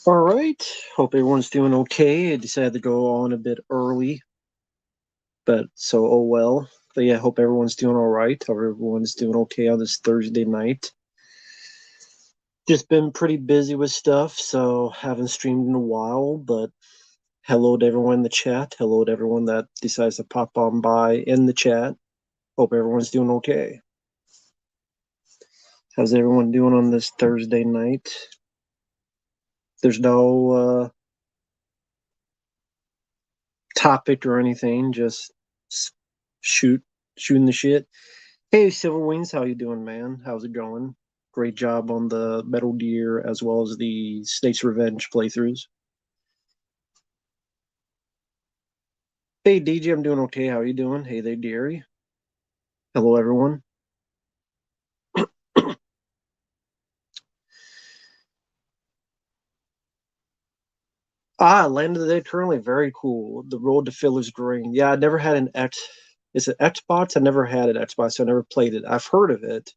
All right. Hope everyone's doing okay. I decided to go on a bit early, but so oh well. But yeah, hope everyone's doing all right. Hope everyone's doing okay on this Thursday night. Just been pretty busy with stuff, so haven't streamed in a while. But hello to everyone in the chat. Hello to everyone that decides to pop on by in the chat. Hope everyone's doing okay. How's everyone doing on this Thursday night? There's no topic or anything. Just shooting the shit. Hey, Silver Wings, how you doing, man? How's it going? Great job on the Metal Gear as well as the Snake's Revenge playthroughs. Hey, DJ, I'm doing okay. How you doing? Hey there, Gary. Hello, everyone. Land of the Dead currently very cool. The Road to Filler's Green. Yeah, I never had an X. Is it Xbox? I never had an Xbox, so I never played it. I've heard of it.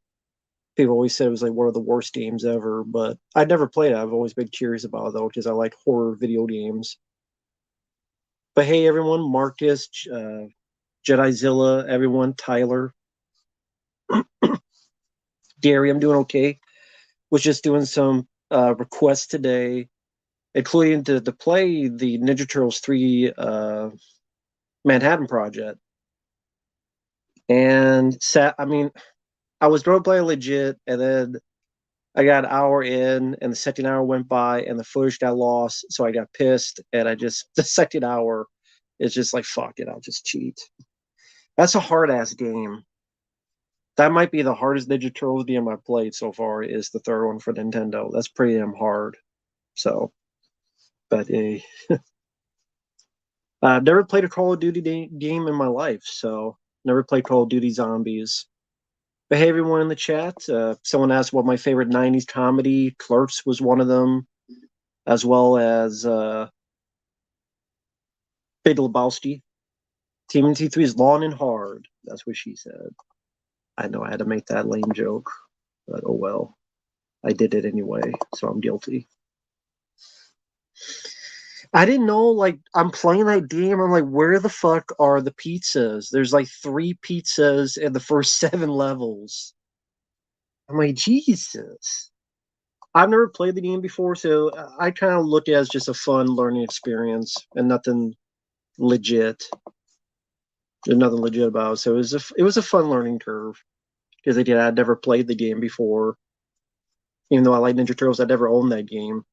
People always said it was like one of the worst games ever, but I'd never played it. I've always been curious about it though, because I like horror video games. But hey, everyone, Marcus, Jedizilla, everyone, Tyler, Gary, I'm doing okay. Was just doing some requests today, including to play the Ninja Turtles 3 Manhattan Project. And I mean, I was going to play legit, and then I got an hour in, and the second hour went by, and the footage got lost, so I got pissed, and the second hour is just like, fuck it, I'll just cheat. That's a hard ass game. That might be the hardest Ninja Turtles game I've played so far. Is the third one for Nintendo? That's pretty damn hard. So, but I've never played a Call of Duty game in my life, so never played Call of Duty Zombies. But hey, everyone in the chat, someone asked what my favorite '90s comedy. Clerks was one of them, as well as Big Lebowski. TMNT 3 is long and hard. That's what she said. I know I had to make that lame joke, but oh well. I did it anyway, so I'm guilty. I didn't know, like, I'm playing that game. I'm like, where the fuck are the pizzas? There's like 3 pizzas in the first 7 levels. I'm like, Jesus. I've never played the game before, so I kind of look at it as just a fun learning experience and nothing legit. There's nothing legit about it. So it was a fun learning curve because again, I'd never played the game before. Even though I like Ninja Turtles, I never owned that game.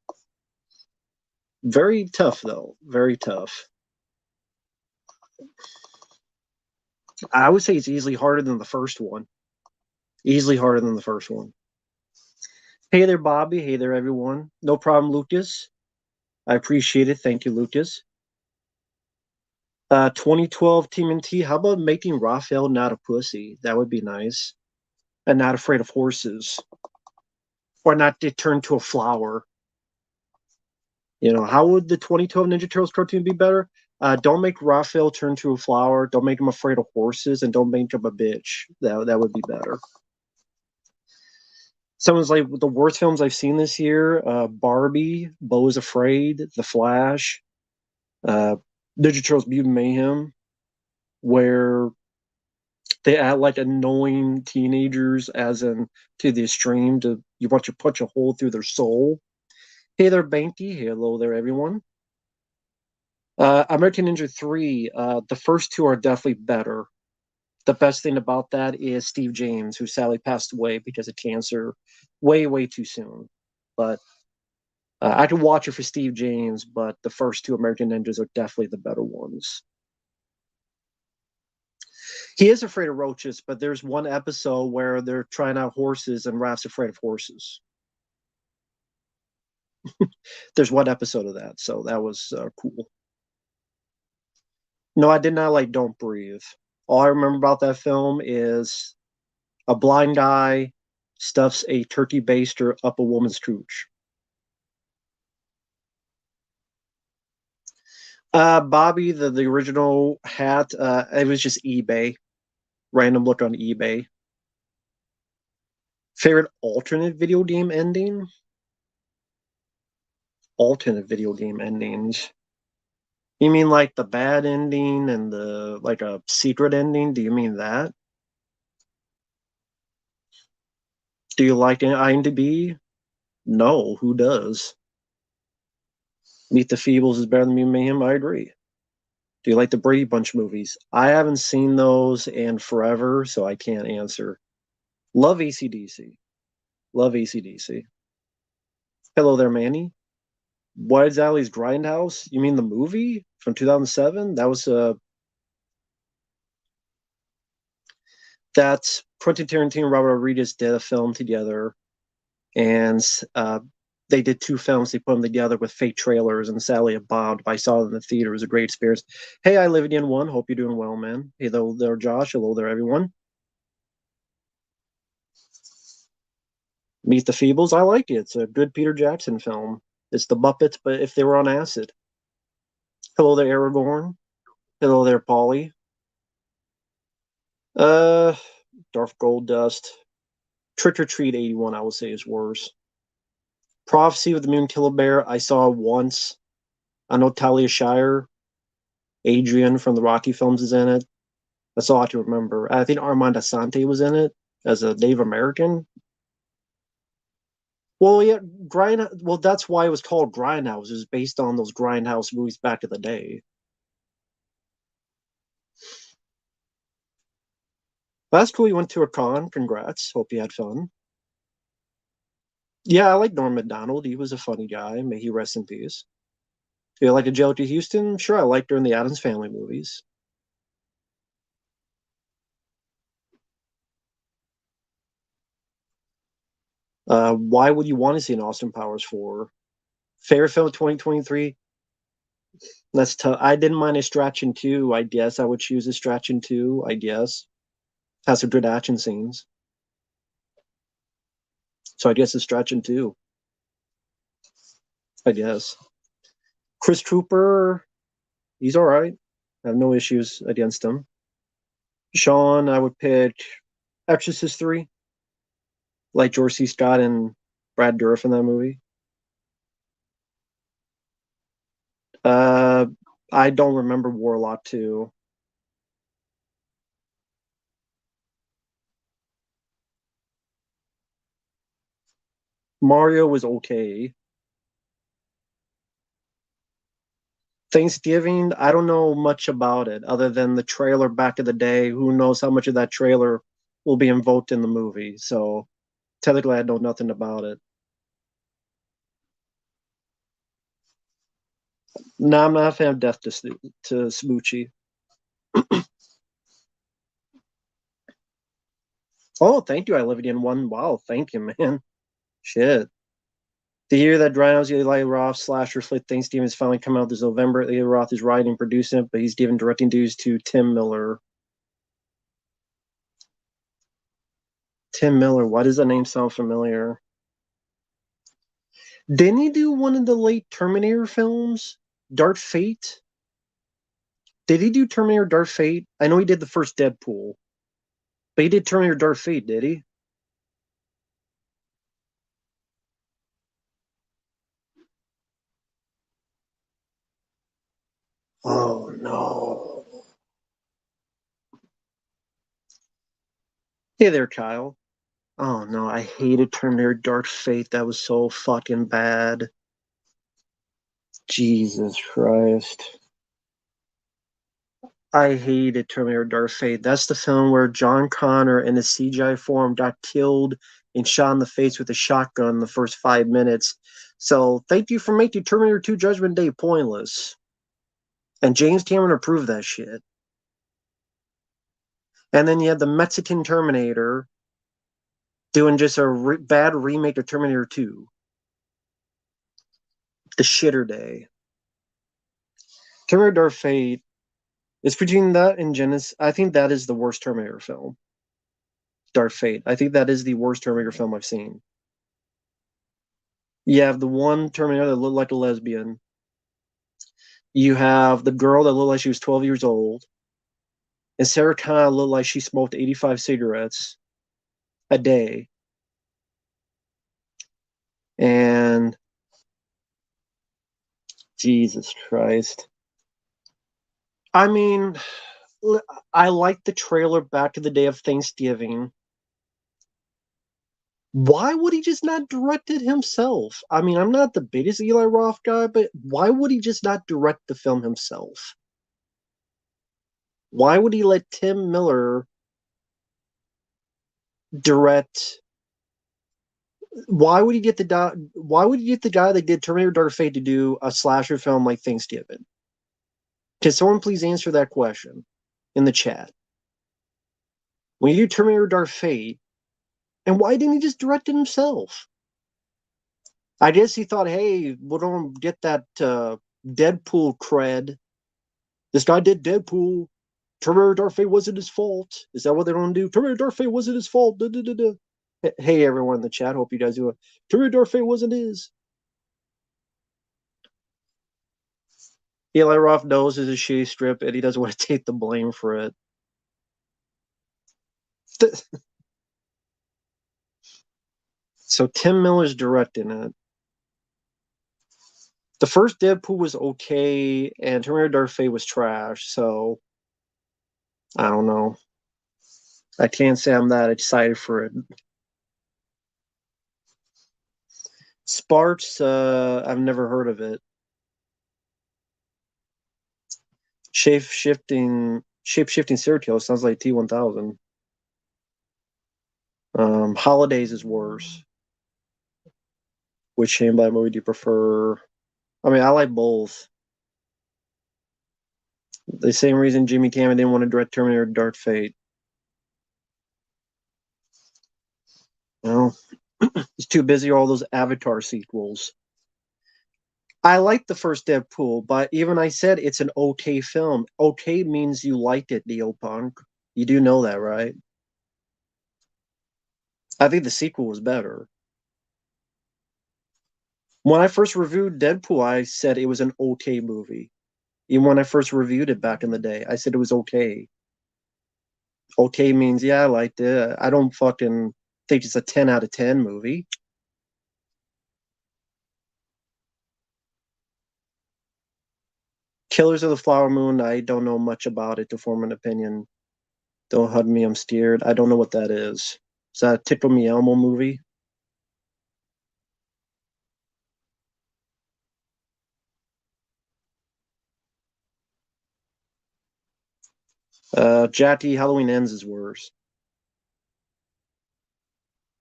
Very tough though. Very tough. I would say it's easily harder than the first one. Easily harder than the first one. Hey there, Bobby. Hey there, everyone. No problem, Lucas. I appreciate it. Thank you, Lucas. 2012 TMNT. How about making Raphael not a pussy? That would be nice. And not afraid of horses. Or not to turn to a flower. How would the 2012 Ninja Turtles cartoon be better? Don't make Raphael turn to a flower. Don't make him afraid of horses, and don't make him a bitch. That would be better. Someone's like the worst films I've seen this year: Barbie, Beau is Afraid, The Flash, uh, Ninja Turtles: Mutant Mayhem, where they add like annoying teenagers, as in to the extreme. To you want to punch a hole through their soul. Hey there, Banky. Hello there, everyone. American Ninja 3, the first two are definitely better. The best thing about that is Steve James, who sadly passed away because of cancer way, way too soon. But I could watch it for Steve James, but the first two American Ninjas are definitely the better ones. He is afraid of roaches, but there's one episode where they're trying out horses and Raph's afraid of horses. There's one episode of that, so that was cool. No, I did not like Don't Breathe. All I remember about that film is a blind guy stuffs a turkey baster up a woman's cooch. Bobby, the original hat, it was just eBay. Random look on eBay. Favorite alternate video game ending? Alternate video game endings. You mean like the bad ending and the like a secret ending? Do you mean that? Do you like IMDb? No, who does? Meet the Feebles is better than Me and Mayhem. I agree. Do you like the Brady Bunch movies? I haven't seen those in forever, so I can't answer. Love ACDC. Love ACDC. Hello there, Manny. Wise Alley's Grindhouse? You mean the movie from 2007? That's Quentin Tarantino and Robert Rodriguez did a film together, and they did two films. They put them together with fake trailers, and sadly it bombed. But I saw it in the theater. It was a great experience. Hey, I live in one. Hope you're doing well, man. Hey, hello there, Josh. Hello there, everyone. Meet the Feebles. I like it. It's a good Peter Jackson film. It's the Muppets, but if they were on acid. Hello there, Aragorn. Hello there, Polly. Uh, Darth Goldust. Trick or Treat 81, I would say, is worse. Prophecy with the Moon Killer Bear, I saw once. I know Talia Shire, Adrian from the Rocky films is in it. That's all I can remember. I think Armand Asante was in it as a Native American. Well, yeah, Grind. Well, that's why it was called Grindhouse. It was based on those Grindhouse movies back in the day. That's cool. You went to a con. Congrats. Hope you had fun. Yeah, I like Norm Macdonald. He was a funny guy. May he rest in peace. Do you like Angelica Houston? Sure, I liked her in the Addams Family movies. Why would you want to see an Austin Powers 4? Favorite film 2023? That's tough. I didn't mind Extraction 2. I guess I would choose Extraction 2. I guess. Has some good action scenes. So I guess Extraction 2. I guess. Chris Cooper, he's all right. I have no issues against him. Sean, I would pick Exorcist 3, like George C. Scott and Brad Dourif in that movie. Uh, I don't remember Warlock 2. Mario was okay. Thanksgiving, I don't know much about it other than the trailer back in the day. Who knows how much of that trailer will be invoked in the movie? So technically, I know nothing about it. No, I'm not a fan of Death to Smoochie. Oh, thank you. I live in one. Wow, thank you, man. Shit. To hear that Drowsy Eli Roth slasher flick Thanksgiving is finally coming out this November. Eli Roth is writing and producing it, but he's giving directing duties to Tim Miller. Tim Miller, why does that name sound familiar? Didn't he do one of the late Terminator films? Dark Fate? Did he do Terminator Dark Fate? I know he did the first Deadpool, but he did Terminator Dark Fate, did he? Oh no. Hey there, Kyle. Oh no, I hated Terminator Dark Fate. That was so fucking bad. Jesus Christ. I hated Terminator Dark Fate. That's the film where John Connor in his CGI form got killed and shot in the face with a shotgun in the first 5 minutes. So thank you for making Terminator 2 Judgment Day pointless. And James Cameron approved that shit. And then you had the Mexican Terminator doing just a bad remake of Terminator 2. The shitter day. Terminator Dark Fate is between that and Genesis. I think that is the worst Terminator film. Dark Fate. I think that is the worst Terminator film I've seen. You have the one Terminator that looked like a lesbian. You have the girl that looked like she was 12 years old. And Sarah Connor looked like she smoked 85 cigarettes a day. And Jesus Christ. I mean, I like the trailer Back to the Day of Thanksgiving. Why would he just not direct it himself? I mean, I'm not the biggest Eli Roth guy, but why would he just not direct the film himself? Why would he let Tim Miller direct? Why would he get Why would he get the guy that did Terminator Dark Fate to do a slasher film like Thanksgiving? Can someone please answer that question in the chat? When you do Terminator Dark Fate, and why didn't he just direct it himself? I guess he thought, hey, we don't get that Deadpool cred. This guy did Deadpool. Terminator Dark Fate wasn't his fault. Is that what they're going to do? Terminator Dark Fate wasn't his fault. Da, da, da, da. Hey, everyone in the chat. Hope you guys do it. Terminator Dark Fate wasn't his. Eli Roth knows it's a shitty strip, and he doesn't want to take the blame for it. So Tim Miller's directing it. The first Deadpool was okay, and Terminator Dark Fate was trash. So I don't know. I can't say I'm that excited for it. Sparks, I've never heard of it. Shape-shifting serial killer sounds like T-1000. Holidays is worse. Which Shane Black movie do you prefer? I mean, I like both. The same reason Jimmy Cameron didn't want to direct Terminator Dark Fate. Well, he's too busy with all those Avatar sequels. I liked the first Deadpool, but even I said it's an okay film. Okay means you liked it, Neopunk. You do know that, right? I think the sequel was better. When I first reviewed Deadpool, I said it was an okay movie. Even when I first reviewed it back in the day, I said it was okay. Okay means, yeah, I liked it. I don't fucking think it's a 10 out of 10 movie. Killers of the Flower Moon, I don't know much about it to form an opinion. Don't hug me, I'm scared. I don't know what that is. Is that a Tickle Me Elmo movie? Jackie, Halloween Ends is worse.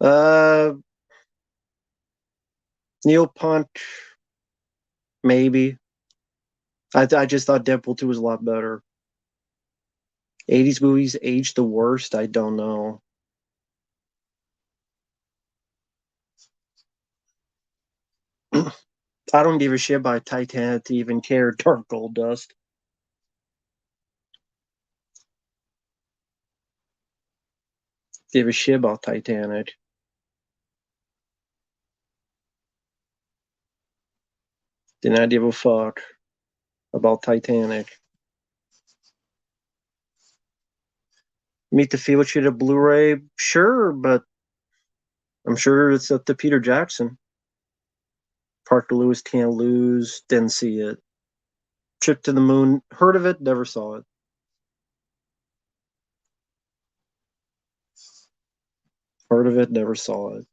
Uh, Neil Punt, maybe. I just thought Deadpool 2 was a lot better. 80s movies aged the worst? I don't know. I don't give a shit about Titanic to even care. Dark Gold Dust. Give a shit about Titanic. Did not give a fuck about Titanic. Meet the Feebles shit at Blu-ray? Sure, but I'm sure it's up to Peter Jackson. Parker Lewis Can't Lose. Didn't see it. Trip to the Moon. Heard of it. Never saw it. Heard of it. Never saw it.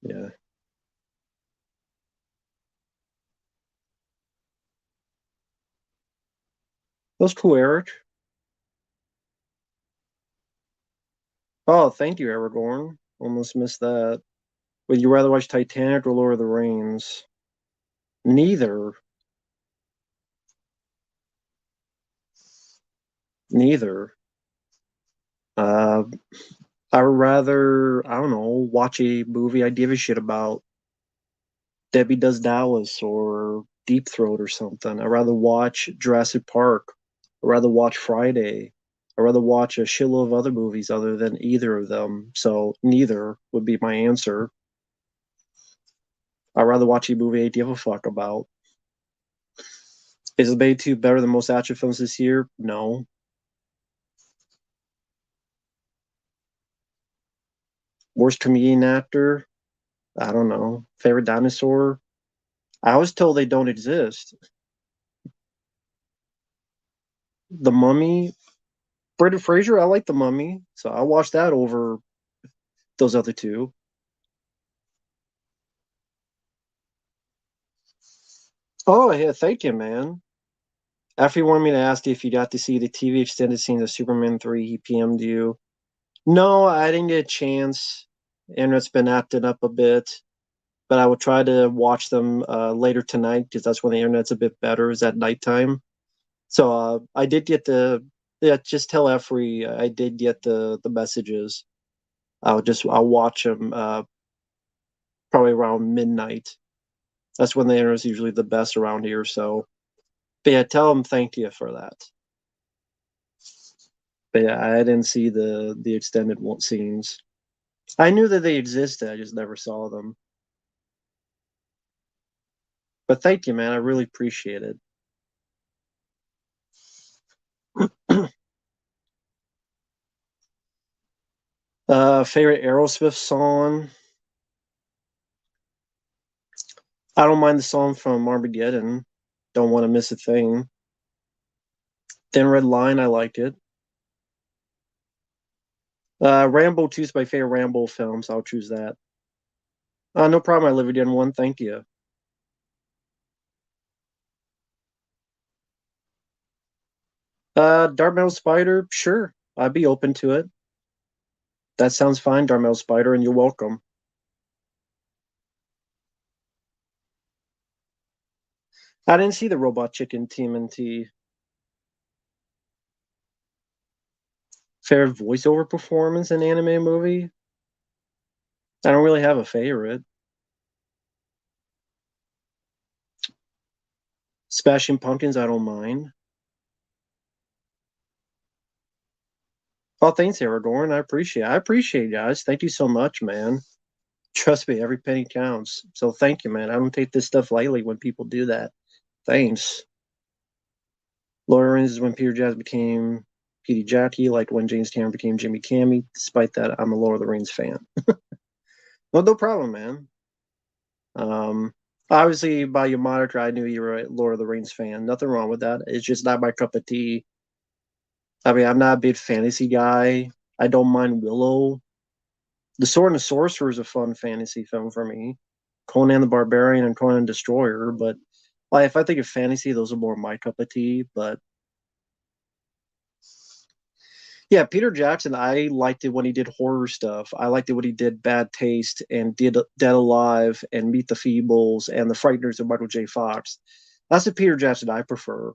Yeah. That was cool, Eric. Oh, thank you, Aragorn. Almost missed that. Would you rather watch Titanic or Lord of the Rings? Neither. Neither. Uh, I would rather, I don't know, watch a movie I give a shit about. Debbie Does Dallas or Deep Throat or something. I'd rather watch Jurassic Park. I'd rather watch Friday. I'd rather watch a shitload of other movies other than either of them. So neither would be my answer. I'd rather watch a movie I give a fuck about. Is The Bay 2 better than most action films this year? No. Worst comedian actor? I don't know. Favorite dinosaur? I was told they don't exist. The Mummy? Brendan Fraser, I like The Mummy, so I watched that over those other two. Oh, yeah, thank you, man. After you wanted me to ask you if you got to see the TV extended scenes of Superman 3, he PM'd you. No, I didn't get a chance. Internet's been acting up a bit, but I will try to watch them later tonight because that's when the internet's a bit better, is at nighttime. So I did get the, yeah, just tell Efrey I did get the messages. I'll watch them probably around midnight. That's when the internet's usually the best around here. So, but yeah, tell him thank you for that. But yeah, I didn't see the extended scenes. I knew that they existed. I just never saw them. But thank you, man. I really appreciate it. Favorite Aerosmith song? I don't mind the song from Armageddon. Don't want to miss a thing. Thin Red Line, I liked it. Rambo 2 is my favorite Rambo film, so I'll choose that. No problem. I live again one. Thank you. Dark Metal Spider, sure. I'd be open to it. That sounds fine, Dark Metal Spider, and you're welcome. I didn't see the Robot Chicken TMNT. Favorite voiceover performance in an anime movie? I don't really have a favorite. Smashing Pumpkins, I don't mind. Oh, thanks, Aragorn. I appreciate you guys. Thank you so much, man. Trust me, every penny counts. So thank you, man. I don't take this stuff lightly when people do that. Thanks. Lord of the Rings is when Peter Jackson became Petey Jackie, like when James Cameron became Jimmy Cammy. Despite that, I'm a Lord of the Rings fan. Well, no problem, man. Um, Obviously, by your moniker, I knew you were a Lord of the Rings fan. Nothing wrong with that. It's just not my cup of tea. I mean, I'm not a big fantasy guy. I don't mind Willow. The Sword and the Sorcerer is a fun fantasy film for me. Conan the Barbarian and Conan Destroyer, but like if I think of fantasy, those are more my cup of tea. But yeah, Peter Jackson, I liked it when he did horror stuff. I liked it when he did Bad Taste and did Dead Alive and Meet the Feebles and The Frighteners of Michael J. Fox. That's the Peter Jackson I prefer.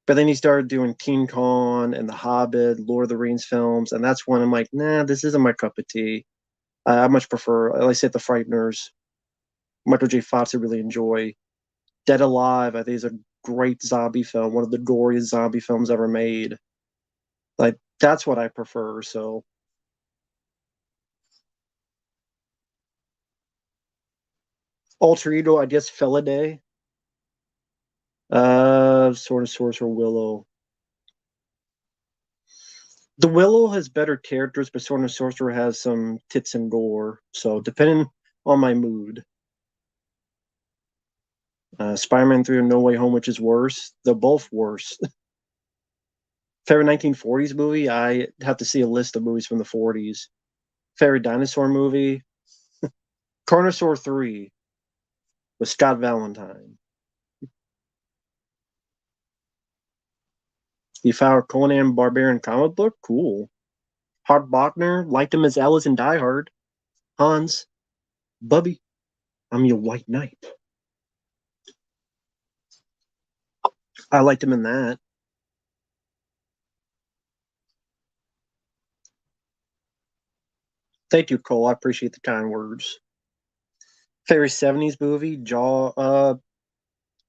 But then he started doing King Kong and The Hobbit, Lord of the Rings films, and that's when I'm like, nah, this isn't my cup of tea. I much prefer, like I said, The Frighteners. Michael J. Fox I really enjoy. Dead Alive, I think is a great zombie film, one of the goriest zombie films ever made. Like that's what I prefer. So Alter Ego, I guess Feliday. Sword of Sorcerer Willow. The Willow has better characters, but Sword of Sorcerer has some tits and gore. So depending on my mood. Spider-Man 3 and No Way Home, which is worse. They're both worse. Favorite 1940s movie? I have to see a list of movies from the 40s. Favorite dinosaur movie? Carnosaur 3 with Scott Valentine. You found Conan Barbarian comic book? Cool. Hart Bachner, liked him as Alice in Die Hard. Hans, Bubby, I'm your white knight. I liked him in that. Thank you, Cole. I appreciate the kind words. Favorite 70s movie? Dawn of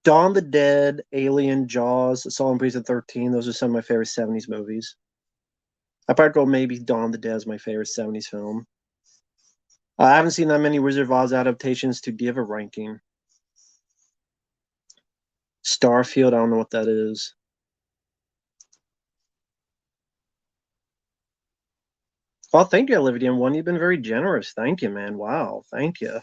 the Dead, Alien, Jaws, Assault on Precinct 13. Those are some of my favorite 70s movies. I'd probably go maybe Dawn of the Dead is my favorite 70s film. I haven't seen that many Wizard of Oz adaptations to give a ranking. Starfield, I don't know what that is. Well, thank you, Olivia. One, you've been very generous. Thank you, man. Wow, thank you.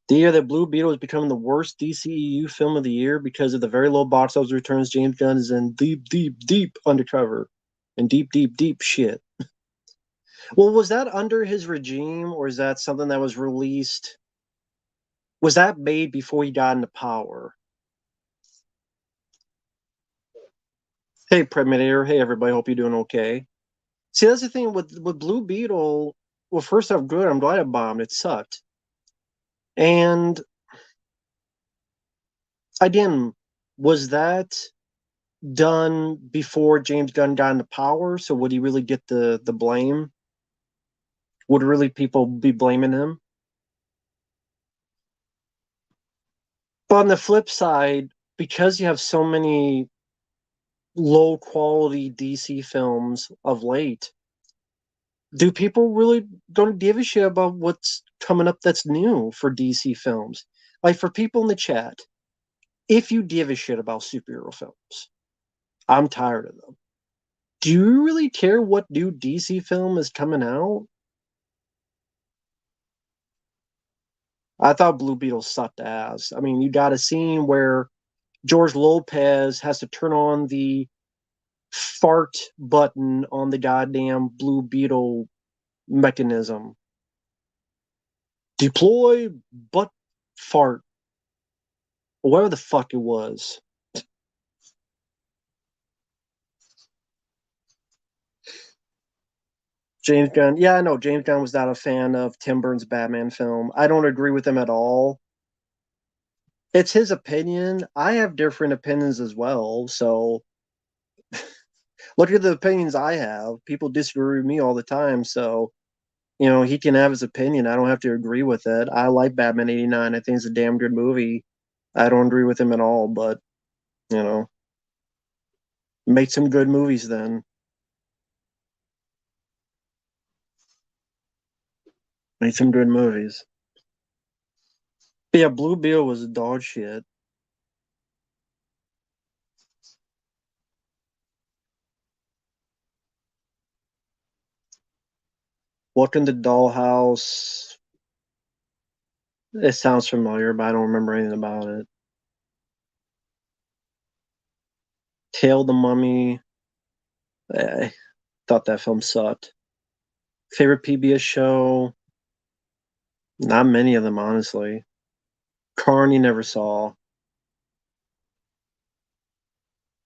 The year that Blue Beetle is becoming the worst DCEU film of the year because of the very low box office returns. James Gunn is in deep, deep, deep undercover and deep, deep, deep shit. Well, was that under his regime, or is that something that was released? Was that made before he got into power? Hey, Predator. Hey, everybody. Hope you're doing okay. See, that's the thing with Blue Beetle. Well, first off, good. I'm glad it bombed. It sucked. And again, was that done before James Gunn got into power? So would he really get the blame? Would really people be blaming him? But on the flip side, because you have so many low quality DC films of late, do people really don't give a shit about what's coming up that's new for DC films? Like for people in the chat, if you give a shit about superhero films, I'm tired of them. Do you really care what new DC film is coming out? I thought Blue Beetle sucked ass. I mean, you got a scene where George Lopez has to turn on the fart button on the goddamn Blue Beetle mechanism. Deploy butt fart, or whatever the fuck it was. James Gunn. Yeah, I know James Gunn was not a fan of Tim Burton's Batman film. I don't agree with him at all. It's his opinion. I have different opinions as well. So look at the opinions I have. People disagree with me all the time. So, he can have his opinion. I don't have to agree with it. I like Batman 89. I think it's a damn good movie. I don't agree with him at all, but, you know, make some good movies then. Make some good movies. But yeah, Blue Beetle was a dog shit. Welcome to Dollhouse. It sounds familiar, but I don't remember anything about it. Tail the Mummy. I thought that film sucked. Favorite PBS show? Not many of them, honestly. Carney never saw.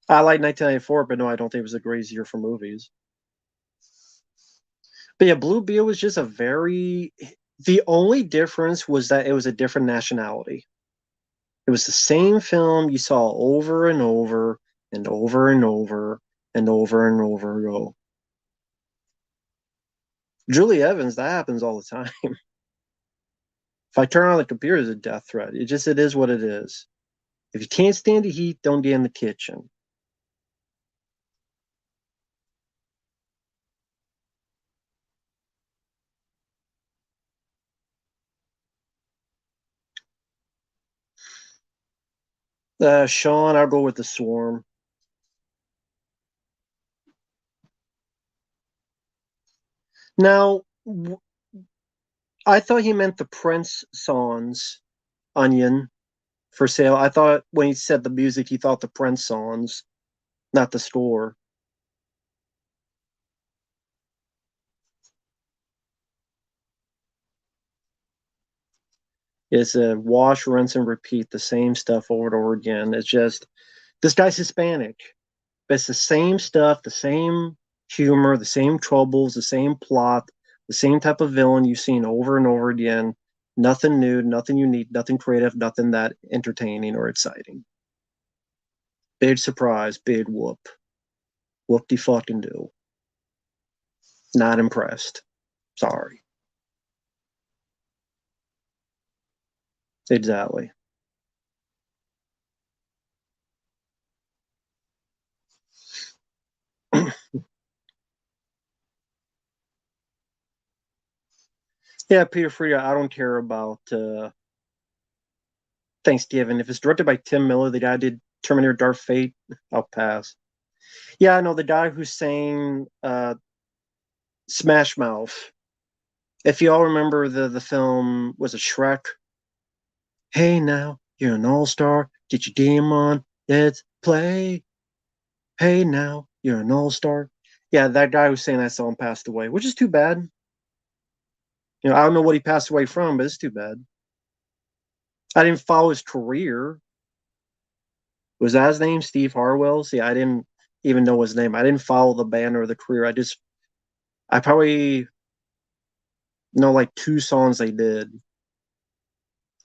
I like 1994, but no, I don't think it was a great year for movies. But yeah, Blue Beetle was just a very. The only difference was that it was a different nationality. It was the same film you saw over and over and over and over and over and over ago. Julie Evans, that happens all the time. If I turn on the computer, it's a death threat. It is what it is. If you can't stand the heat, don't get in the kitchen. Sean, I'll go with the Swarm. Now, I thought he meant the Prince songs, Onion, for sale. I thought when he said the music, he thought the Prince songs, not the score. It's a wash, rinse, and repeat the same stuff over and over again. It's just this guy's Hispanic. But it's the same stuff, the same humor, the same troubles, the same plot, the same type of villain you've seen over and over again. Nothing new, nothing unique, nothing creative, nothing that entertaining or exciting. Big surprise, big whoop. Whoop de fucking do. Not impressed. Sorry. Exactly. Yeah, Peter Freya, I don't care about Thanksgiving. If it's directed by Tim Miller, the guy who did Terminator Dark Fate, I'll pass. Yeah, I know the guy who's saying Smash Mouth. If you all remember the film, was it Shrek? Hey now, you're an all-star. Get your game on. Let's play. Hey now, you're an all-star. Yeah, that guy who sang that song passed away, which is too bad. I don't know what he passed away from, but it's too bad. I didn't follow his career. Was that his name, Steve Harwell? See, I didn't even know his name. I didn't follow the band or the career. I probably know like two songs they did.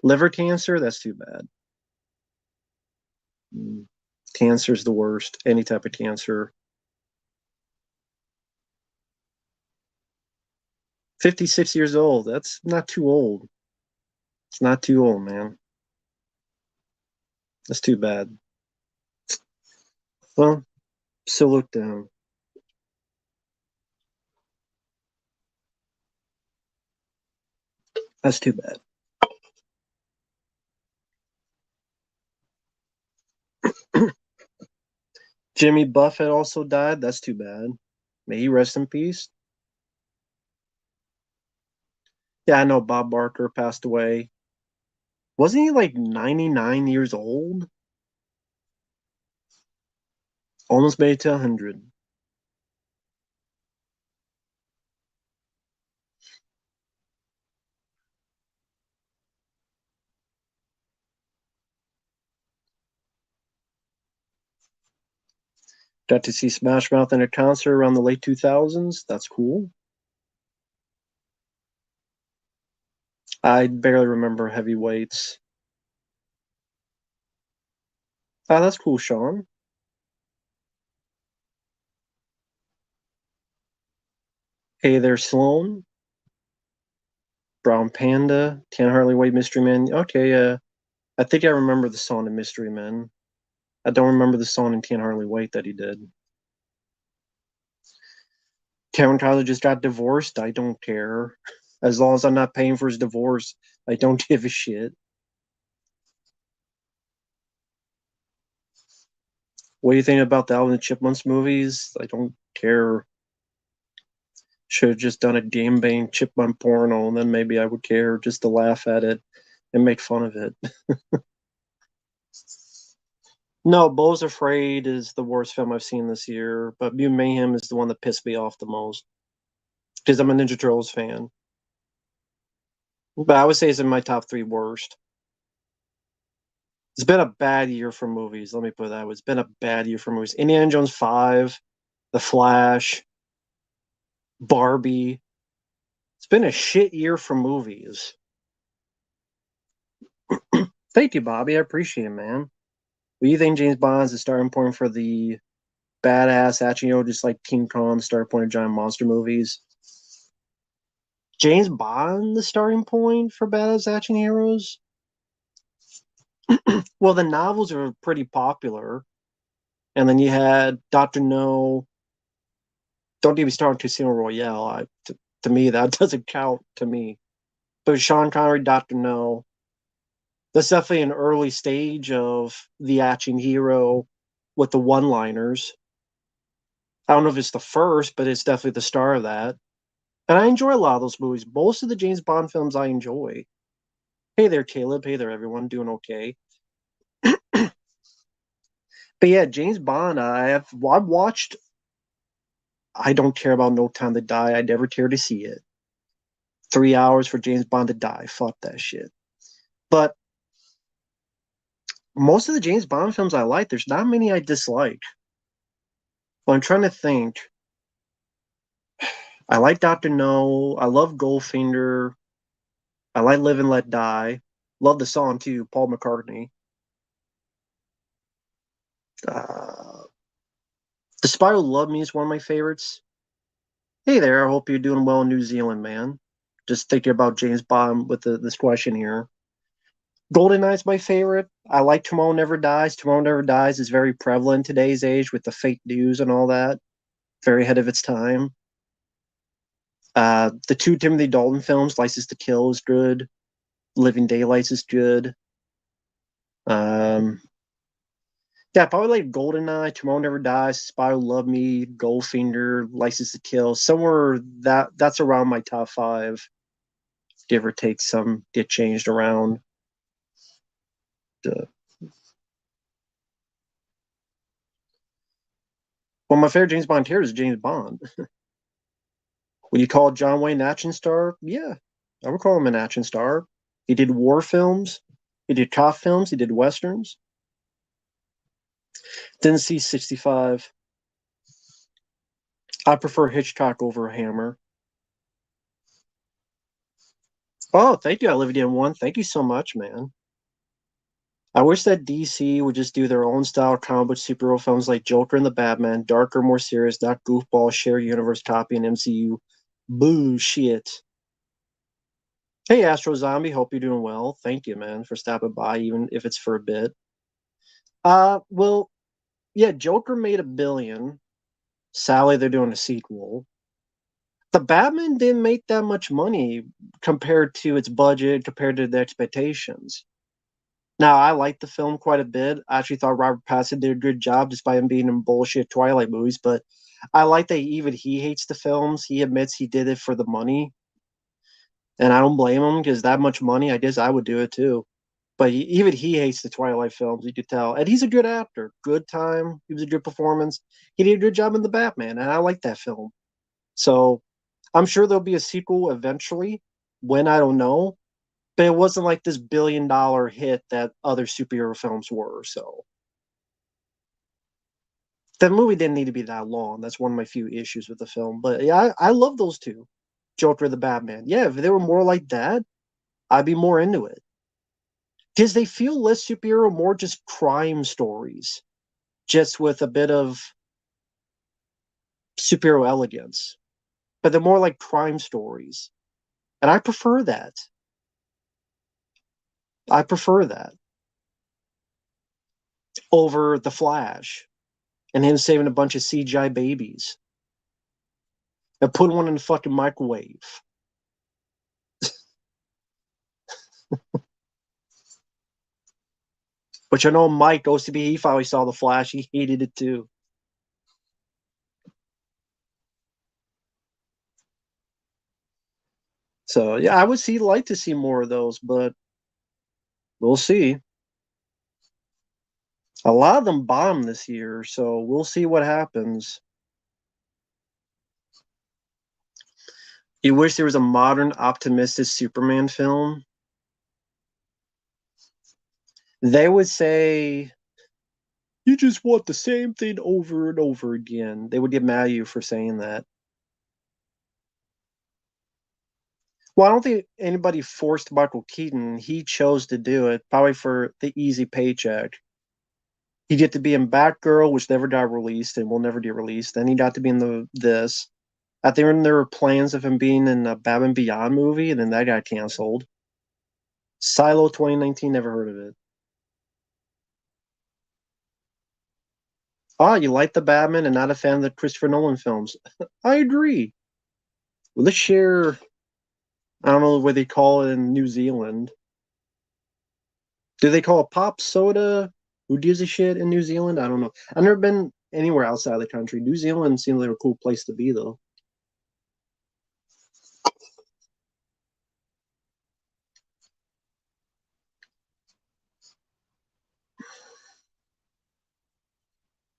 Liver cancer, that's too bad. Cancer's the worst. Any type of cancer. 56 years old. That's not too old. It's not too old, man. That's too bad. Well, so look down. That's too bad. Jimmy Buffett also died. That's too bad. May he rest in peace. Yeah, I know Bob Barker passed away. Wasn't he like 99 years old? Almost made it to 100. Got to see Smash Mouth in a concert around the late 2000s. That's cool. I barely remember Heavyweights. Ah, that's cool, Sean. Hey there, Sloan. Brown Panda. Can't hardly wait, Mystery Man. Okay, I think I remember the song in Mystery Men. I don't remember the song in Can't Hardly Wait that he did. Kevin Tyler just got divorced. I don't care. As long as I'm not paying for his divorce, I don't give a shit. What do you think about the Alvin and Chipmunks movies? I don't care. Should have just done a game bang chipmunk porno, and then maybe I would care just to laugh at it and make fun of it. No, Bo's Afraid is the worst film I've seen this year, but Mutant Mayhem is the one that pissed me off the most because I'm a Ninja Turtles fan. But I would say it's in my top three worst. It's been a bad year for movies. Let me put it that way. It's been a bad year for movies. Indiana Jones 5, The Flash, Barbie. It's been a shit year for movies. Thank you, Bobby. I appreciate it, man. What do you think James Bond's the starting point for the badass action, just like King Kong, the starting point of giant monster movies? James Bond, the starting point for badass action heroes? Well, the novels are pretty popular. And then you had Dr. No. Don't even start on Casino Royale. To me, that doesn't count to me. But Sean Connery, Dr. No. That's definitely an early stage of the action hero with the one-liners. I don't know if it's the first, but it's definitely the star of that. And I enjoy a lot of those movies. Most of the James Bond films I enjoy. Hey there, Caleb. Hey there, everyone. Doing okay. But yeah, James Bond, I've watched. I don't care about No Time to Die. I never care to see it. 3 hours for James Bond to die. Fuck that shit. But most of the James Bond films I like, there's not many I dislike. Well, I'm trying to think. I like Dr. No. I love Goldfinger. I like Live and Let Die. Love the song too, Paul McCartney. Uh, the Spy Who Loved Me is one of my favorites. Hey there, I hope you're doing well in New Zealand, man. Just thinking about James Bond with this question here. GoldenEye's my favorite. I like Tomorrow Never Dies. Tomorrow Never Dies is very prevalent in today's age with the fake news and all that. Very ahead of its time. The two Timothy Dalton films, License to Kill is good. Living Daylights is good. Um, Yeah, probably like GoldenEye, Tomorrow Never Dies, Spy Who Loved Me, Goldfinger, License to Kill. Somewhere that's around my top five, give or take some get changed around. Uh, well, my favorite James Bond here is James Bond. Would you call John Wayne an action star? Yeah, I would call him an action star. He did war films, he did cop films, he did westerns. Didn't see 65. I prefer Hitchcock over Hammer. Oh, thank you, Olivia One. Thank you so much, man. I wish that DC would just do their own style comic book superhero films like Joker and the Batman, darker, more serious, not goofball, share universe copy and MCU bullshit. Hey, Astro Zombie, hope you're doing well. Thank you, man, for stopping by, even if it's for a bit. Well, yeah, Joker made 1 billion. Sally, they're doing a sequel. The Batman didn't make that much money compared to its budget, compared to the expectations. Now, I liked the film quite a bit. I actually thought Robert Pattinson did a good job despite him being in bullshit Twilight movies, but I like that even he hates the films. He admits he did it for the money, and I don't blame him because that much money, I guess I would do it too. But even he hates the Twilight films, you could tell. And he's a good actor. Good time. He was a good performance. He did a good job in The Batman, and I like that film. So I'm sure there'll be a sequel eventually. When, I don't know. But it wasn't like this $1 billion hit that other superhero films were. So the movie didn't need to be that long. That's one of my few issues with the film. But yeah, I love those two, Joker and the Batman. Yeah, if they were more like that, I'd be more into it because they feel less superhero, more just crime stories, just with a bit of superhero elegance. But they're more like crime stories, and I prefer that. I prefer that over the Flash and him saving a bunch of CGI babies and putting one in the fucking microwave. Which I know Mike goes to be. He finally saw the Flash. He hated it too. So yeah, I would see like to see more of those, but we'll see. A lot of them bombed this year, so we'll see what happens. You wish there was a modern, optimistic Superman film? They would say you just want the same thing over and over again. They would get mad at you for saying that. Well, I don't think anybody forced Michael Keaton. He chose to do it, probably for the easy paycheck. He get to be in Batgirl, which never got released and will never get released. Then he got to be in this. I think there were plans of him being in a Batman Beyond movie, and then that got canceled. Silo 2019, never heard of it. Ah, you like the Batman and not a fan of the Christopher Nolan films. I agree. Well, let's share, I don't know what they call it in New Zealand. Do they call it pop soda? Who gives a shit in New Zealand? I don't know. I've never been anywhere outside the country. New Zealand seems like a cool place to be, though.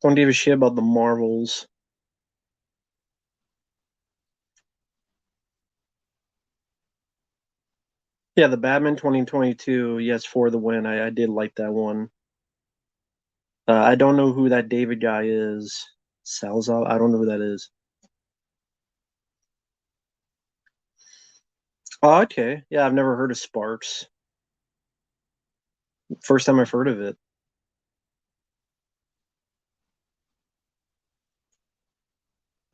Don't give a shit about the Marvels. Yeah, the Batman 2022, yes, for the win. I did like that one. I don't know who that David guy is. Salza, I don't know who that is. Oh, okay. Yeah, I've never heard of Sparks. First time I've heard of it.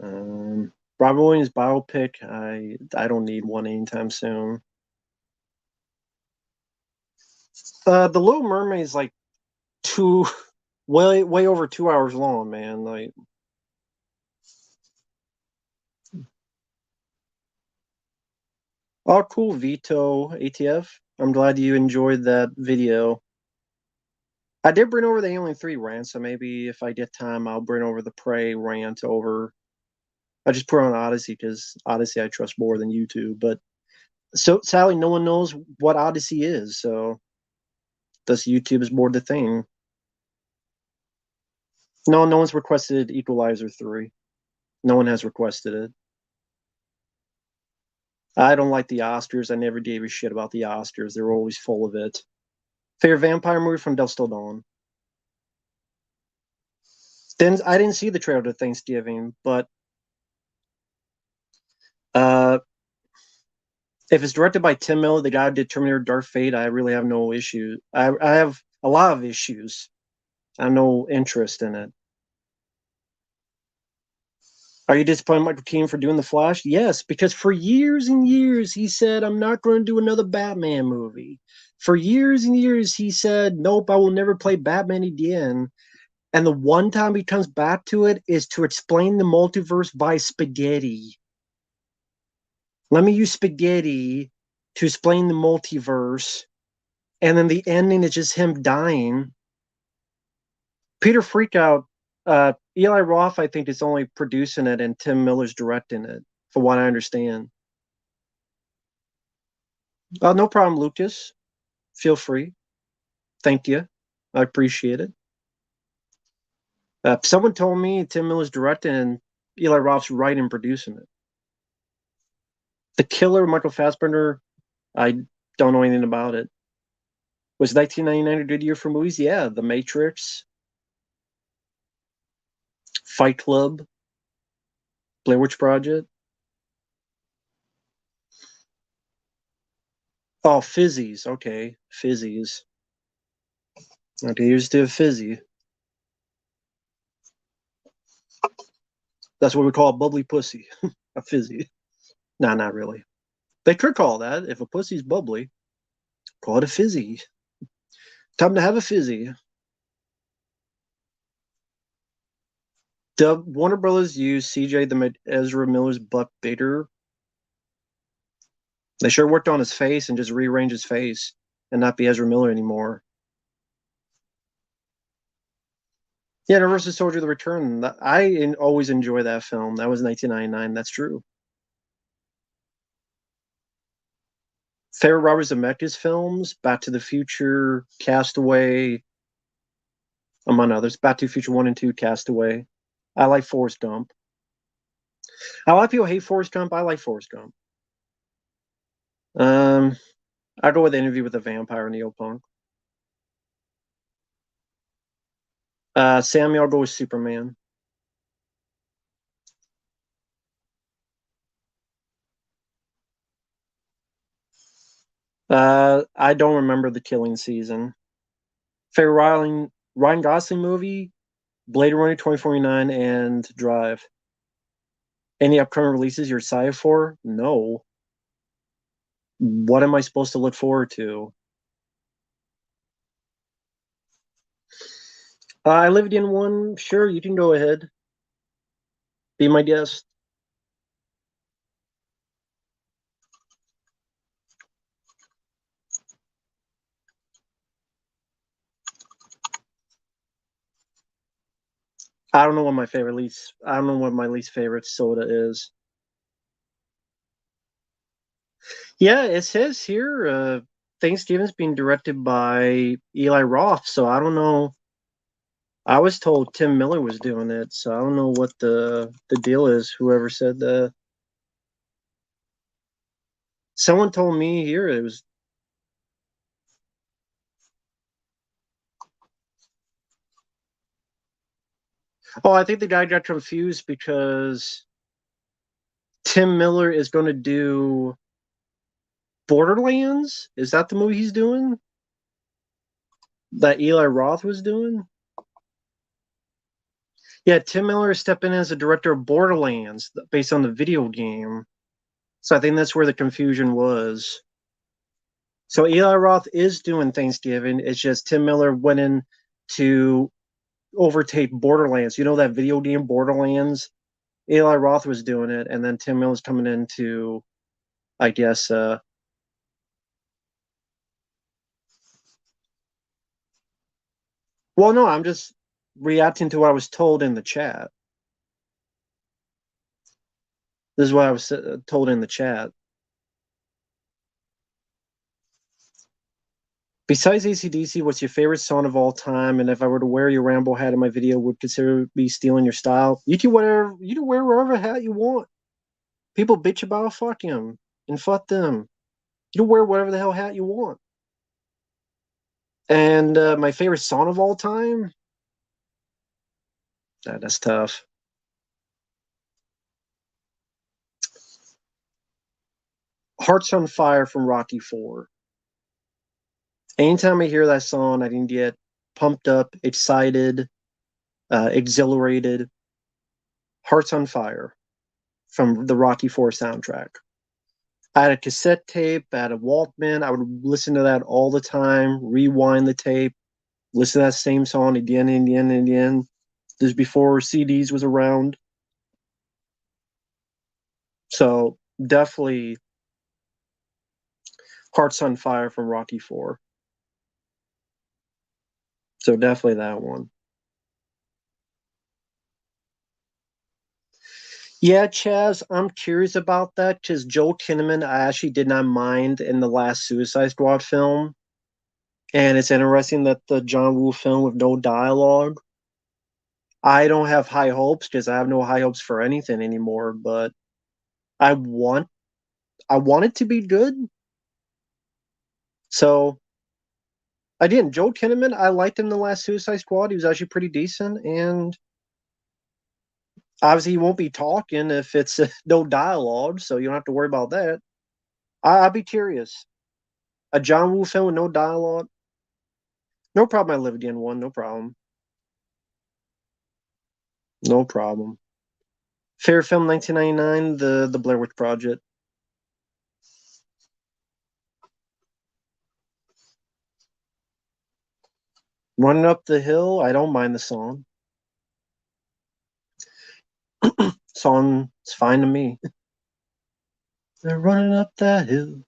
Robin Williams biopic. I don't need one anytime soon. The Little Mermaid is like two, way over 2 hours long, man. Like, oh, cool, Vito ATF. I'm glad you enjoyed that video. I did bring over the Alien 3 rant, so maybe if I get time, I'll bring over the Prey rant over. I just put on Odyssey because Odyssey I trust more than YouTube. But so sadly, no one knows what Odyssey is, so thus YouTube is more the thing. No, no one's requested Equalizer 3. No one has requested it. I don't like the Oscars. I never gave a shit about the Oscars. They're always full of it. Favorite vampire movie from Dusk Till Dawn. Then I didn't see the trailer to Thanksgiving, but uh, if it's directed by Tim Miller, the guy who did Terminator Dark Fate, I really have no issue. I have a lot of issues. I have no interest in it. Are you disappointed in Michael Keaton for doing The Flash? Yes, because for years and years he said, I'm not going to do another Batman movie. For years and years he said, nope, I will never play Batman again. And the one time he comes back to it is to explain the multiverse by spaghetti. Let me use spaghetti to explain the multiverse. And then the ending is just him dying. Peter Freakout, Eli Roth, I think, is only producing it and Tim Miller's directing it, from what I understand. No problem, Lucas. Feel free. Thank you. I appreciate it. Someone told me Tim Miller's directing and Eli Roth's writing and producing it. The Killer, Michael Fassbender, I don't know anything about it. Was 1999 a good year for movies? Yeah, The Matrix, Fight Club, Blair Witch Project. Oh, Fizzies. Okay, Fizzies. Okay, here's to a fizzy. That's what we call a bubbly pussy, a fizzy. Nah, not really. They could call that if a pussy's bubbly. Call it a fizzy. Time to have a fizzy. The Warner Brothers used CJ to make Ezra Miller's butt bigger. They sure worked on his face and just rearranged his face and not be Ezra Miller anymore. Yeah, Universal Soldier: The Return. Always enjoy that film. That was 1999. That's true. Favorite Robert Zemeckis films: Back to the Future, Castaway, among others. Back to the Future 1 and 2, Castaway. I like Forrest Gump. A lot of people hate Forrest Gump. I like Forrest Gump. Um, I go with the Interview with the Vampire, Neopunk. Sammy, I'll go with Superman. I don't remember the Killing Season. Favorite Ryan Gosling movie: Blade Runner 2049 and Drive. Any upcoming releases you're excited for? No. What am I supposed to look forward to? I lived in one. Sure, you can go ahead. Be my guest. I don't know what my favorite least. I don't know what my least favorite soda is. Yeah, it says here Thanksgiving's being directed by Eli Roth, so I don't know. I was told Tim Miller was doing it, so I don't know what the deal is. Whoever said that. Someone told me here it was. Oh, I think the guy got confused because Tim Miller is going to do Borderlands. Is that the movie he's doing? That Eli Roth was doing? Yeah, Tim Miller is stepping in as a director of Borderlands based on the video game. So I think that's where the confusion was. So Eli Roth is doing Thanksgiving. It's just Tim Miller went in to overtake Borderlands. You know that video game Borderlands? Eli Roth was doing it, and then Tim Miller's coming in to, I guess, Well, no, I'm just reacting to what I was told in the chat. This is what I was told in the chat. Besides AC/DC, what's your favorite song of all time? And if I were to wear your Rambo hat in my video, would consider me stealing your style? You can wear whatever hat you want. People bitch about fuck him and fuck them. You can wear whatever the hell hat you want. And my favorite song of all time? That's tough. Hearts on Fire from Rocky 4. Anytime I hear that song, I can get pumped up, excited, exhilarated. Hearts on Fire from the Rocky 4 soundtrack. I had a cassette tape, I had a Walkman. I would listen to that all the time, rewind the tape, listen to that same song again and again and again. This is before CDs was around. So definitely Hearts on Fire from Rocky 4. So definitely that one. Yeah, Chaz, I'm curious about that because Joel Kinnaman, I actually did not mind in the last Suicide Squad film. And it's interesting that the John Woo film with no dialogue. I don't have high hopes because I have no high hopes for anything anymore, but I want I want it to be good. So I didn't. Joel Kinnaman, I liked him in the last Suicide Squad. He was actually pretty decent, and obviously he won't be talking if it's no dialogue, so you don't have to worry about that. I'd be curious. A John Woo film with no dialogue, no problem. I live again one, no problem, no problem. Fair film 1999, the Blair Witch Project. Running Up the Hill, I don't mind the song. Song is fine to me. They're running up that hill.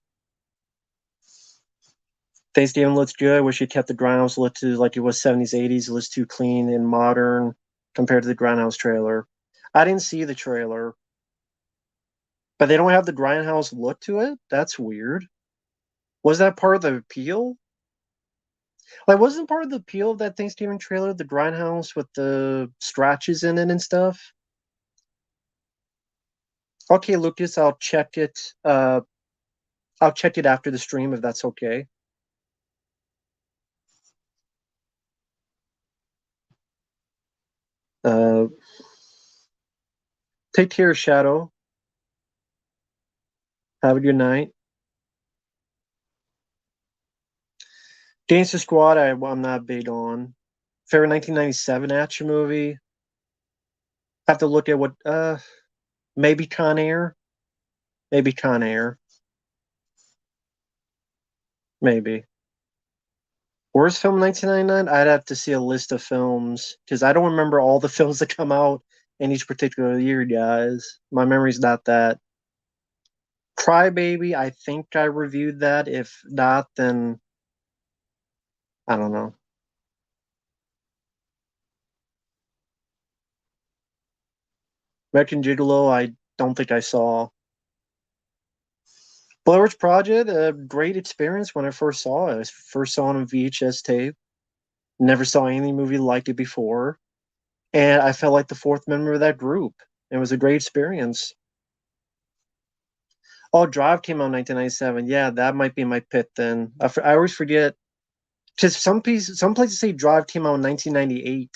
Thanksgiving looks good. I wish you kept the Grindhouse look to like it was 70s, 80s. It looks too clean and modern compared to the Grindhouse trailer. I didn't see the trailer, but they don't have the Grindhouse look to it. That's weird. Was that part of the appeal? Like, wasn't part of the appeal of that Thanksgiving trailer the Grindhouse with the scratches in it and stuff? Okay, Lucas, I'll check it. I'll check it after the stream if that's okay. Uh, Take care, Shadow. Have a good night. Gangster Squad, I'm not big on. Favorite 1997 action movie. Have to look at what. Maybe Con Air. Maybe Con Air. Maybe. Worst film 1999. I'd have to see a list of films because I don't remember all the films that come out in each particular year, guys. My memory's not that. Crybaby. I think I reviewed that. If not, then I don't know. American Gigolo. I don't think I saw. Blair Witch Project, a great experience when I first saw it. I first saw it on VHS tape. Never saw any movie like it before. And I felt like the fourth member of that group. It was a great experience. Oh, Drive came out in 1997. Yeah, that might be my pit then. I always forget because some places say Drive came out in 1998.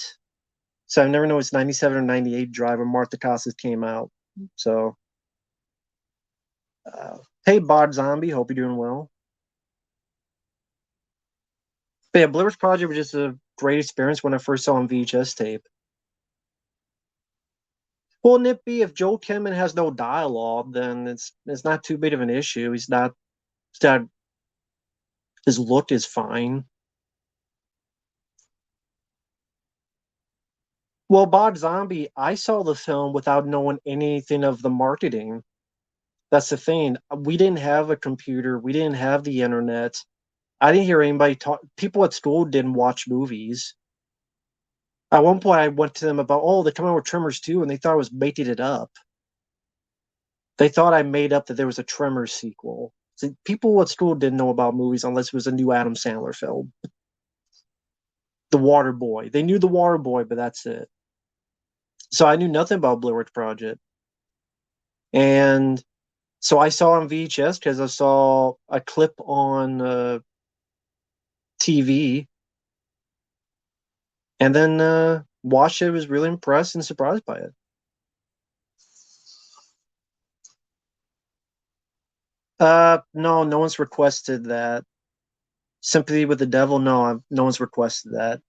So I never know it's 97 or 98 Drive when Martha Casas came out. So, hey, Bod Zombie, hope you're doing well. But yeah, Blair Witch Project was just a great experience when I first saw on VHS tape. Well, Nippy, if Joel Kinnaman has no dialogue, then it's not too big of an issue. He's not his look is fine. Well, Bod Zombie, I saw the film without knowing anything of the marketing. That's the thing. We didn't have a computer. We didn't have the internet. I didn't hear anybody talk. People at school didn't watch movies. At one point, I went to them about, oh, they're coming out with Tremors too, and they thought I was making it up. They thought I made up that there was a Tremors sequel. See, people at school didn't know about movies unless it was a new Adam Sandler film. The Water Boy. They knew the Water Boy, but that's it. So I knew nothing about Blair Witch Project. And so I saw on VHS because I saw a clip on TV, and then watched it. Was really impressed and surprised by it. No, no one's requested that. Sympathy with the Devil. No, no one's requested that.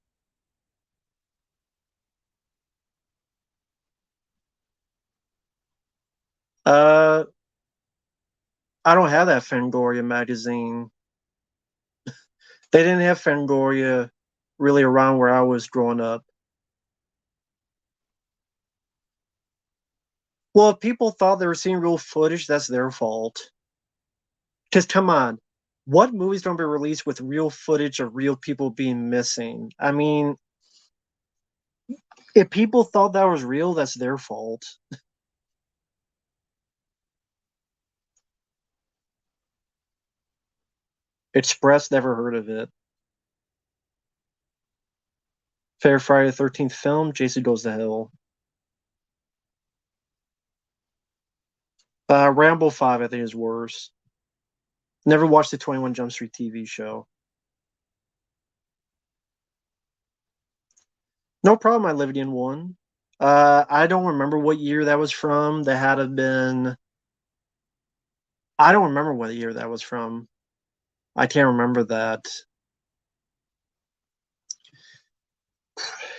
Uh, I don't have that Fangoria magazine. They didn't have Fangoria really around where I was growing up. Well, if people thought they were seeing real footage, that's their fault. Because come on, what movies don't be released with real footage of real people being missing? I mean, if people thought that was real, that's their fault. Express never heard of it. Fair Friday the 13th film, Jason Goes to Hell. Rambo 5, I think, is worse. Never watched the 21 Jump Street TV show. No problem, I lived in one. I don't remember what year that was from. That had to have been. I don't remember what year that was from. I can't remember that.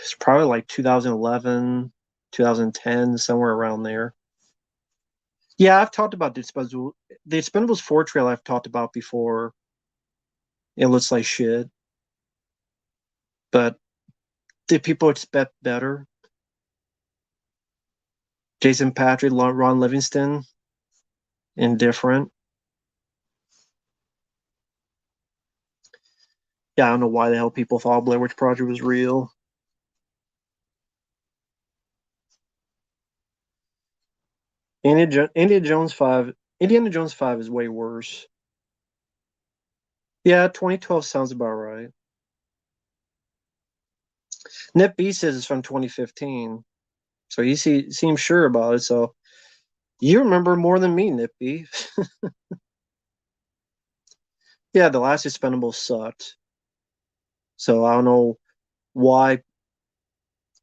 It's probably like 2011, 2010, somewhere around there. Yeah, I've talked about the Expendables 4 trailer I've talked about before. It looks like shit, but did people expect better? Jason Patrick, Ron Livingston, indifferent. Yeah, I don't know why the hell people thought Blair Witch Project was real. Indiana Jones 5. Indiana Jones 5 is way worse. Yeah, 2012 sounds about right. Net B says it's from 2015, so seems sure about it. So you remember more than me, Nippy. Yeah, the last Expendables sucked. So I don't know why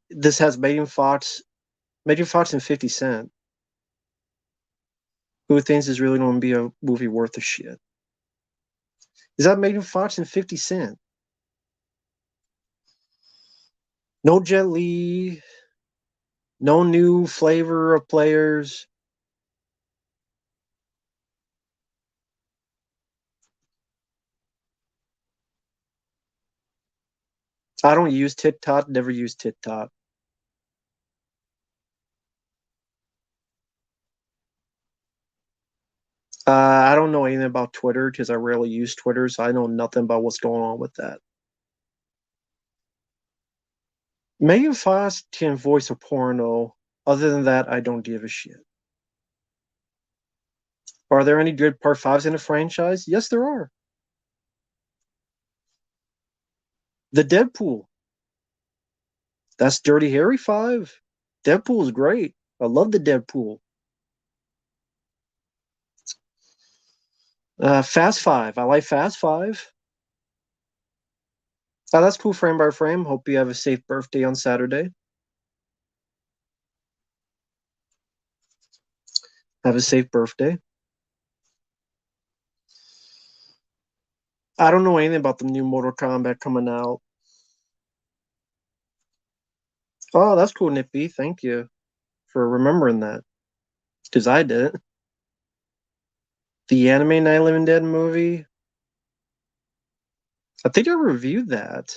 this has Megan Fox and 50 Cent. Who thinks is really going to be a movie worth a shit? Is that Megan Fox and 50 Cent? No Jet Li, no new flavor of players. I don't use TikTok, never use TikTok. I don't know anything about Twitter because I rarely use Twitter, so I know nothing about what's going on with that. Megan Fox can voice a porno. Other than that, I don't give a shit. Are there any good part fives in the franchise? Yes, there are. The Deadpool. That's Dirty Harry 5. Deadpool is great. I love the Deadpool. Fast 5. I like Fast 5. That's cool frame by frame. Hope you have a safe birthday on Saturday. Have a safe birthday. I don't know anything about the new Mortal Kombat coming out. Oh, that's cool, Nippy. Thank you for remembering that. Because I did. The anime Night of the Living Dead movie. I think I reviewed that.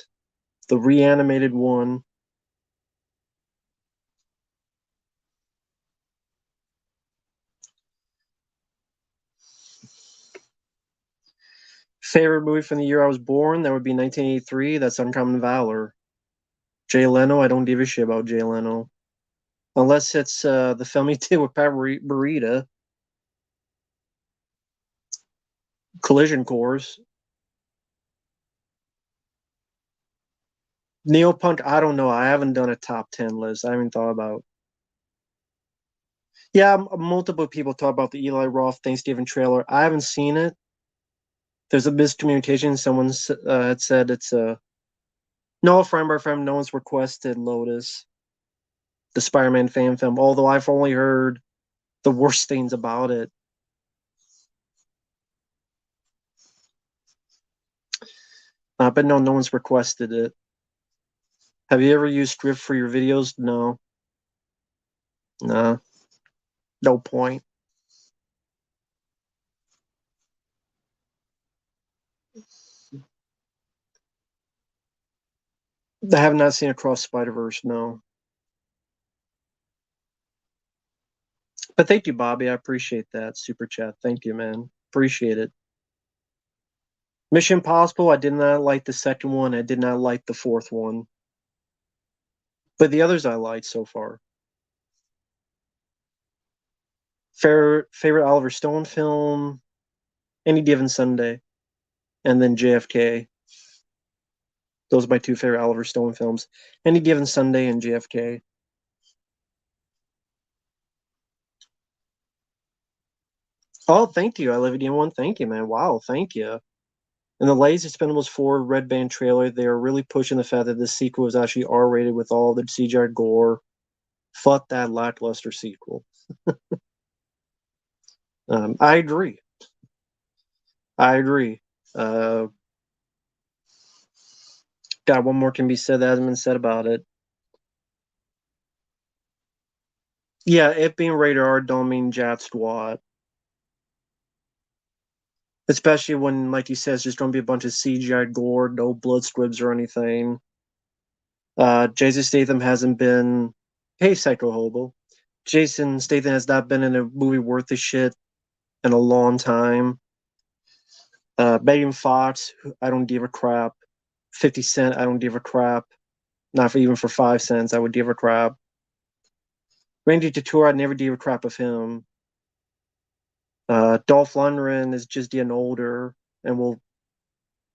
The reanimated one. Favorite movie from the year I was born? That would be 1983. That's Uncommon Valor. Jay Leno, I don't give a shit about Jay Leno. Unless it's the film he did with Pat Morita, Collision Course. Neopunk, I don't know. I haven't done a top 10 list. I haven't thought about. Yeah, multiple people talk about the Eli Roth Thanksgiving trailer. I haven't seen it. There's a miscommunication. Someone had said it's a no frame by frame. No one's requested Lotus, the Spider-Man fan film. Although I've only heard the worst things about it. But no, no one's requested it. Have you ever used script for your videos? No. Nah. No point. I have not seen Across Spider-Verse, no. But thank you, Bobby. I appreciate that. Super chat. Thank you, man. Appreciate it. Mission Impossible, I did not like the second one. I did not like the fourth one. But the others I liked so far. Favorite Oliver Stone film, Any Given Sunday, and then JFK. Those are my two favorite Oliver Stone films. Any Given Sunday and JFK. Oh, thank you. I live in one. Thank you, man. Wow, thank you. In the latest Expendables 4 Red Band trailer, they are really pushing the fact that this sequel is actually R-rated with all the CGI gore. Fuck that lackluster sequel. I agree. I agree. God, one more can be said that hasn't been said about it. Yeah, it being rated R don't mean jack squat. Especially when, like you said, it's just going to be a bunch of CGI gore, no blood squibs or anything. Jason Statham hasn't been. Hey, Psycho Hobo. Jason Statham has not been in a movie worth the shit in a long time. Megan Fox, I don't give a crap. 50 Cent, I don't give a crap. Not for even for 5 cents, I would give a crap. Randy Couture, I'd never give a crap of him. Dolph Lundgren is just getting older, and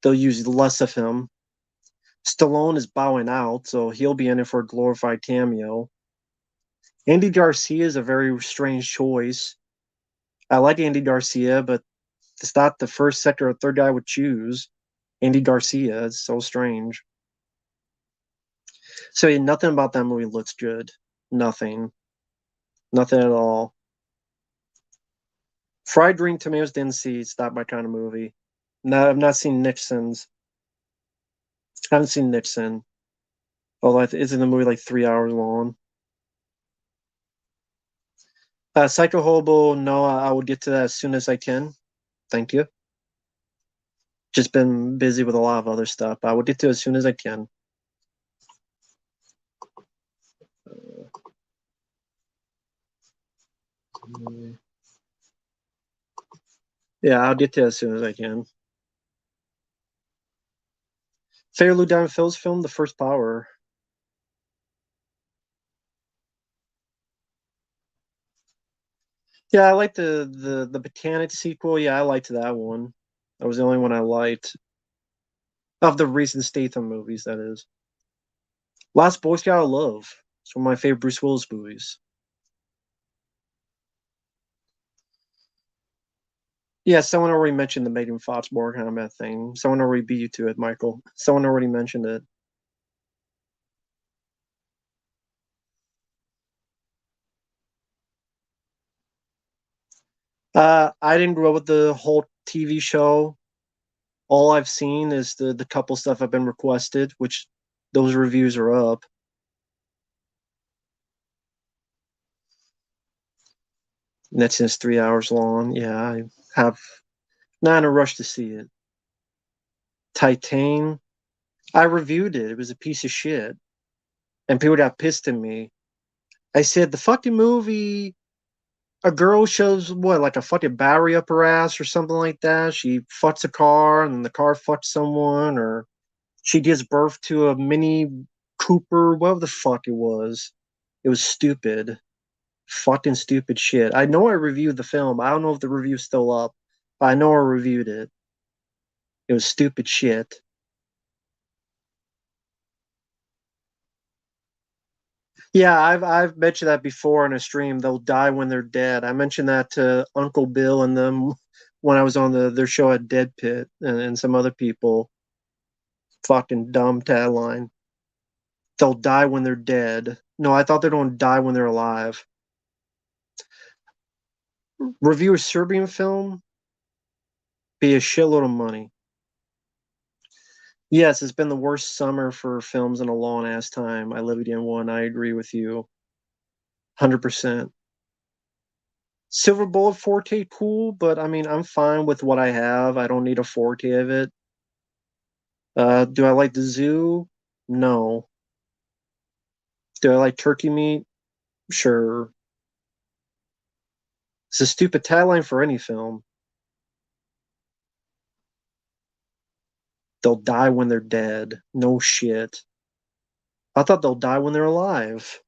they'll use less of him. Stallone is bowing out, so he'll be in it for a glorified cameo. Andy Garcia is a very strange choice. I like Andy Garcia, but it's not the first, second, or third guy I would choose. Andy Garcia is so strange. So yeah, nothing about that movie looks good. Nothing. Nothing at all. Fried Green Tomatoes didn't see. It's not my kind of movie. No, I've not seen Nixon's. I haven't seen Nixon. Although isn't the movie like 3 hours long? Psycho Hobo, no, I will get to that as soon as I can. Thank you. Just been busy with a lot of other stuff. I will get to it as soon as I can. Yeah, I'll get to it as soon as I can. Favorite Lou Diamond Phil's film, The First Power. Yeah, I like the Botanic sequel. Yeah, I liked that one. That was the only one I liked. Of the recent Statham movies, that is. Last Boy Scout of Love. It's one of my favorite Bruce Willis movies. Yeah, someone already mentioned the Megan Fox Mortal Kombat thing. Someone already beat you to it, Michael. Someone already mentioned it. I didn't grow up with the whole TV show. All I've seen is the couple stuff I've been requested, which those reviews are up. And that's just 3 hours long. Yeah, I have not in a rush to see it. Titan. I reviewed it. It was a piece of shit. And people got pissed at me. I said the fucking movie, a girl shows what, like a fucking battery up her ass or something like that. She fucks a car and the car fucks someone, or she gives birth to a mini Cooper, whatever the fuck it was. It was stupid. Fucking stupid shit. I know I reviewed the film. I don't know if the review's still up, but I know I reviewed it. It was stupid shit. Yeah, I've mentioned that before in a stream. They'll die when they're dead. I mentioned that to Uncle Bill and them when I was on their show at Dead Pit and some other people. Fucking dumb tagline. They'll die when they're dead. No, I thought they don't die when they're alive. Review a Serbian film, be a shitload of money. Yes, it's been the worst summer for films in a long ass time. I lived in one. I agree with you. 100%. Silver Bullet 4K cool, but I mean, I'm fine with what I have. I don't need a 4K of it. Do I like the zoo? No. Do I like turkey meat? Sure. It's a stupid tagline for any film. They'll die when they're dead. No shit. I thought they'll die when they're alive.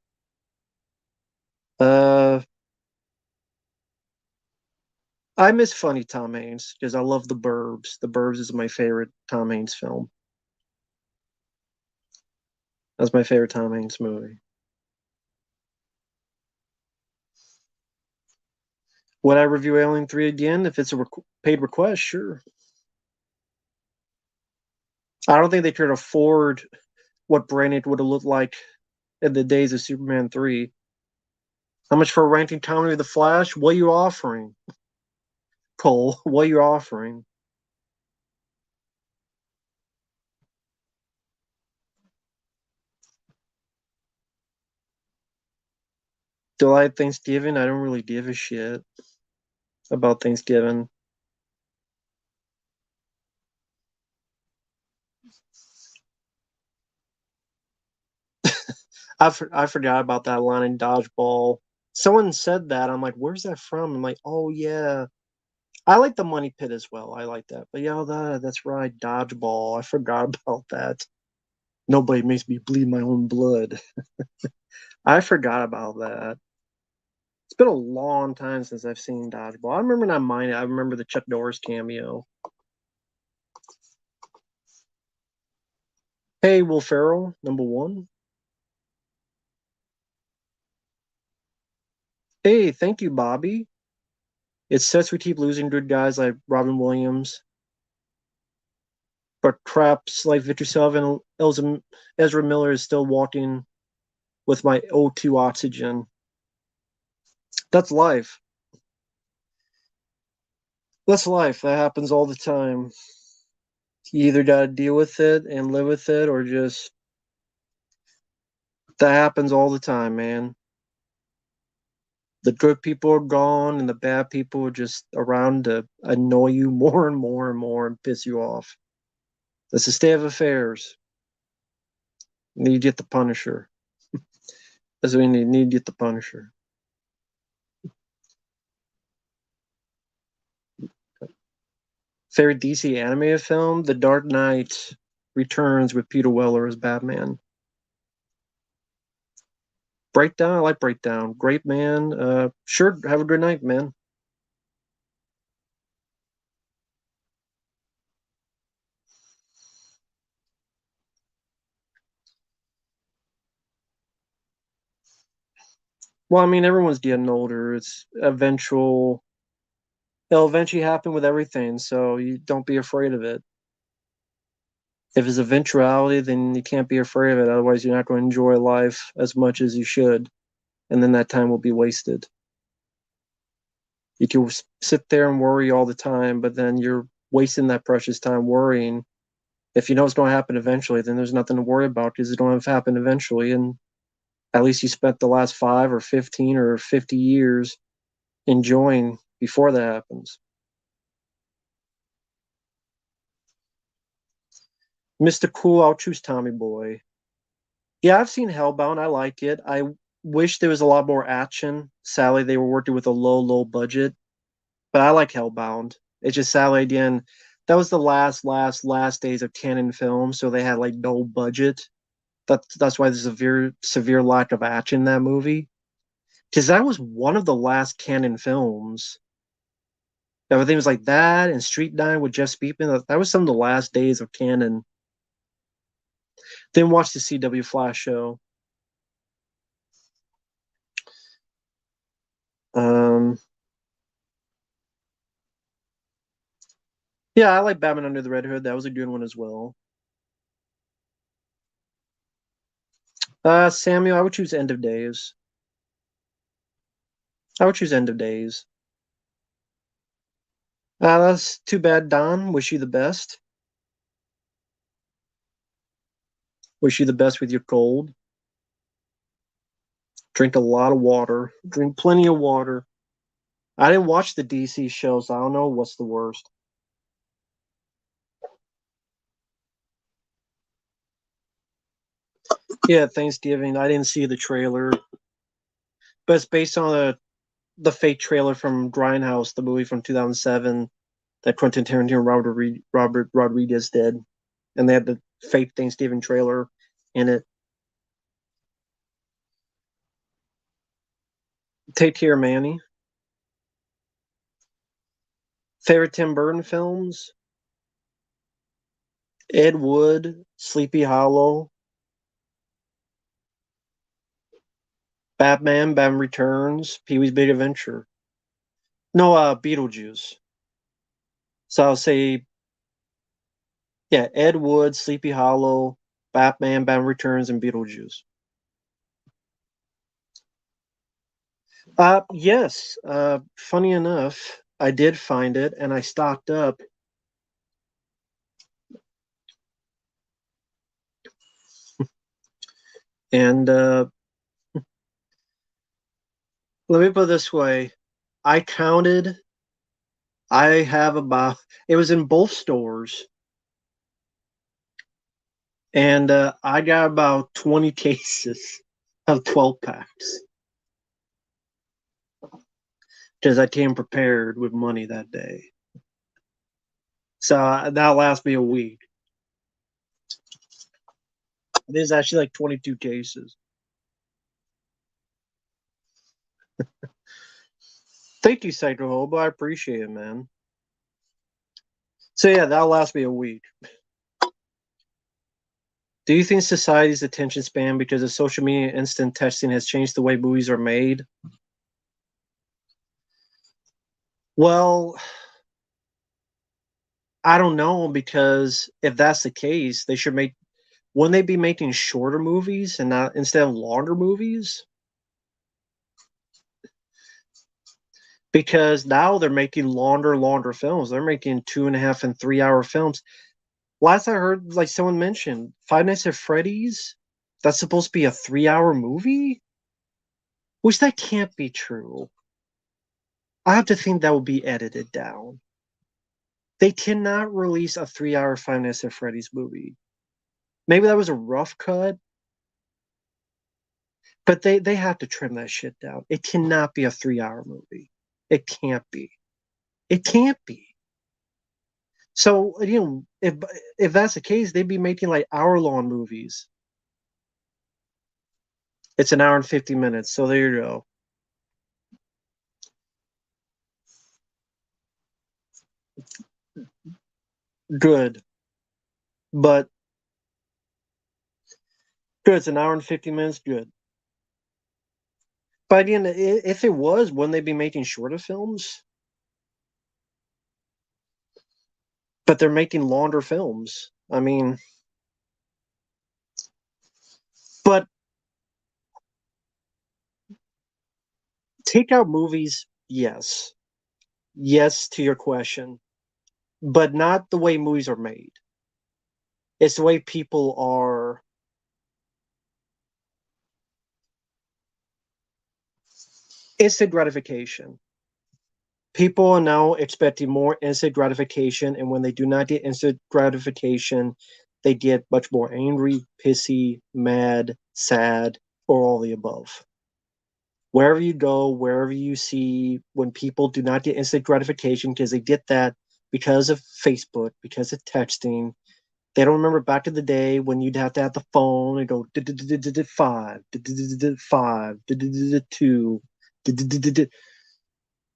Uh, I miss funny Tom Hanks because I love The Burbs. The Burbs is my favorite Tom Hanks film. That's my favorite Tom Hanks movie. Would I review Alien 3 again if it's a paid request? Sure. I don't think they could afford what Brandon would have looked like in the days of Superman 3. How much for a ranking comedy of The Flash? What are you offering, Cole? What are you offering? Do I like Thanksgiving? I don't really give a shit about Thanksgiving. I forgot about that line in Dodgeball. Someone said that. I'm like, where's that from? I'm like, oh yeah. I like the Money Pit as well. I like that. But yeah, that's right, Dodgeball. I forgot about that. Nobody makes me bleed my own blood. I forgot about that. It's been a long time since I've seen Dodgeball. I remember not mine. I remember the Chuck Norris cameo. Hey, Will Ferrell, number one. Hey, thank you, Bobby. It sucks we keep losing good guys like Robin Williams, but craps like Victor Sullivan and Ezra Miller is still walking with my O2 oxygen. That's life. That's life. That happens all the time. You either got to deal with it and live with it, or just that happens all the time, man. The good people are gone, and the bad people are just around to annoy you more and more and more and piss you off. That's the state of affairs. You need to get the Punisher. That's what we need to get the Punisher. Favorite DC animated film? The Dark Knight Returns with Peter Weller as Batman. Breakdown, I like Breakdown. Great man. Sure, have a good night, man. Well, I mean, everyone's getting older. It'll eventually happen with everything, so you don't be afraid of it. If it's eventuality, then you can't be afraid of it. Otherwise, you're not going to enjoy life as much as you should, and then that time will be wasted. You can sit there and worry all the time, but then you're wasting that precious time worrying. If you know it's going to happen eventually, then there's nothing to worry about because it's going to happen eventually, and at least you spent the last 5 or 15 or 50 years enjoying before that happens. Mr. Cool, I'll choose Tommy Boy. Yeah, I've seen Hellbound. I like it. I wish there was a lot more action. Sadly, they were working with a low budget, but I like Hellbound. It's just sadly again, that was the last days of canon film, so they had like no budget. That's why there's a severe lack of action in that movie. Because that was one of the last canon films. Everything was like that and Street Nine with Jeff Speakman. That was some of the last days of canon. Then watch the CW Flash show. Um, yeah, I like Batman Under the Red Hood. That was a good one as well. Samuel, I would choose End of Days. I would choose End of Days. That's too bad, Don. Wish you the best. Wish you the best with your cold. Drink a lot of water. Drink plenty of water. I didn't watch the DC shows. I don't know what's the worst. Yeah, Thanksgiving. I didn't see the trailer, but it's based on the fake trailer from Grindhouse, the movie from 2007 that Quentin Tarantino and Robert Rodriguez did, and they had the fake Thanksgiving trailer in it. Take care, Manny. Favorite Tim Burton films? Ed Wood, Sleepy Hollow, Batman Returns, Pee Wee's Big Adventure. No, Beetlejuice. So I'll say, yeah, Ed Wood, Sleepy Hollow, Batman Returns, and Beetlejuice. Yes. Funny enough, I did find it, and I stocked up. And let me put it this way: I counted. I have about. It was in both stores, and I got about 20 cases of 12 packs because I came prepared with money that day. So that'll last me a week. It is actually like 22 cases. Thank you, Psycho Hobo. I appreciate it, man. So yeah, that'll last me a week. Do you think society's attention span because of social media and instant texting has changed the way movies are made? Well, I don't know, because if that's the case, they should make wouldn't they be making shorter movies and not instead of longer movies? Because now they're making longer films. They're making 2.5 and 3 hour films. Last I heard, like someone mentioned, Five Nights at Freddy's, that's supposed to be a 3 hour movie? Which that can't be true. I have to think that will be edited down. They cannot release a 3 hour Five Nights at Freddy's movie. Maybe that was a rough cut, but they have to trim that shit down. It cannot be a 3 hour movie. It can't be. It can't be. So if that's the case, they'd be making like hour-long movies. It's an hour and 50 minutes. So there you go. Good, but good. It's an hour and 50 minutes. Good. But again, if it was, wouldn't they be making shorter films? But they're making longer films. I mean, but take out movies, yes. Yes to your question, but not the way movies are made. It's the way people are. Instant gratification. People are now expecting more instant gratification, and when they do not get instant gratification, they get much more angry, pissy, mad, sad, or all the above. Wherever you go, wherever you see, when people do not get instant gratification because they get that because of Facebook, because of texting, They don't remember back to the day when you'd have to have the phone and go five, five, two,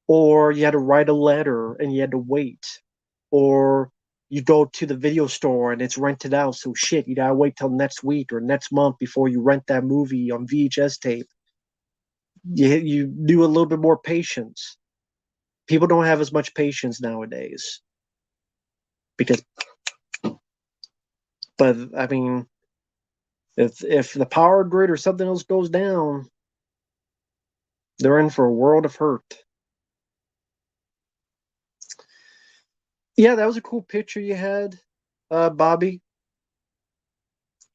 or you had to write a letter and you had to wait, or you go to the video store and it's rented out. So shit, you gotta wait till next week or next month before you rent that movie on VHS tape. You do a little bit more patience. People don't have as much patience nowadays because, but I mean, if the power grid or something else goes down, they're in for a world of hurt. Yeah, that was a cool picture you had, Bobby.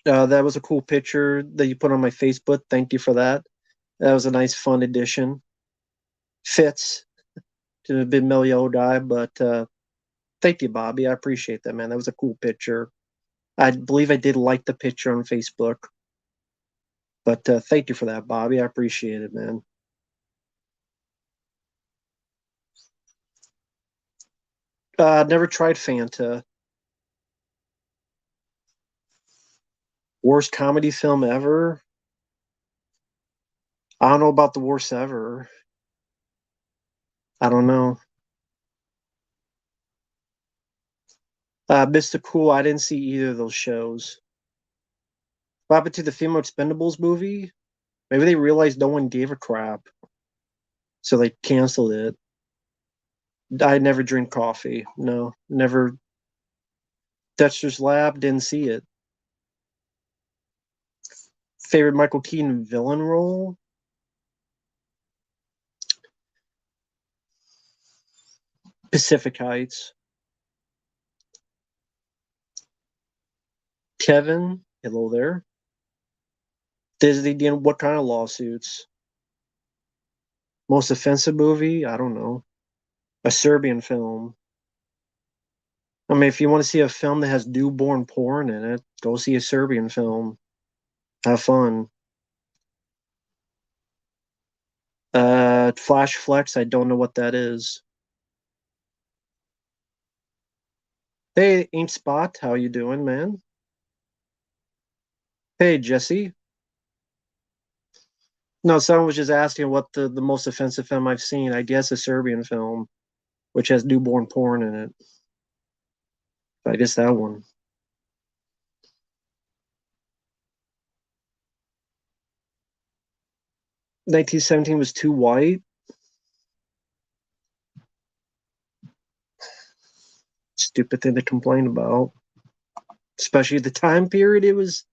That was a cool picture that you put on my Facebook. Thank you for that. That was a nice, fun addition. Fits to a bit Melio guy, but thank you, Bobby. I appreciate that, man. That was a cool picture. I believe I did like the picture on Facebook, but thank you for that, Bobby. I appreciate it, man. Never tried Fanta. Worst comedy film ever? I don't know about the worst ever. I don't know. Mr. Cool, I didn't see either of those shows. What happened to the female Expendables movie? Maybe they realized no one gave a crap, so they canceled it. I never drink coffee. No, never. Dexter's Lab, didn't see it. Favorite Michael Keaton villain role? Pacific Heights. Kevin, hello there. Disney, what kind of lawsuits? Most offensive movie? I don't know. A Serbian film. I mean, if you want to see a film that has newborn porn in it, go see a Serbian film. Have fun. Flash Flex, I don't know what that is. Hey, Ain't Spot, how you doing, man? Hey, Jesse. No, someone was just asking what the most offensive film I've seen. I guess a Serbian film, which has newborn porn in it. I guess that one. 1917 was too white. Stupid thing to complain about. Especially the time period it was.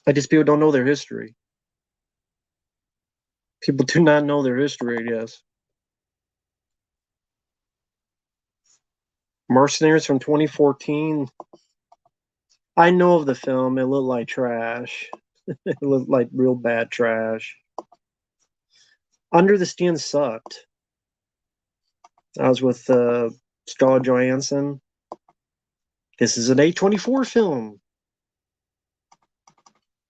I guess people don't know their history. People do not know their history, I guess. Mercenaries from 2014. I know of the film. It looked like trash. It looked like real bad trash. Under the Skin sucked. I was with Scarlett Johansson. This is an A24 film,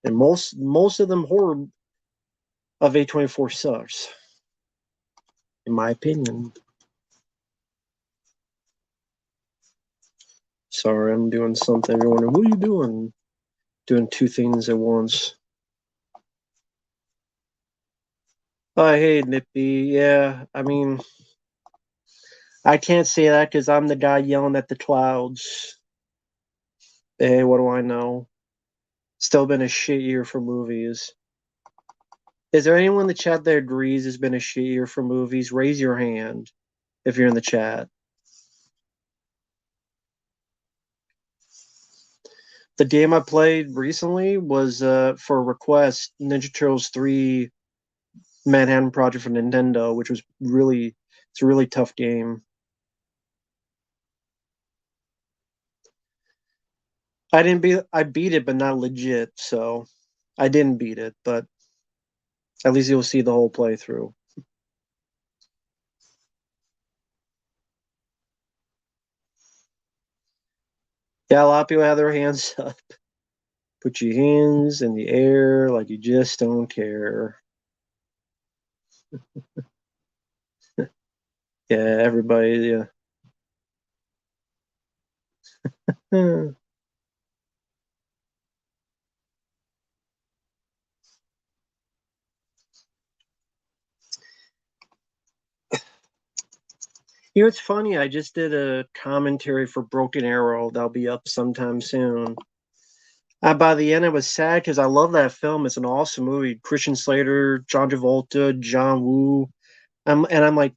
and most of them horror of A24 sucks, in my opinion. Sorry, I'm doing something. You're wondering, what are you doing? Doing two things at once. Oh, hey, Nippy. Yeah, I mean, I can't say that because I'm the guy yelling at the clouds. Hey, what do I know? Still been a shit year for movies. Is there anyone in the chat that agrees it's been a shit year for movies? Raise your hand if you're in the chat. The game I played recently was for a request, Ninja Turtles 3 Manhattan Project for Nintendo, which was it's a really tough game. I beat it, but not legit, so I didn't beat it, but at least you'll see the whole playthrough. Yeah, a lot of people have their hands up. Put your hands in the air like you just don't care. Yeah, everybody, yeah. Hmm. You know, it's funny. I just did a commentary for Broken Arrow that'll be up sometime soon. By the end, I was sad because I love that film. It's an awesome movie. Christian Slater, John Travolta, John Woo. I'm like,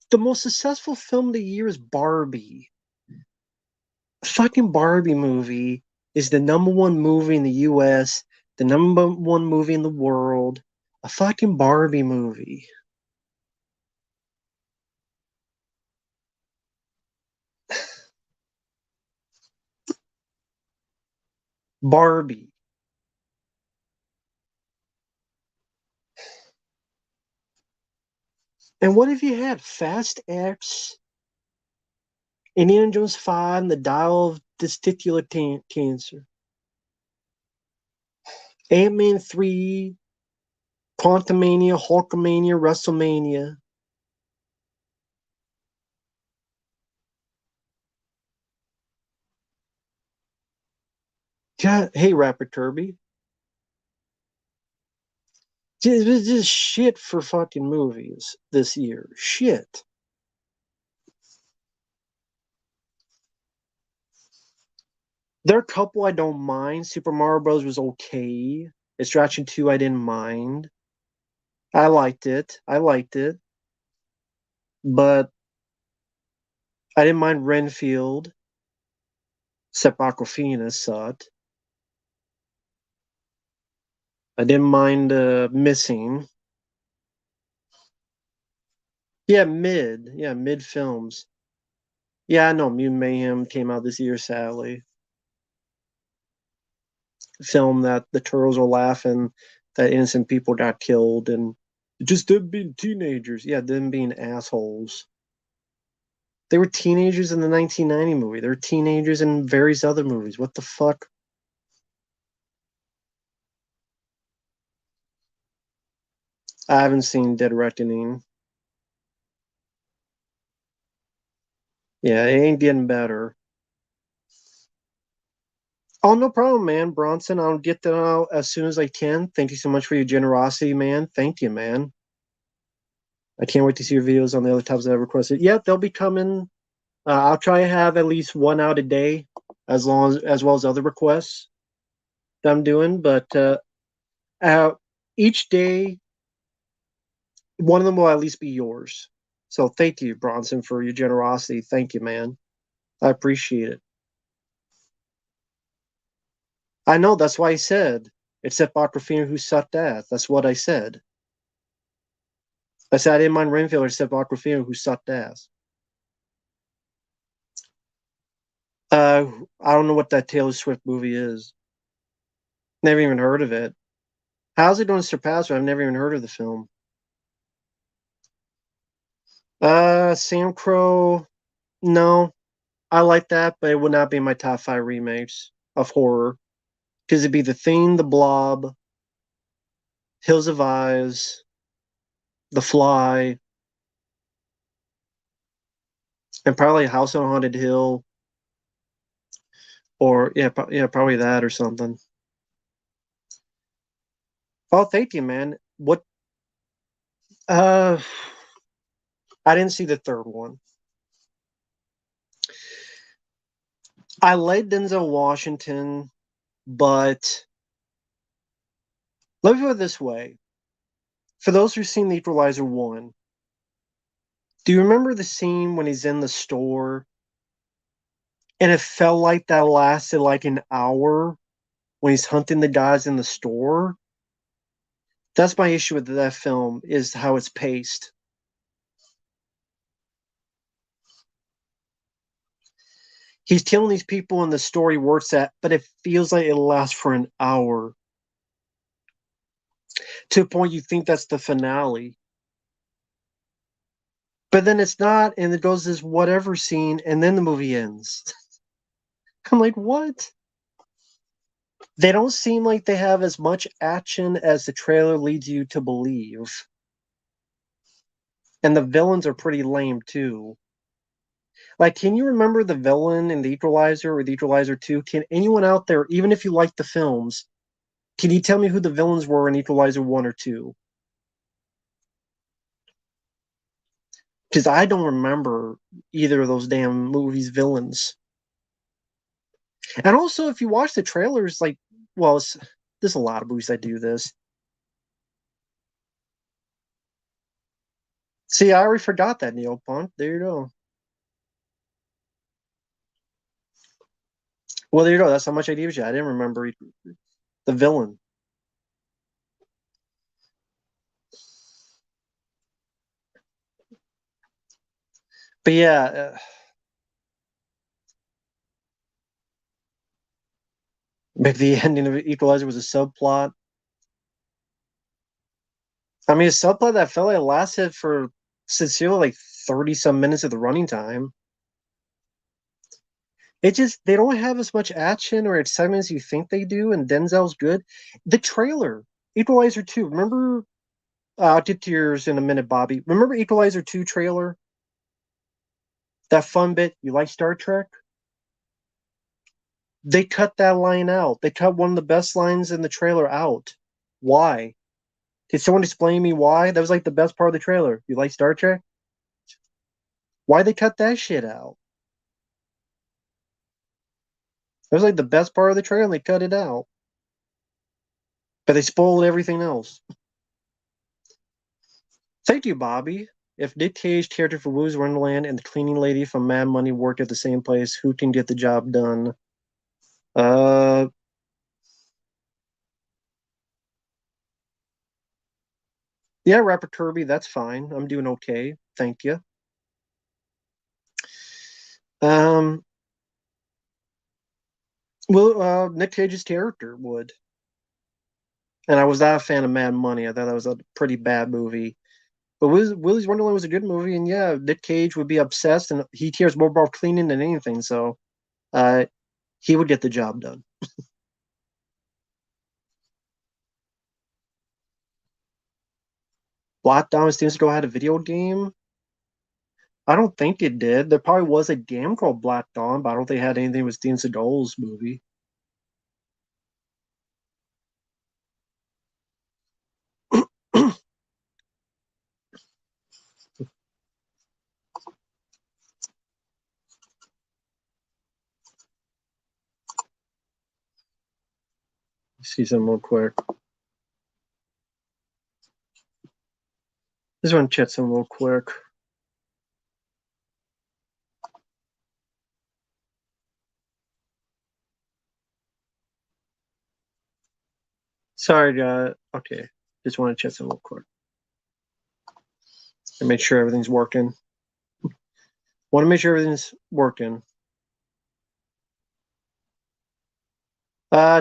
the most successful film of the year is Barbie. Fucking Barbie movie is the number one movie in the US, the number one movie in the world. A fucking Barbie movie. Barbie. And what if you had Fast X, Indiana Jones 5, and the Dial of Testicular Cancer, Ant-Man 3, Quantumania, Hulkamania, WrestleMania. Yeah, hey, Rapper Kirby. Just shit for fucking movies this year. Shit. There are a couple I don't mind. Super Mario Bros. Was okay. Extraction 2, I didn't mind. I liked it. I liked it. But I didn't mind Renfield. Except Aquafina sucked. I didn't mind Missing. Yeah, mid. Yeah, mid films. Yeah, I know Mutant Mayhem came out this year, sadly. Film that the turtles are laughing that innocent people got killed and just them being teenagers. Yeah, them being assholes. They were teenagers in the 1990 movie. They were teenagers in various other movies. What the fuck? I haven't seen Dead Reckoning. Yeah, it ain't getting better. Oh, no problem, man. Bronson, I'll get that out as soon as I can. Thank you so much for your generosity, man. Thank you, man. I can't wait to see your videos on the other topics that I requested. Yeah, they'll be coming. I'll try to have at least one out a day, as well as other requests that I'm doing. But uh, each day, one of them will at least be yours. So thank you, Bronson, for your generosity. Thank you, man. I appreciate it. I know that's why I said, except Aquafina who sucked ass. That's what I said. I said I didn't mind Renfield except Aquafina who sucked ass. Uh, I don't know what that Taylor Swift movie is. Never even heard of it. How's it going to surpass her? I've never even heard of the film. Sam Crow. No, I like that, but it would not be in my top five remakes of horror because it'd be The Thing, The Blob, Hills of Eyes, The Fly, and probably House on Haunted Hill, or yeah, probably that or something. Oh, thank you, man. What? Uh, I didn't see the third one. I like Denzel Washington, but let me put it this way: for those who've seen The Equalizer one, do you remember the scene when he's in the store and it felt like that lasted like an hour when he's hunting the guys in the store? That's my issue with that film is how it's paced. He's killing these people and the story works at, but it feels like it lasts for an hour to a point you think that's the finale. But then it's not, and it goes this whatever scene, and then the movie ends. I'm like, what? They don't seem like they have as much action as the trailer leads you to believe. And the villains are pretty lame too. Like, can you remember the villain in the Equalizer or the Equalizer 2? Can anyone out there, even if you like the films, can you tell me who the villains were in Equalizer 1 or 2? Because I don't remember either of those damn movies' villains. And also, if you watch the trailers, like, well, there's a lot of movies that do this. See, I already forgot that, Neil Punk. There you go. Well, there you go. That's how much I gave you. I didn't remember the villain. But yeah, maybe the ending of Equalizer was a subplot. I mean, a subplot that felt like it lasted for sincerely like 30 some minutes of the running time. It just, they don't have as much action or excitement as you think they do, and Denzel's good. The trailer, Equalizer 2, remember? I'll get to yours in a minute, Bobby. Remember Equalizer 2 trailer? That fun bit, you like Star Trek? They cut that line out. They cut one of the best lines in the trailer out. Why? Can someone explain me why? That was like the best part of the trailer. You like Star Trek? Why they cut that shit out? That was like the best part of the trailer and they cut it out. But they spoiled everything else. Thank you, Bobby. If Nick Cage, character for Willy's Wonderland, and the cleaning lady from Mad Money work at the same place, who can get the job done? Uh, yeah, Rapper Kirby, that's fine. I'm doing okay. Thank you. Um, well, Nick Cage's character would. And I was not a fan of Mad Money. I thought that was a pretty bad movie. But Willy's Wonderland was a good movie, and yeah, Nick Cage would be obsessed, and he cares more about cleaning than anything. So, uh, he would get the job done. Black Diamond Steam's Go had a video game. I don't think it did. There probably was a game called Black Dawn, but I don't think it had anything with Steven Seagal's movie. See some real quick. Just want to chat some real quick. Sorry, okay. Just want to chat some real quick and make sure everything's working. Want to make sure everything's working.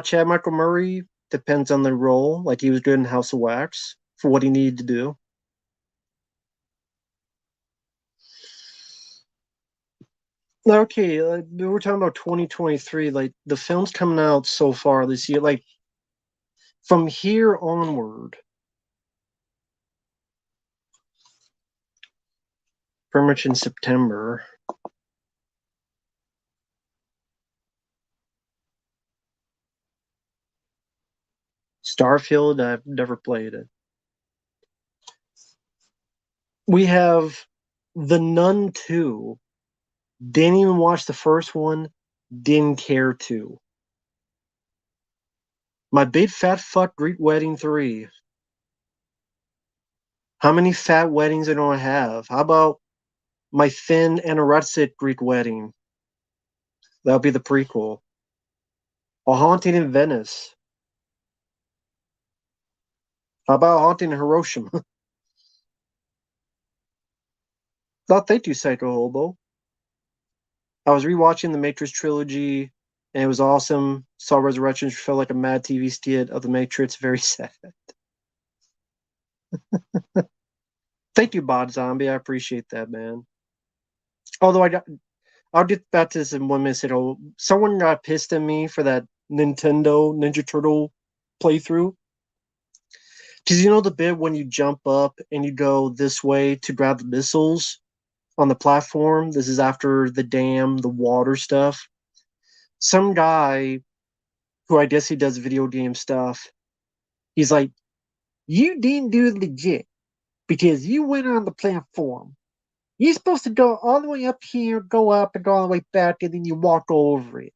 Chad Michael Murray depends on the role. Like he was good in House of Wax for what he needed to do. Okay, we're talking about 2023. Like the films coming out so far this year, like from here onward, pretty much in September. Starfield, I've never played it. We have The Nun 2. Didn't even watch the first one, didn't care to. My Big Fat Fuck Greek Wedding 3. How many fat weddings do I have? How about My Thin Anorexic Greek Wedding? That'll be the prequel. A Haunting in Venice. How about a Haunting in Hiroshima? Oh, thank you, Psycho Hobo. I was rewatching the Matrix trilogy, and it was awesome. Saw Resurrections, felt like a mad TV skit of the Matrix. Very sad. Thank you, Bod Zombie. I appreciate that, man. Although I'll get back to this in 1 minute. Someone got pissed at me for that Nintendo Ninja Turtle playthrough. Because you know the bit when you jump up and you go this way to grab the missiles? on the platform. This is after the dam, the water stuff. Some guy who I guess he does video game stuff, he's like, you didn't do it legit because you went on the platform. You're supposed to go all the way up here, go up, and go all the way back, and then you walk over it.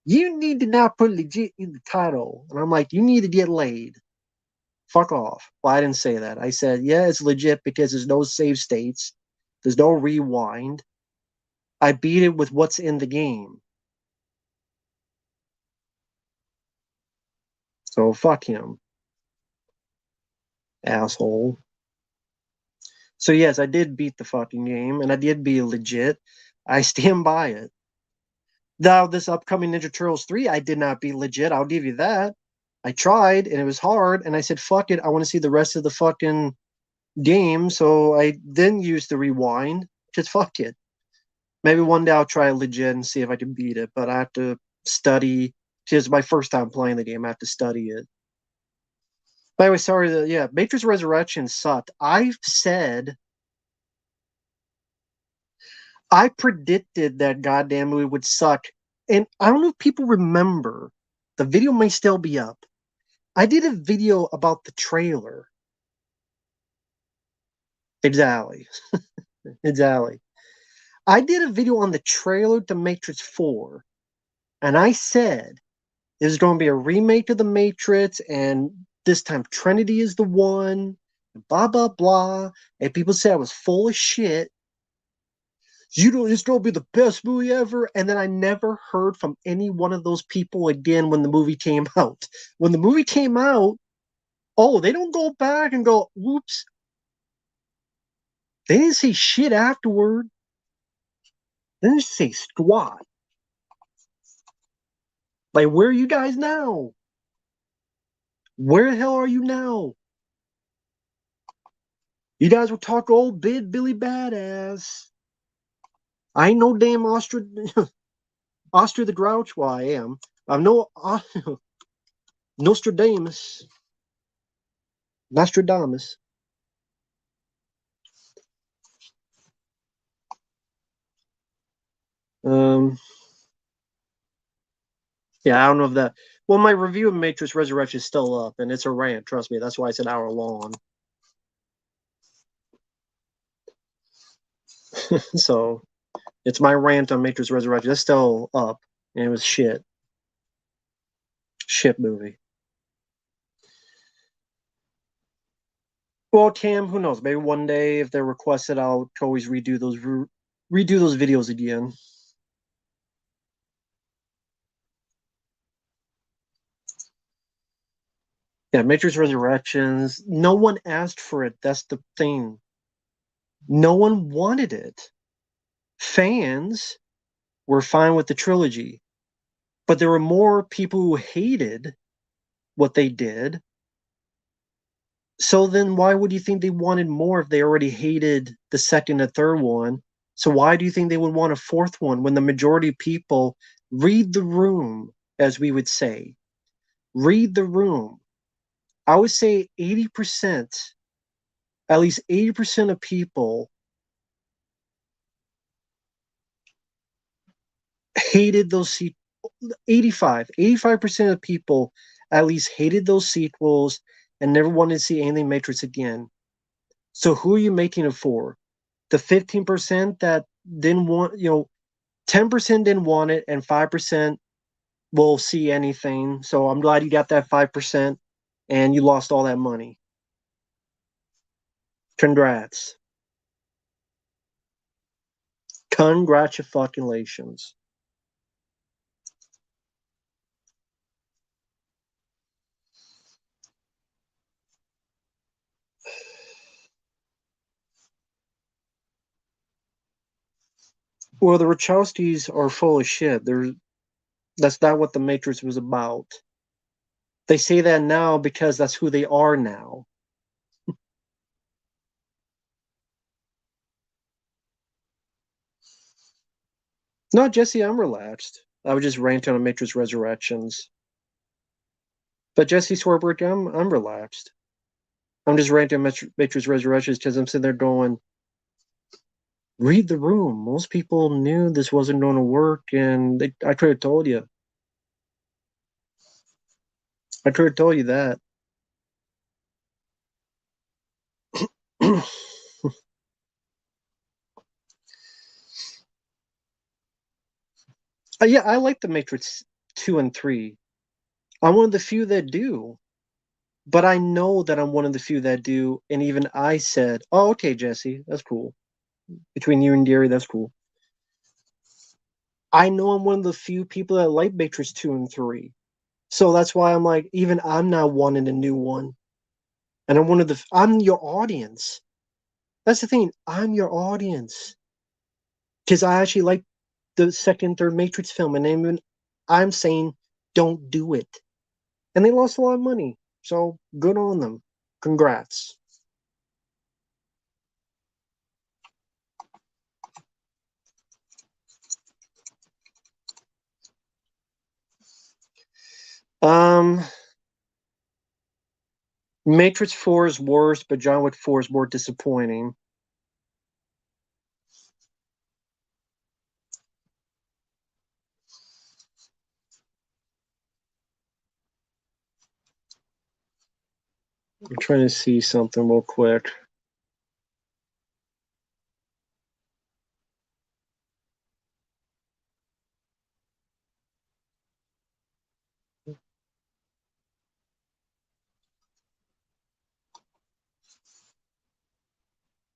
You need to not put legit in the title. And I'm like, you need to get laid. Fuck off. Well, I didn't say that. I said, yeah, it's legit because there's no save states. There's no rewind. I beat it with what's in the game. So fuck him, asshole. So yes, I did beat the fucking game, and I did be legit. I stand by it. Now, this upcoming Ninja Turtles 3, I did not be legit. I'll give you that. I tried, and it was hard, and I said, fuck it. I want to see the rest of the fucking game. So I then used the rewind. Just fuck it. Maybe one day I'll try it legit and see if I can beat it, but I have to study. It's my first time playing the game. I have to study it. By the way, sorry. Yeah, Matrix Resurrection sucked. I predicted that goddamn movie would suck. And I don't know if people remember. The video may still be up. I did a video about the trailer. Exactly. Exactly. I did a video on the trailer to Matrix 4. And I said there's going to be a remake of the Matrix, and this time Trinity is the one, blah, blah, blah. And people said I was full of shit. You know, it's going to be the best movie ever. And then I never heard from any one of those people again when the movie came out. When the movie came out, oh, they don't go back and go, whoops. They didn't say shit afterward. They didn't say squat. Like, where are you guys now? Where the hell are you now? You guys were talking old bid Billy Badass. I ain't no damn Austria the Grouch. Well, I am. I'm no Nostradamus. Nostradamus. Um, yeah, I don't know if that. Well, my review of Matrix Resurrection is still up, and it's a rant. Trust me, that's why it's an hour long. So it's my rant on Matrix Resurrection. It's still up, and it was shit. Shit movie. Well, Cam, who knows? Maybe one day, if they're requested, I'll always redo those videos again. Yeah, Matrix Resurrections. No one asked for it. That's the thing. No one wanted it. Fans were fine with the trilogy, but there were more people who hated what they did. So then why would you think they wanted more if they already hated the second and third one? So why do you think they would want a fourth one when the majority of people read the room, as we would say? Read the room. I would say 80%, at least 80% of people hated those 85% of people at least hated those sequels and never wanted to see anything Matrix again. So who are you making it for? The 15% that didn't want, 10% didn't want it and 5% will see anything. So I'm glad you got that 5% and you lost all that money. Congrats. Congratulations. Well, the Wachowskis are full of shit. That's not what the Matrix was about. They say that now because that's who they are now. No, Jesse, I'm relaxed. I was just ranting on Matrix Resurrections. But Jesse Swarbrick, I'm relaxed. I'm just ranting on Matrix Resurrections because I'm sitting there going, Read the room. Most people knew this wasn't going to work, and I could have told you. I could have told you that. Yeah, I like the Matrix 2 and 3. I'm one of the few that do. But I know that I'm one of the few that do, and even I said, "Oh, okay, Jesse, that's cool." Between you and Gary, that's cool. I know I'm one of the few people that like Matrix 2 and 3. So that's why I'm like, even I'm not wanting a new one. And I'm your audience. That's the thing. I'm your audience. Because I actually like the second, third Matrix film, and even I'm saying, don't do it. And they lost a lot of money. So good on them. Congrats. Um, Matrix 4 is worse, but John Wick 4 is more disappointing. I'm trying to see something real quick.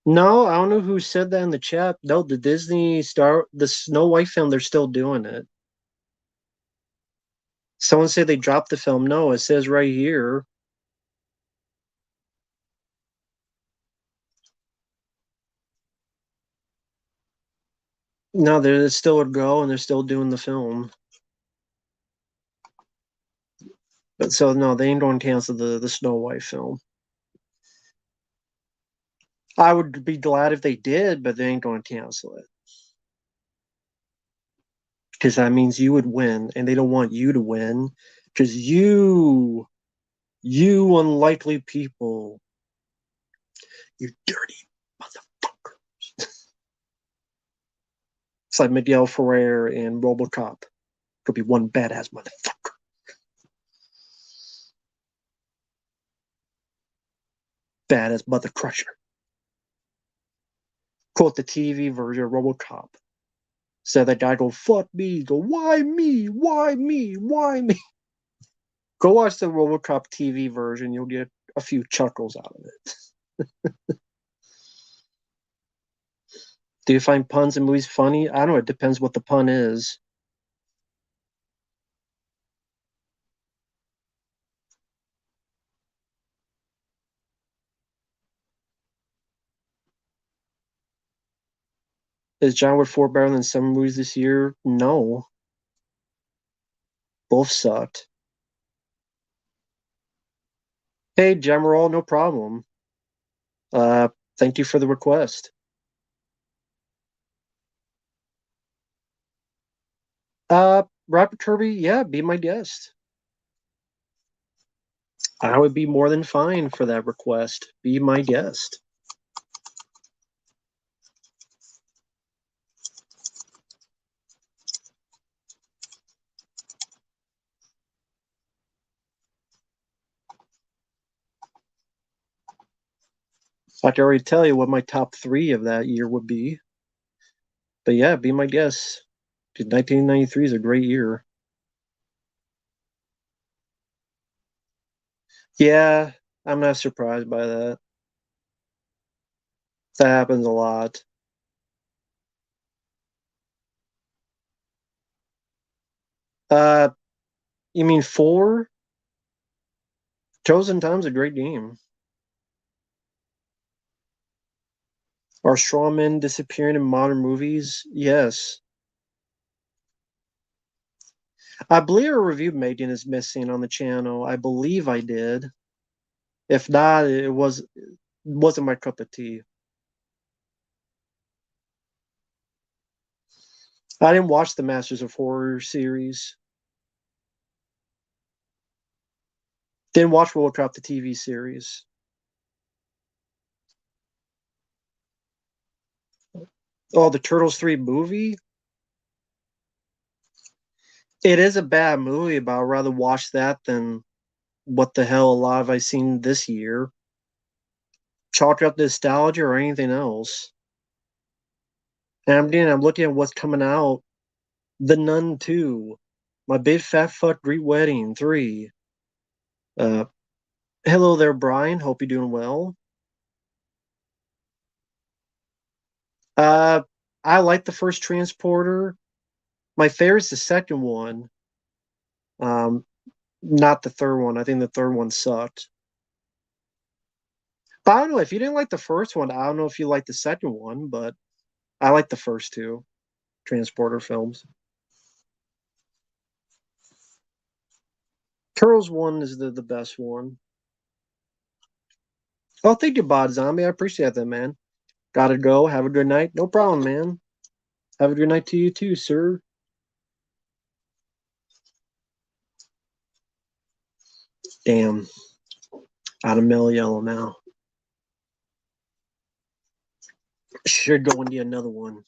No, I don't know who said that in the chat. No, the Snow White film, they're still doing it. Someone said they dropped the film. No, it says right here. No, there's still a go and they're still doing the film. But so no, they ain't going to cancel the Snow White film. I would be glad if they did, but they ain't going to cancel it. Because that means you would win, and they don't want you to win. Because you unlikely people, you dirty motherfucker. It's like Miguel Ferrer in RoboCop. Could be one badass motherfucker. Badass mother crusher. Quote the TV version of RoboCop. Said that guy go, fuck me. Go, why me? Why me? Why me? Go watch the RoboCop TV version. You'll get a few chuckles out of it. Do you find puns in movies funny? I don't know. It depends what the pun is. Is John Wick 4 better than some movies this year? No. Both sucked. Hey, Gemerald, no problem. Uh, Thank you for the request. Robert Kirby, yeah, be my guest. I would be more than fine for that request. Be my guest. I can already tell you what my top three of that year would be. But yeah, be my guest. 1993 is a great year. Yeah, I'm not surprised by that. That happens a lot. Uh, you mean four? Chosen Time's a great game. Are strawmen disappearing in modern movies? Yes. I believe a review making is missing on the channel. I believe I did. If not, wasn't my cup of tea. I didn't watch the Masters of Horror series. Didn't watch World Cup the TV series. Oh, the Turtles 3 movie? It is a bad movie, but I'd rather watch that than what the hell a lot have I seen this year. Chalk up nostalgia or anything else. And I'm looking at what's coming out. The Nun 2. My Big Fat Fuck Greek Wedding 3. Uh, Hello there, Brian. Hope you're doing well. Uh, I like the first Transporter. My favorite's the second one. Um, Not the third one. I think the third one sucked. But I don't know if you didn't like the first one. I don't know if you like the second one, but I like the first two Transporter films. Turtles one is the best one. Oh, thank you, Bod Zombie. I appreciate that, man. Gotta go. Have a good night. No problem, man. Have a good night to you too, sir. Damn. Out of Mellow Yellow now. Should go and do another one.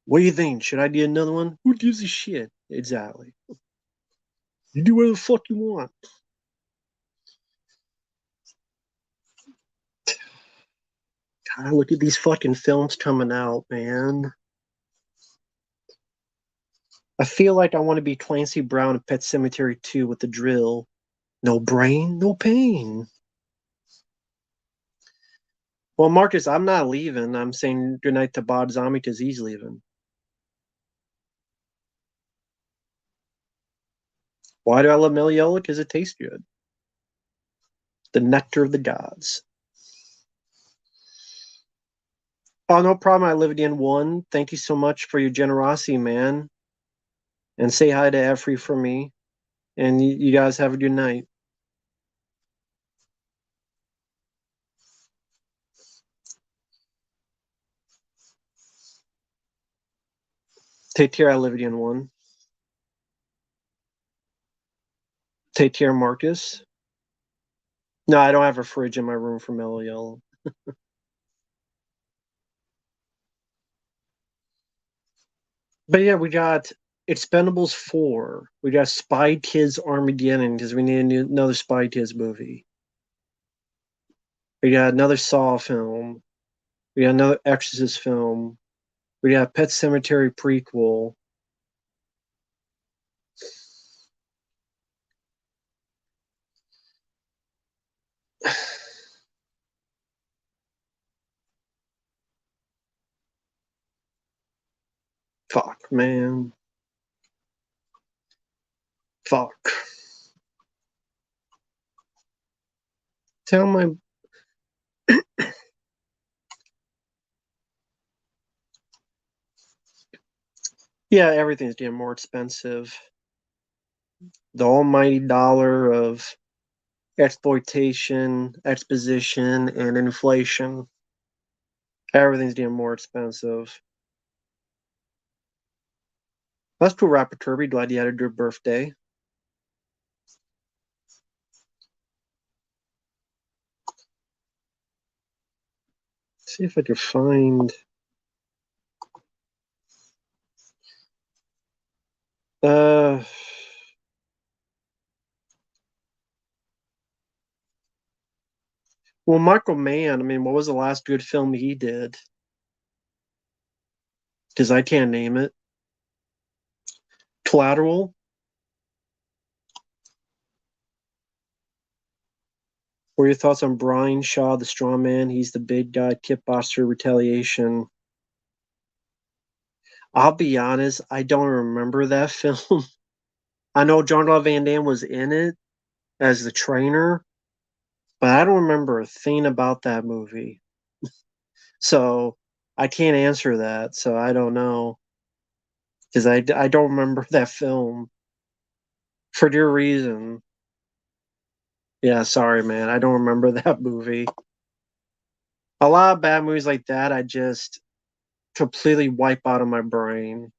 What do you think? Should I do another one? Who gives a shit? Exactly. You do whatever the fuck you want. God, look at these fucking films coming out, man. I feel like I want to be Clancy Brown in Pet Cemetery 2 with the drill. No brain, no pain. Well, Marcus, I'm not leaving. I'm saying goodnight to Bob Zombie because he's leaving. Why do I love Meliola? Because it tastes good. The nectar of the gods. Oh, no problem. I lived in one. Thank you so much for your generosity, man. And say hi to Effrey for me. And you guys have a good night. Take care. I lived in one. Take care, Marcus. No, I don't have a fridge in my room for Meliola. But yeah, we got Expendables 4. We got Spy Kids Armageddon because we need another Spy Kids movie. We got another Saw film. We got another Exorcist film. We got Pet Cemetery prequel. Fuck, man. Fuck. Tell my. Yeah, everything's getting more expensive. The almighty dollar of exploitation, exposition, and inflation. Everything's getting more expensive. That's cool, Rapper Kirby. Glad you had a good birthday. See if I can find. Uh, well, Michael Mann. I mean, what was the last good film he did? Because I can't name it. Collateral. What are your thoughts on Brian Shaw, the straw man? He's the big guy. Kitbuster, Retaliation. I'll be honest, I don't remember that film. I know John Van Damme was in it as the trainer, but I don't remember a thing about that movie. So I can't answer that. So I don't know because I don't remember that film for your reason. Yeah, sorry, man. I don't remember that movie. A lot of bad movies like that, I just completely wipe out of my brain.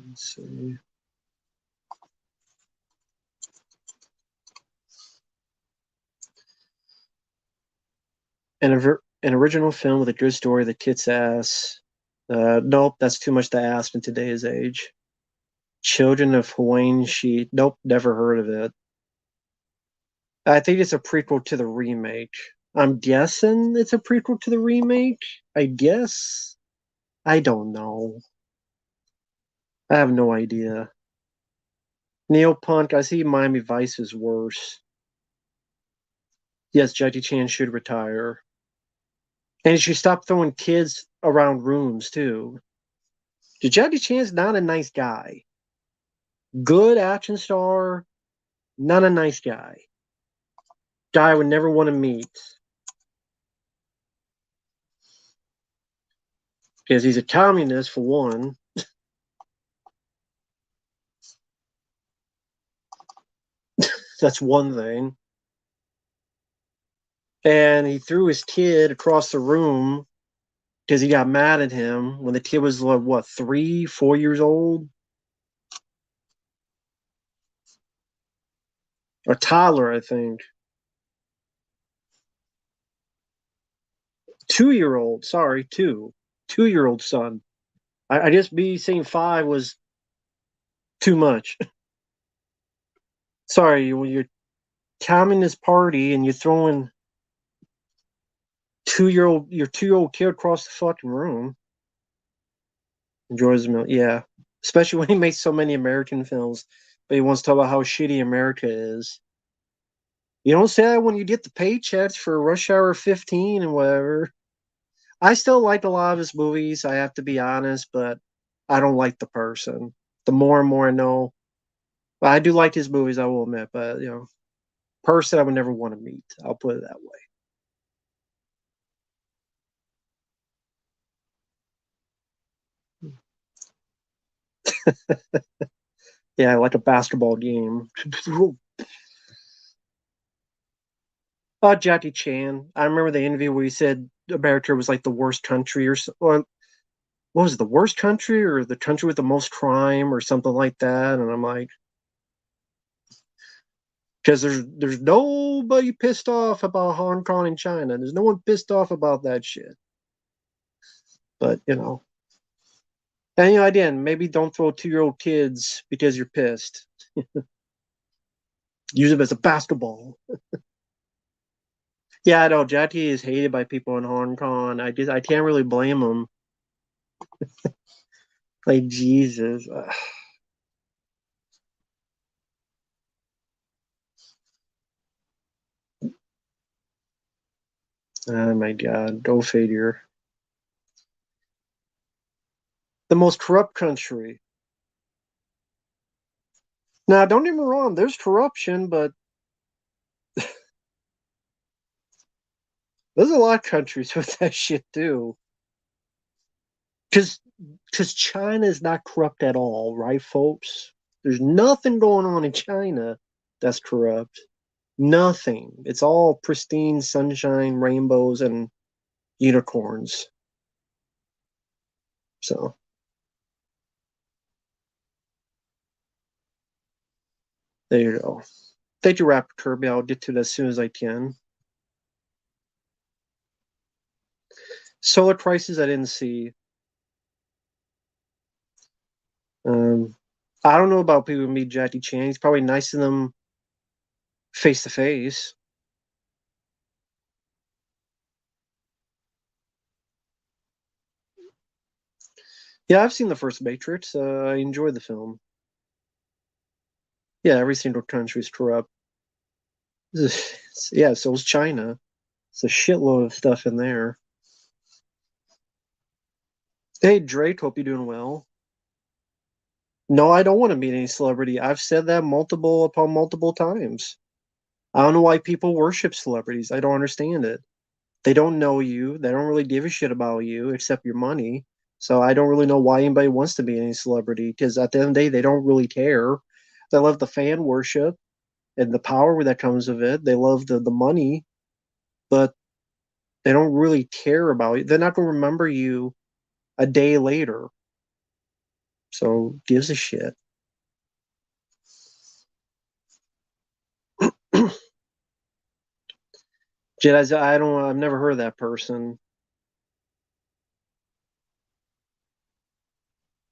Let's see. An original film with a good story that kicks ass. Nope, that's too much to ask in today's age. Children of Hawaiian Sheet. Nope, never heard of it. I think it's a prequel to the remake. I'm guessing it's a prequel to the remake. I guess. I don't know. I have no idea. Neopunk, I see Miami Vice is worse. Yes, Jackie Chan should retire. And he should stop throwing kids around rooms too. Jackie Chan's not a nice guy. Good action star, not a nice guy. Guy I would never want to meet. Because he's a communist for one. That's one thing. And he threw his kid across the room because he got mad at him when the kid was like, what, 3, 4 years old? A toddler, I think. 2-year old, sorry, 2 2-year old son. I guess me saying 5 was too much. Sorry, when you're communist party and you're throwing 2-year old kid across the fucking room. Enjoys the meal, yeah. Especially when he makes so many American films, but he wants to talk about how shitty America is. You don't say that when you get the paychecks for Rush Hour 15 and whatever. I still like a lot of his movies, I have to be honest, but I don't like the person. The more and more I know, but I do like his movies, I will admit, but person I would never want to meet. I'll put it that way. Yeah, like a basketball game. Jackie Chan. I remember the interview where he said America was like the worst country, or what was it, the worst country or the country with the most crime or something like that. And I'm like, because there's nobody pissed off about Hong Kong and China. There's no one pissed off about that shit. But and again, maybe don't throw 2-year-old kids because you're pissed. Use them as a basketball. Yeah, I know Jackie is hated by people in Hong Kong. I can't really blame him. Like Jesus. Oh my God, go figure. The most corrupt country. Now, don't get me wrong, there's corruption, but there's a lot of countries with that shit too. Because China is not corrupt at all, right, folks? There's nothing going on in China that's corrupt. Nothing. It's all pristine sunshine, rainbows, and unicorns. So there you go. Thank you, Raptor Kirby. I'll get to it as soon as I can. Solar Crisis, I didn't see. Um, I don't know about people who meet Jackie Chan. He's probably nice to them face to face. Yeah, I've seen the first Matrix. I enjoyed the film. Yeah, every single country is corrupt. Yeah, so is China. It's a shitload of stuff in there. Hey, Drake, hope you're doing well. No, I don't want to meet any celebrity. I've said that multiple upon multiple times. I don't know why people worship celebrities. I don't understand it. They don't know you. They don't really give a shit about you except your money. So I don't really know why anybody wants to be any celebrity because at the end of the day, they don't really care. They love the fan worship and the power that comes of it. They love the money, but they don't really care about you. They're not going to remember you a day later. So gives a shit. I don't. I've never heard of that person.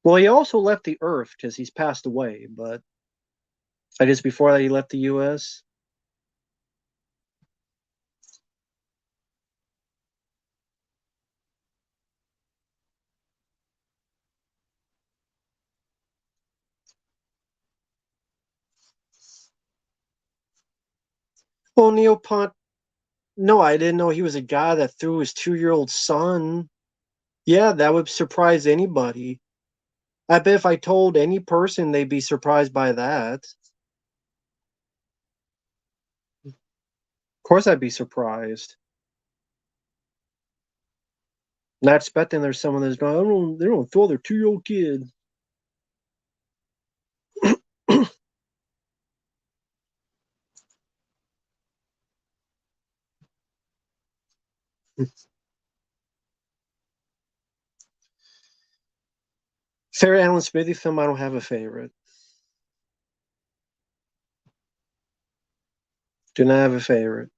Well, he also left the Earth because he's passed away, but I guess before that he left the U.S. Well, Neil Pont. No, I didn't know he was a guy that threw his 2-year-old son. Yeah, that would surprise anybody. I bet if I told any person, they'd be surprised by that. Of course, I'd be surprised. Not expecting there's someone that's going, they don't throw their 2-year-old kid. Favorite Alan Smithy film? I don't have a favorite. Do not have a favorite.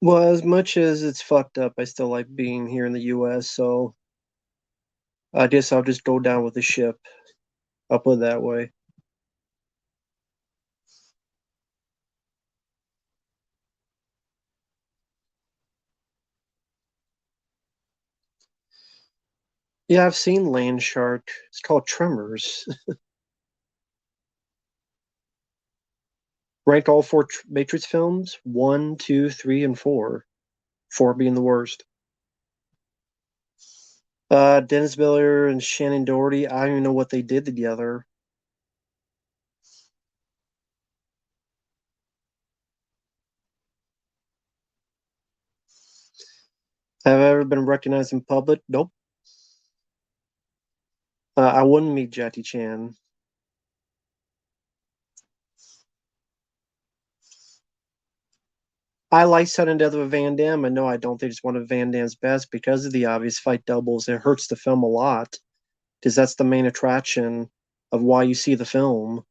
Well, as much as it's fucked up, I still like being here in the U.S. So I guess I'll just go down with the ship. I'll put it that way. Yeah, I've seen Land Shark. It's called Tremors. Ranked all four Matrix films: one, two, three, and four. Four being the worst. Dennis Miller and Shannon Doherty. I don't even know what they did together. Have I ever been recognized in public? Nope. I wouldn't meet Jackie Chan. I like Sudden Death of Van Damme, and no, I don't think it's one of Van Damme's best because of the obvious fight doubles. It hurts the film a lot because that's the main attraction of why you see the film.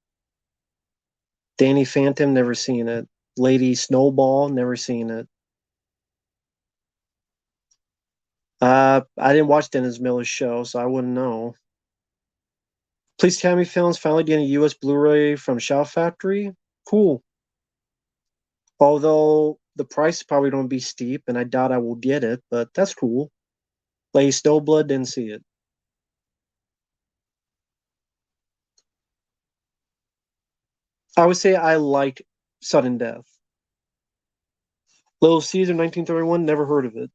Danny Phantom, never seen it. Lady Snowball, never seen it. I didn't watch Dennis Miller's show, so I wouldn't know. Please Tell Me Films finally getting a US Blu-ray from Shout Factory. Cool. Although the price is probably going to be steep, and I doubt I will get it, but that's cool. Lady Snowblood, didn't see it. I would say I like Sudden Death. Little Caesar, 1931, never heard of it.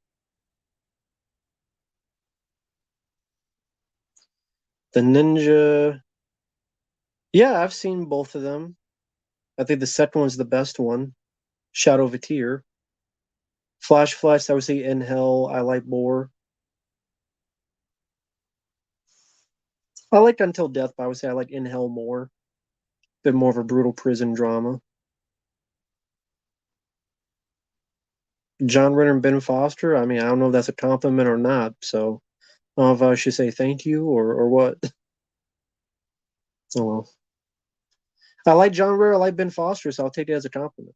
The Ninja. Yeah, I've seen both of them. I think the second one's the best one. Shadow of a Tear. Flash, I would say In Hell, I like more. I like Until Death, but I would say I like In Hell more. Bit more of a brutal prison drama. John Ritter and Ben Foster, I mean, I don't know if that's a compliment or not, so I don't know if I should say thank you or what. Oh well. I like John Ritter, I like Ben Foster, so I'll take it as a compliment.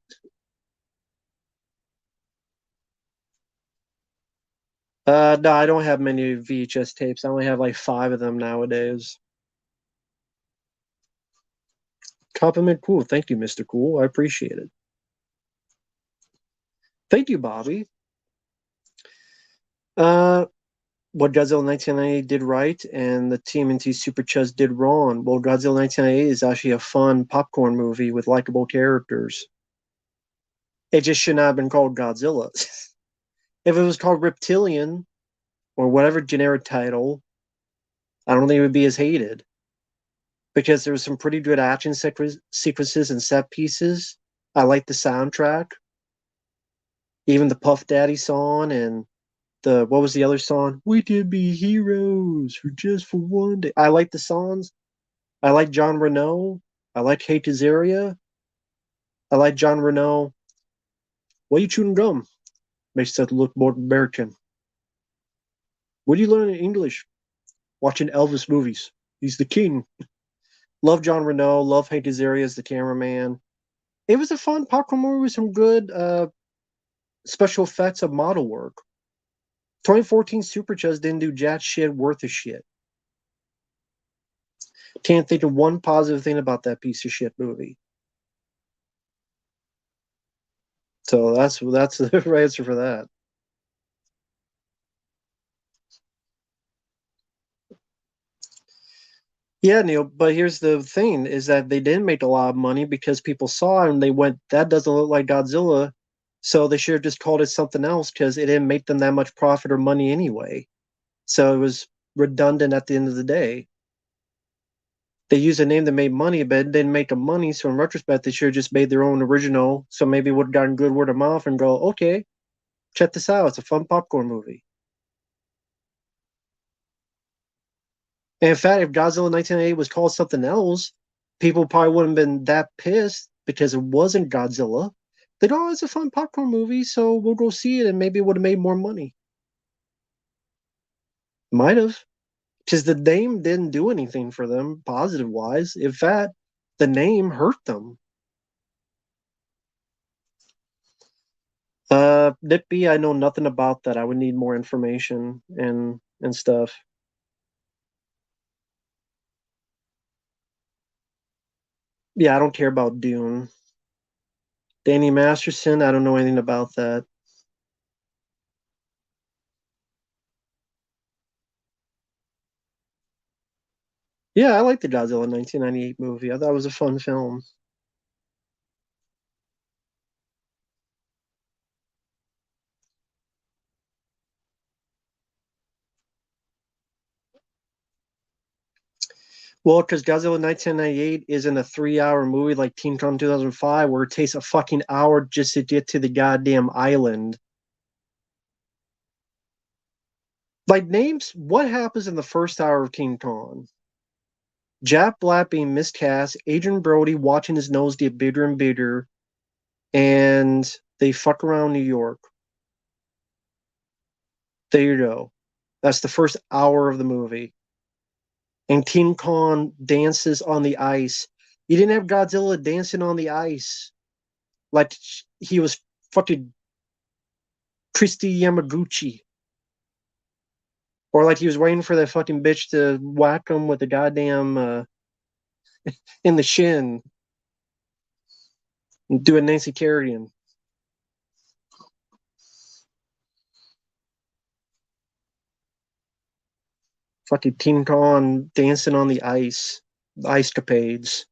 No, I don't have many VHS tapes. I only have like 5 of them nowadays. Compliment, cool. Thank you, Mr. Cool. I appreciate it. Thank you, Bobby. Uh, what Godzilla 1998 did right and the TMNT Super Chuz did wrong. Well, Godzilla 1998 is actually a fun popcorn movie with likable characters. It just should not have been called Godzilla. If it was called Reptilian or whatever generic title, I don't think it would be as hated because there was some pretty good action sequences and set pieces. I like the soundtrack, even the Puff Daddy song and the what was the other song? We could be heroes for just for one day. I like the songs. I like John Renault. I like Hey Azaria. I like John Renault. Why you chewing gum? Makes that look more American. What do you learn in English? Watching Elvis movies. He's the king. Love John Reno. Love Hank Azaria as the cameraman. It was a fun popcorn movie with some good special effects of model work. 2014 Super Chuz didn't do jack shit worth a shit. Can't think of one positive thing about that piece of shit movie. So that's the right answer for that. Yeah, Neil, but here's the thing is that they didn't make a lot of money because people saw it and they went, that doesn't look like Godzilla. So they should have just called it something else because it didn't make them that much profit or money anyway. So it was redundant at the end of the day. They used a name that made money, but it didn't make them money. So in retrospect, they should have just made their own original. So maybe it would have gotten good word of mouth and go, okay, check this out. It's a fun popcorn movie. And in fact, if Godzilla 1988 was called something else, people probably wouldn't have been that pissed because it wasn't Godzilla. They'd, oh, it's a fun popcorn movie, so we'll go see it, and maybe it would have made more money. Might have, because the name didn't do anything for them positive wise. In fact, the name hurt them. Nippy, I know nothing about that. I would need more information and stuff. Yeah, I don't care about Dune. Danny Masterson, I don't know anything about that. Yeah, I like the Godzilla 1998 movie. I thought it was a fun film. Well, because Godzilla 1998 isn't a 3 hour movie like King Kong 2005, where it takes a fucking hour just to get to the goddamn island. Like, names, what happens in the first hour of King Kong? Jack Black being miscast, Adrian Brody watching his nose get bigger and bigger, and they fuck around New York. There you go. That's the first hour of the movie. And King Kong dances on the ice. You didn't have Godzilla dancing on the ice like he was fucking Christy Yamaguchi. Or like he was waiting for that fucking bitch to whack him with the goddamn in the shin and do a Nancy Kerrigan. Fucking King Kong dancing on the ice capades.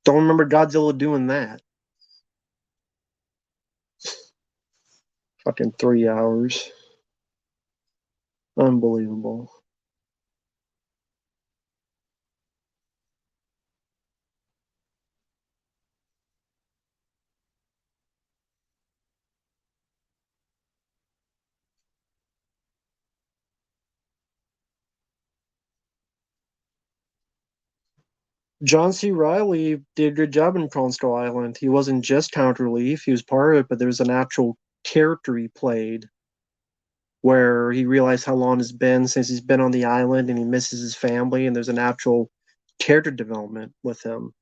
Don't remember Godzilla doing that. Fucking 3 hours. Unbelievable. John C. Riley did a good job in Kong Skull Island. He wasn't just comic relief, he was part of it, but there was an actual character he played where he realized how long it's been since he's been on the island and he misses his family, and there's an actual character development with him.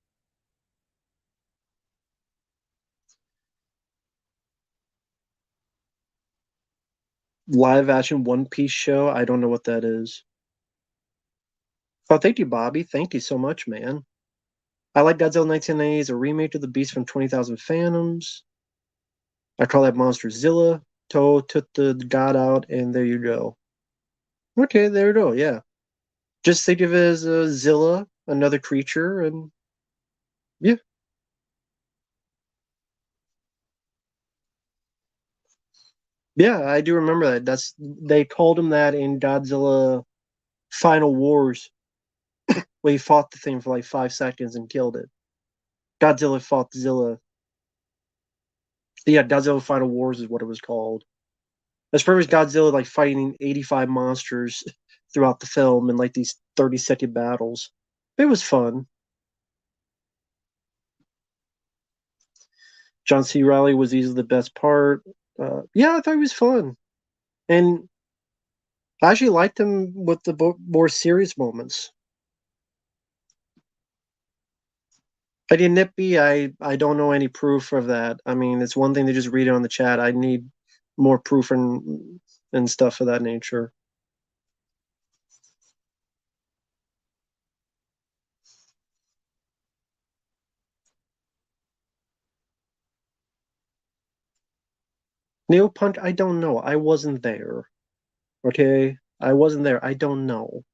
Live action One Piece show, I don't know what that is. Oh, thank you, Bobby. Thank you so much, man. I like Godzilla 1990 as a remake of the Beast from 20,000 Phantoms. I call that Monsterzilla. Toe took the god out, and there you go. Okay, there you go. Yeah, just think of it as a Zilla, another creature, and yeah, yeah, I do remember that. That's they called him that in Godzilla Final Wars, where he fought the thing for like 5 seconds and killed it. Godzilla fought Zilla. Yeah, Godzilla Final Wars is what it was called. That's pretty much Godzilla like fighting 85 monsters throughout the film in like these 30-second battles. It was fun. John C. Riley was easily the best part. Yeah, I thought he was fun, and I actually liked him with the more serious moments. But in Nippy, I don't know any proof of that. I mean, it's one thing to just read it on the chat. I need more proof and stuff of that nature. Neil Punch, I don't know. I wasn't there. Okay, I wasn't there. I don't know.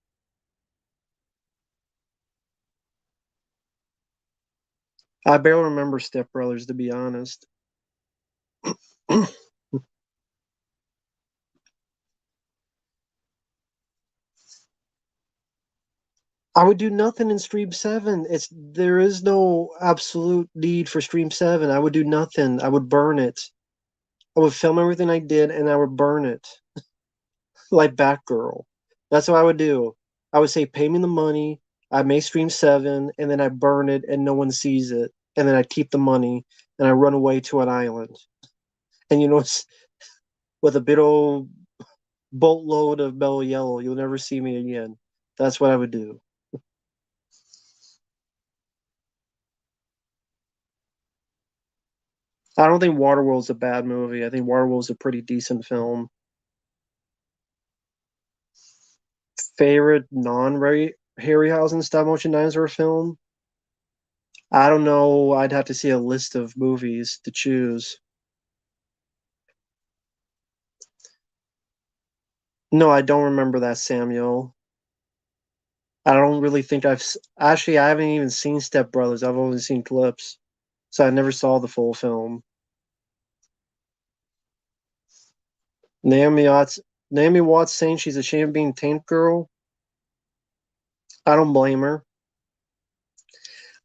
I barely remember Step Brothers, to be honest. I would do nothing in Stream 7. There is no absolute need for Stream 7. I would do nothing. I would burn it. I would film everything I did and I would burn it. Like Batgirl. That's what I would do. I would say, pay me the money, I may Stream 7, and then I burn it and no one sees it. And then I keep the money and I run away to an island. And with a big old boatload of mellow yellow, you'll never see me again. That's what I would do. I don't think Waterworld's a bad movie. I think Waterworld's a pretty decent film. Favorite non-Harryhausen stop motion dinosaur film? I don't know. I'd have to see a list of movies to choose. No, I don't remember that, Samuel. I don't really think actually, I haven't even seen Step Brothers. I've only seen clips, so I never saw the full film. Naomi Watts, Naomi Watts saying she's ashamed of being Tank Girl. I don't blame her.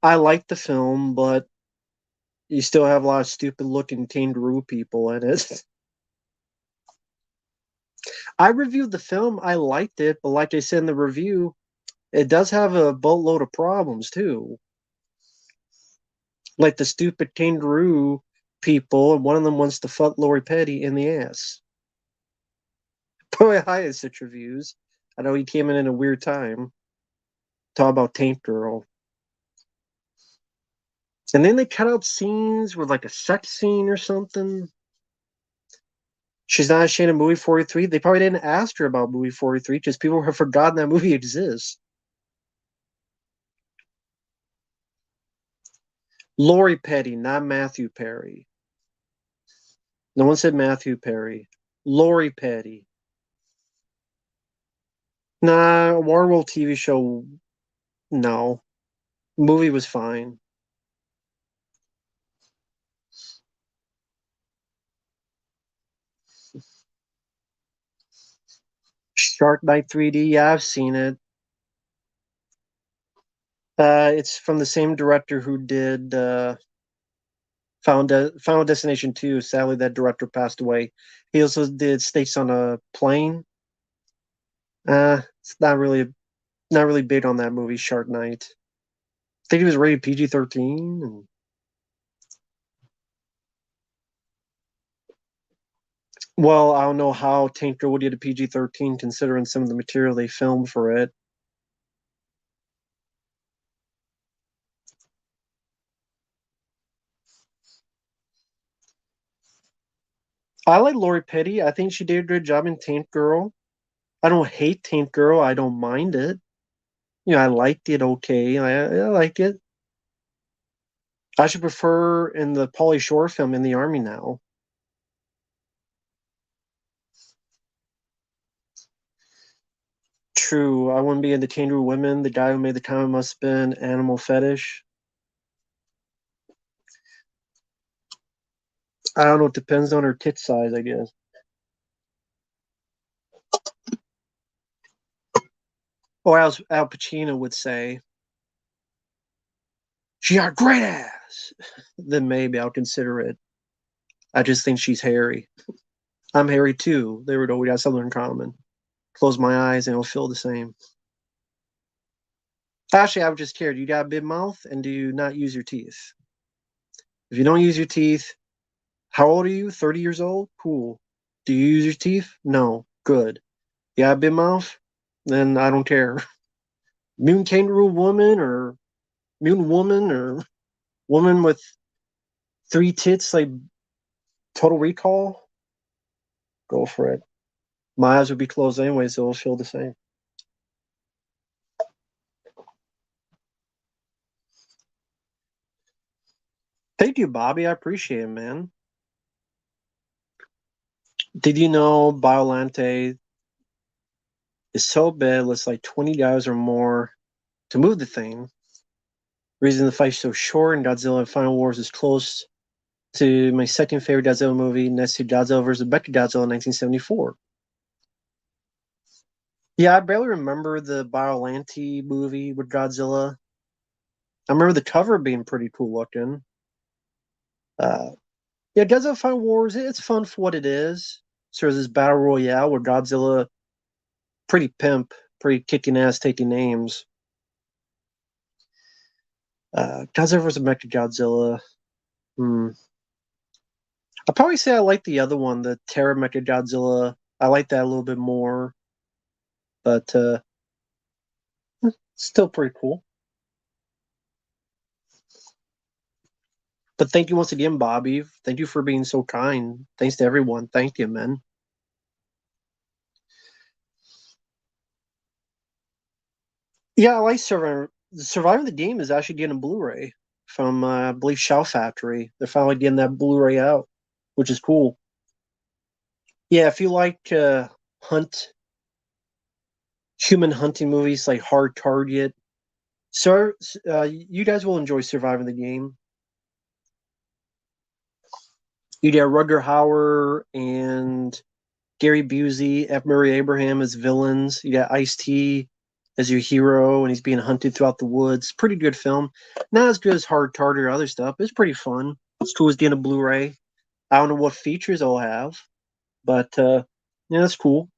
I like the film, but you still have a lot of stupid looking kangaroo people in it. I reviewed the film. I liked it, but like I said in the review, it does have a boatload of problems too. Like the stupid kangaroo people, and one of them wants to fuck Lori Petty in the ass. Probably highest such reviews. I know he came in a weird time. Talk about Tank Girl. And then they cut out scenes with like a sex scene or something. She's not ashamed of movie 43. They probably didn't ask her about movie 43 because people have forgotten that movie exists. Lori Petty, not Matthew Perry. No one said Matthew Perry. Lori Petty. Nah, Waterworld TV show, no. Movie was fine. Shark Night 3D, yeah, I've seen it. It's from the same director who did Final Destination 2. Sadly, that director passed away. He also did Snakes on a Plane. It's not really big on that movie, Shark Night. I think he was rated PG-13. Well, I don't know how Tinker would get a PG-13 considering some of the material they filmed for it. I like Lori Petty. I think she did a good job in Tank Girl. I don't hate Tank Girl. I don't mind it. I liked it okay. I like it. I should prefer in the Pauly Shore film In the Army Now. True, I wouldn't be into Kangaroo Women. The guy who made the comment must have been Animal Fetish. I don't know. It depends on her tit size, I guess. Or as Al Pacino would say, she got a great ass. Then maybe I'll consider it. I just think she's hairy. I'm hairy too. There we go. We got something in common. Close my eyes and it'll feel the same. Actually, I was just scared. You got a big mouth and do you not use your teeth? If you don't use your teeth, how old are you? 30 years old? Cool. Do you use your teeth? No. Good. You got a big mouth? Then I don't care. Mutant kangaroo woman or mutant woman or woman with three tits like Total Recall? Go for it. My eyes would be closed anyway, so it'll feel the same. Thank you, Bobby. I appreciate it, man. Did you know Biolante is so bad, it's like 20 guys or more to move the thing? Reason the fight's so short and Godzilla Final Wars is close to my second favorite Godzilla movie, next to Godzilla vs. Mechagodzilla in 1974. Yeah, I barely remember the Biolante movie with Godzilla. I remember the cover being pretty cool looking. Uh, yeah, Godzilla Final Wars, it's fun for what it is. Sort of this battle royale where Godzilla, pretty pimp, pretty kicking ass, taking names. Godzilla vs. Mechagodzilla. Hmm. I'll probably say I like the other one, the Terra Mechagodzilla. I like that a little bit more, but still pretty cool. But thank you once again, Bobby. Thank you for being so kind. Thanks to everyone. Thank you, man. Yeah, I like Survivor. Surviving the Game is actually getting a Blu-ray from, I believe, Shout Factory. They're finally getting that Blu-ray out, which is cool. Yeah, if you like hunt human hunting movies like Hard Target, so you guys will enjoy Surviving the Game. You got Rutger Hauer and Gary Busey, F. Murray Abraham as villains. You got Ice-T as your hero, and he's being hunted throughout the woods. Pretty good film. Not as good as Hard Target or other stuff. It's pretty fun. It's cool as getting a Blu-ray. I don't know what features it'll have, but yeah, that's cool.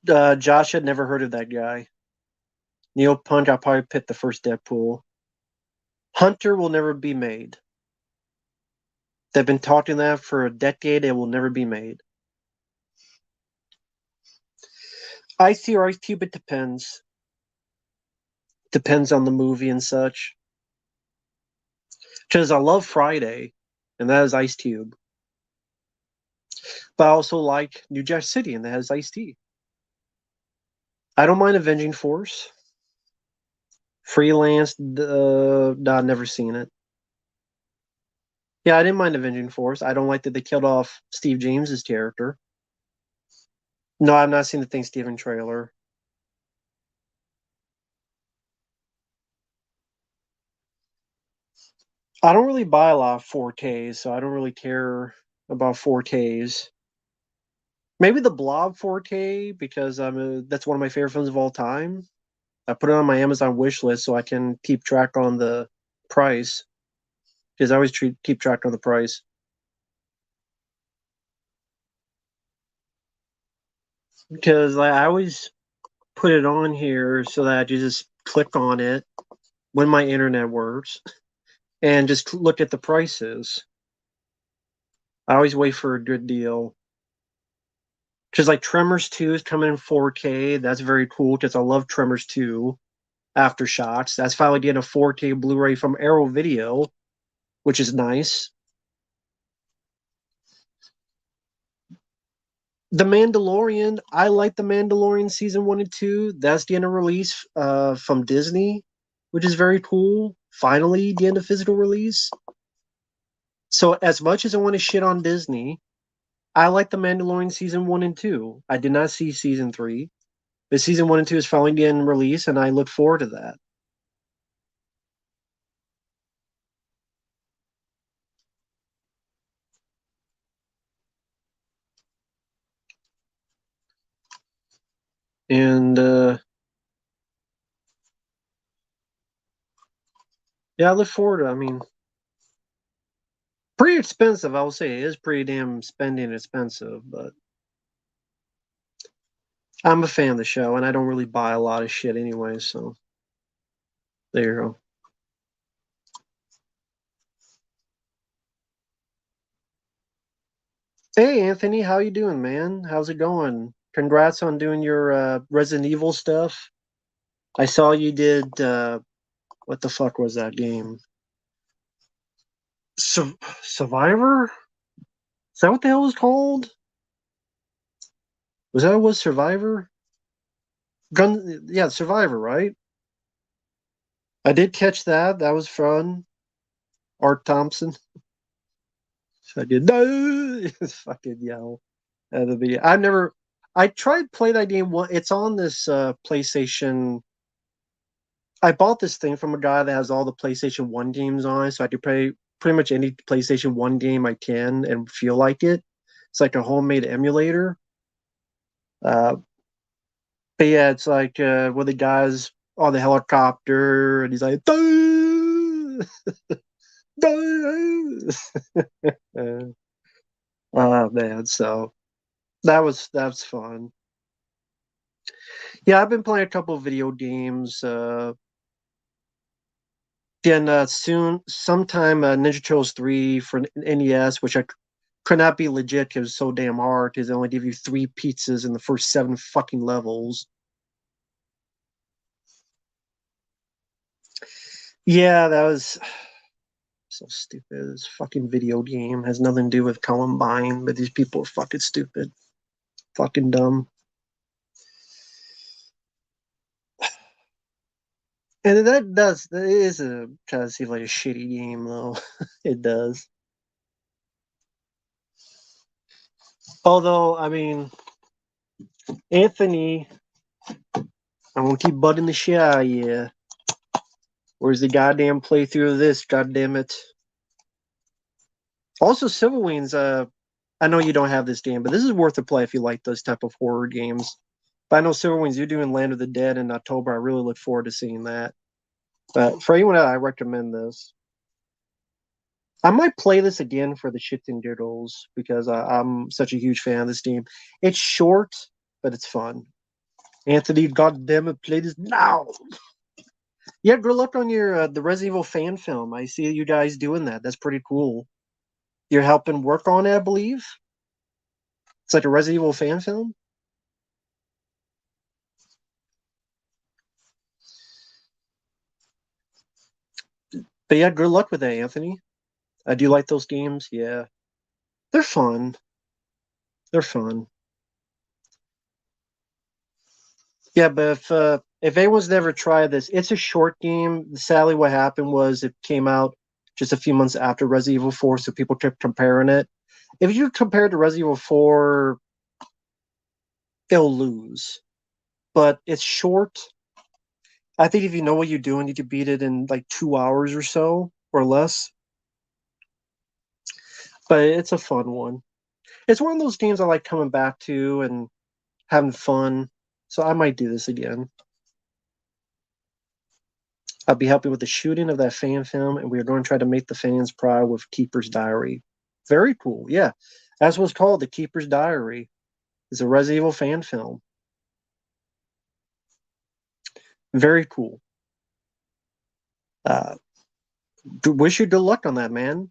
Josh had never heard of that guy. Neil Punk, I'll probably pick the first Deadpool. Hunter will never be made. They've been talking that for a decade. It will never be made. Ice-T or Ice Cube, it depends. Depends on the movie and such. Because I love Friday, and that is Ice Cube. But I also like New Jack City, and that has Ice-T. I don't mind Avenging Force. Freelance, nah, never seen it. Yeah, I didn't mind Avenging Force. I don't like that they killed off Steve James's character. No, I've not seen the Thanksgiving trailer. I don't really buy a lot of 4Ks, so I don't really care about 4Ks. Maybe the Blob 4K because that's one of my favorite films of all time. I put it on my Amazon wish list so I can keep track on the price because I always keep track on the price. Because I always put it on here so that you just click on it when my internet works and just look at the prices. I always wait for a good deal. Because like Tremors 2 is coming in 4K. That's very cool because I love Tremors 2 Aftershocks. That's finally getting a 4K Blu-ray from Arrow Video, which is nice. The Mandalorian, I like The Mandalorian season 1 and 2. That's the end of release from Disney, which is very cool. Finally, the end of physical release. So, as much as I want to shit on Disney, I like The Mandalorian season 1 and 2. I did not see season 3. But season 1 and 2 is finally getting released, and I look forward to that. And yeah, I look forward to it. I mean, pretty expensive, I will say. It is pretty damn spending expensive, but I'm a fan of the show, and I don't really buy a lot of shit anyway, so. There you go. Hey Anthony, how you doing, man? How's it going? Congrats on doing your Resident Evil stuff. I saw you did what the fuck was that game? Survivor? Is that what the hell it was called? Was that what it was Survivor? Gun, yeah, Survivor, right? I did catch that. That was fun. Art Thompson. So I did no fucking yell at the video. I never. I tried to play that game. It's on this PlayStation. I bought this thing from a guy that has all the PlayStation 1 games on it, so I could play pretty much any PlayStation 1 game I can and feel like it. It's like a homemade emulator. Uh, but yeah, it's like where the guy's on the helicopter and he's like, "Duh! Duh!" Oh man, so that's fun. Yeah, I've been playing a couple of video games. Then soon, sometime Ninja Turtles 3 for NES, which I could not be legit because it's so damn hard because they only give you three pizzas in the first seven fucking levels. Yeah, that was so stupid. This fucking video game has nothing to do with Columbine, but these people are fucking stupid. Fucking dumb. And that is a kind of seems like a shitty game though. It does. Although, I mean, Anthony, I won't keep butting the shit out of you. Where's the goddamn playthrough of this? God damn it. Also, Civil Wings, I know you don't have this game, but this is worth a play if you like those type of horror games. But I know Civil Wings, you're doing Land of the Dead in October. I really look forward to seeing that. But for anyone, I recommend this. I might play this again for the shits and giggles because I'm such a huge fan of this game. It's short, but it's fun. Anthony, goddamn it, play this now. Yeah, good luck on your the Resident Evil fan film. I see you guys doing that. That's pretty cool. You're helping work on it, I believe. It's like a Resident Evil fan film. But yeah, good luck with that, Anthony. Do you like those games? Yeah, they're fun. They're fun. Yeah, but if anyone's never tried this, it's a short game. Sadly, what happened was it came out just a few months after Resident Evil 4, so people kept comparing it. If you compare it to Resident Evil 4, it'll lose. But it's short. I think if you know what you're doing, you could beat it in like 2 hours or so or less. But it's a fun one. It's one of those games I like coming back to and having fun. So I might do this again. I'll be helping with the shooting of that fan film, and we are going to try to make the fans proud with Keeper's Diary. Very cool. Yeah. That's what's called, the Keeper's Diary. It's a Resident Evil fan film. Very cool. Uh, wish you good luck on that, man.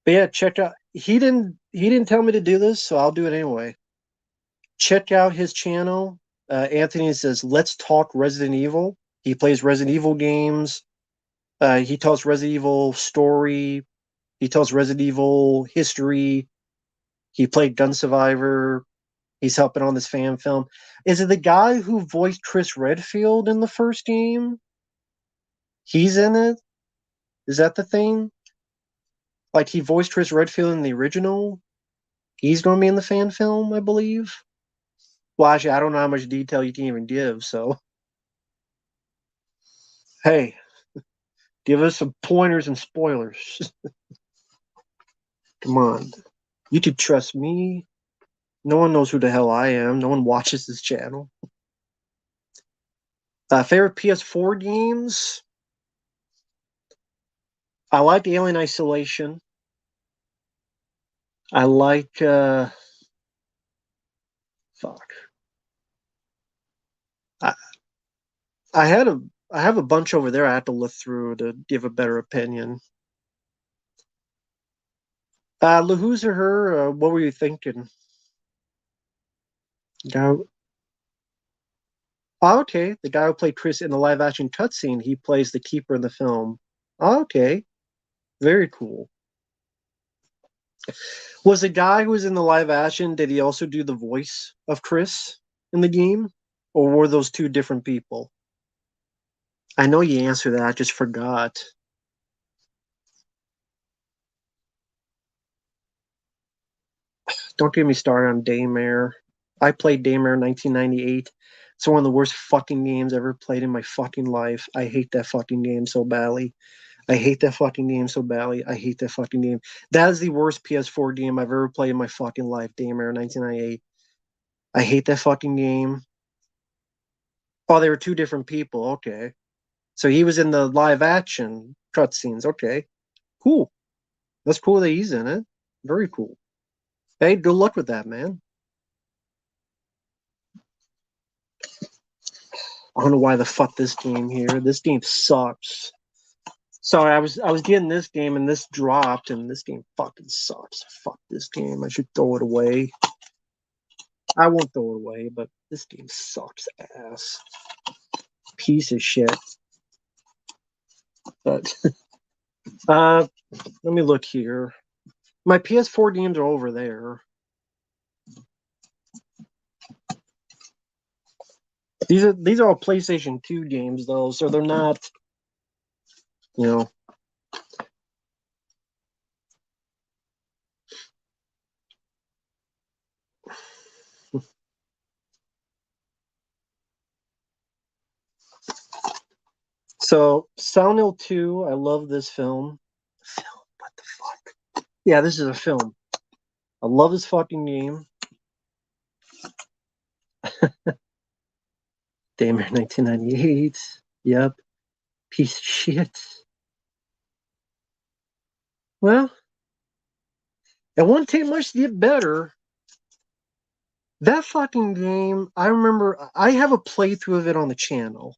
But yeah, check out. He didn't tell me to do this, so I'll do it anyway. Check out his channel. Anthony says, "Let's talk Resident Evil." He plays Resident Evil games. He tells Resident Evil story. He tells Resident Evil history. He played Gun Survivor. He's helping on this fan film. Is it the guy who voiced Chris Redfield in the first game? He's in it? Is that the thing? Like he voiced Chris Redfield in the original? He's going to be in the fan film, I believe. Well, actually, I don't know how much detail you can even give. So, hey, give us some pointers and spoilers. Come on. You could trust me. No one knows who the hell I am. No one watches this channel. Favorite PS4 games? I like Alien Isolation. I like fuck. I, I had I have a bunch over there I have to look through to give a better opinion. Who's or her? What were you thinking? Guy, oh, okay, the guy who played Chris in the live action cutscene, he plays the keeper in the film. Oh, okay, very cool. Was the guy who was in the live action, did he also do the voice of Chris in the game? Or were those two different people? I know you answered that, I just forgot. Don't get me started on Daymare. I played Daymare in 1998. It's one of the worst fucking games ever played in my fucking life. I hate that fucking game so badly. I hate that fucking game so badly. I hate that fucking game. That is the worst PS4 game I've ever played in my fucking life, Daymare 1998. I hate that fucking game. Oh, they were two different people. Okay. So he was in the live action cutscenes. Okay. Cool. That's cool that he's in it. Very cool. Hey, good luck with that, man. I don't know why the fuck this game here. This game sucks. Sorry, I was getting this game and this dropped and this game fucking sucks. Fuck this game. I should throw it away. I won't throw it away, but this game sucks ass. Piece of shit. But let me look here. My PS4 games are over there. These are all PlayStation 2 games though, so they're not, you know. So Silent Hill 2, I love this film. Film, what the fuck? Yeah, this is a film. I love this fucking game. Daymare 1998. Yep. Piece of shit. Well, it won't take much to get better. That fucking game, I remember I have a playthrough of it on the channel.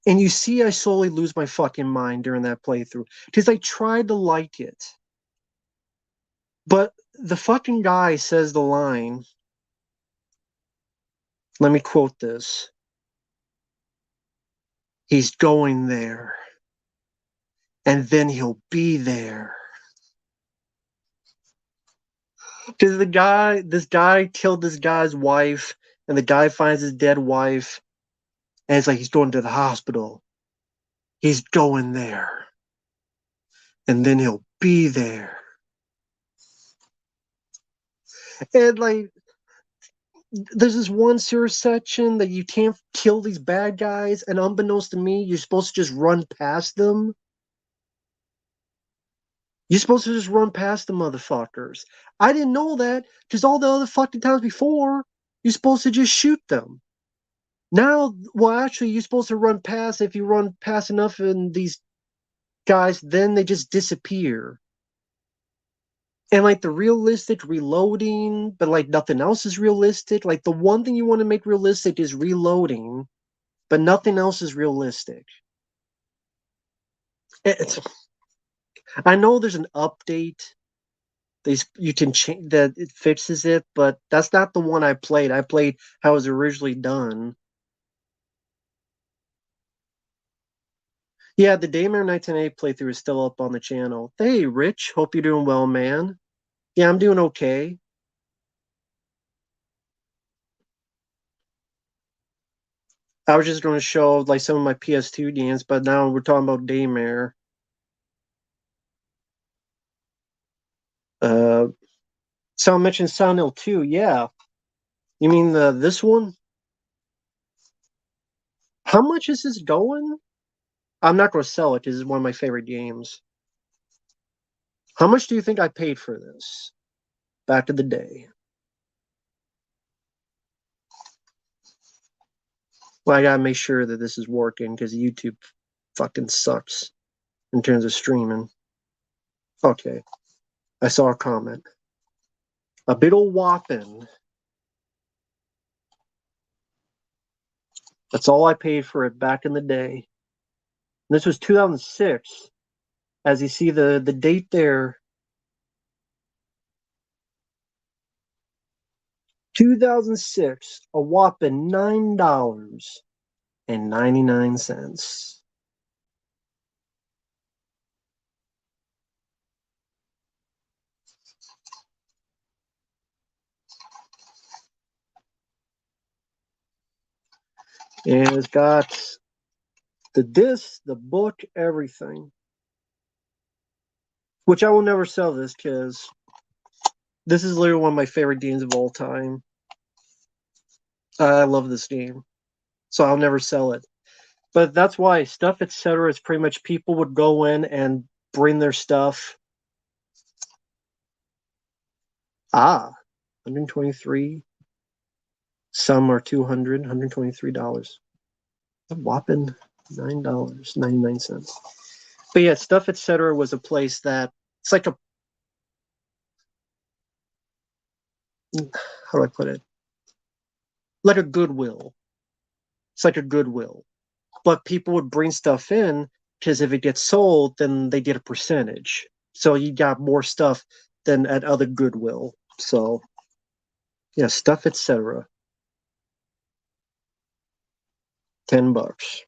And you see I slowly lose my fucking mind during that playthrough. Because I tried to like it. But the fucking guy says the line. Let me quote this. He's going there. And then he'll be there. Because this guy killed this guy's wife, and the guy finds his dead wife, and it's like he's going to the hospital. He's going there. And then he'll be there. And like, there's this one serious section that you can't kill these bad guys, and unbeknownst to me, you're supposed to just run past them. You're supposed to just run past the motherfuckers. I didn't know that because all the other fucking times before, you're supposed to just shoot them. Now, well, actually, you're supposed to run past. If you run past enough, and these guys, then they just disappear. And like the realistic reloading, but like nothing else is realistic. Like the one thing you want to make realistic is reloading, but nothing else is realistic. It's, I know there's an update you can change that it fixes it, but that's not the one I played. I played how it was originally done. Yeah, the Daymare 1980 playthrough is still up on the channel. Hey, Rich, hope you're doing well, man. Yeah, I'm doing okay. I was just going to show like some of my PS2 games, but now we're talking about Daymare. Uh, Someone mentioned Silent Hill 2. Yeah, you mean this one? How much is this going? I'm not going to sell it because it's one of my favorite games. How much do you think I paid for this back in the day? Well, I gotta make sure that this is working because YouTube fucking sucks in terms of streaming. Okay, I saw a comment. A bit of whopping. That's all I paid for it back in the day. And this was 2006. As you see the date there, 2006, a whopping $9.99. And it's got the disc, the book, everything. Which I will never sell this because this is literally one of my favorite games of all time. I love this game. So I'll never sell it. But that's why stuff, etc. is pretty much people would go in and bring their stuff. 123. Some are $200, $123. A whopping $9.99. But yeah, stuff, etc. was a place that it's like a, how do I put it? Like a Goodwill. It's like a Goodwill. But people would bring stuff in because if it gets sold, then they get a percentage. So you got more stuff than at other Goodwill. So yeah, stuff, etc. $10.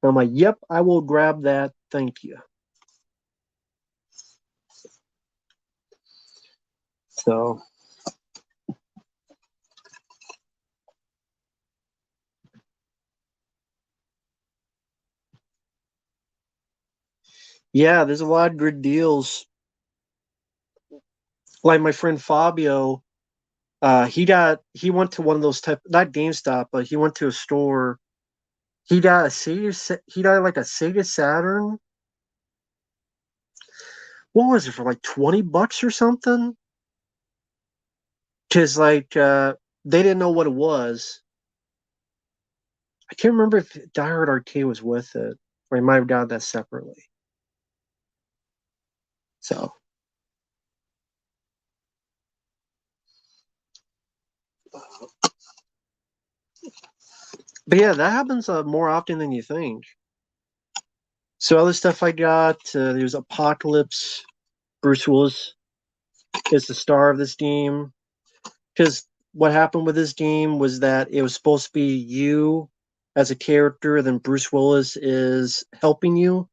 I'm like, yep, I will grab that. Thank you. So yeah, there's a lot of good deals. Like my friend Fabio, he went to one of those type, not GameStop, but he went to a store. He got like a Sega Saturn. What was it for, like $20 or something? Because they didn't know what it was. I can't remember if Die Hard Arcade was with it, or he might have gotten that separately. So, but yeah, that happens more often than you think. So other stuff I got, there's Apocalypse. Bruce Willis is the star of this game. Because what happened with this game was that it was supposed to be you as a character, then Bruce Willis is helping you.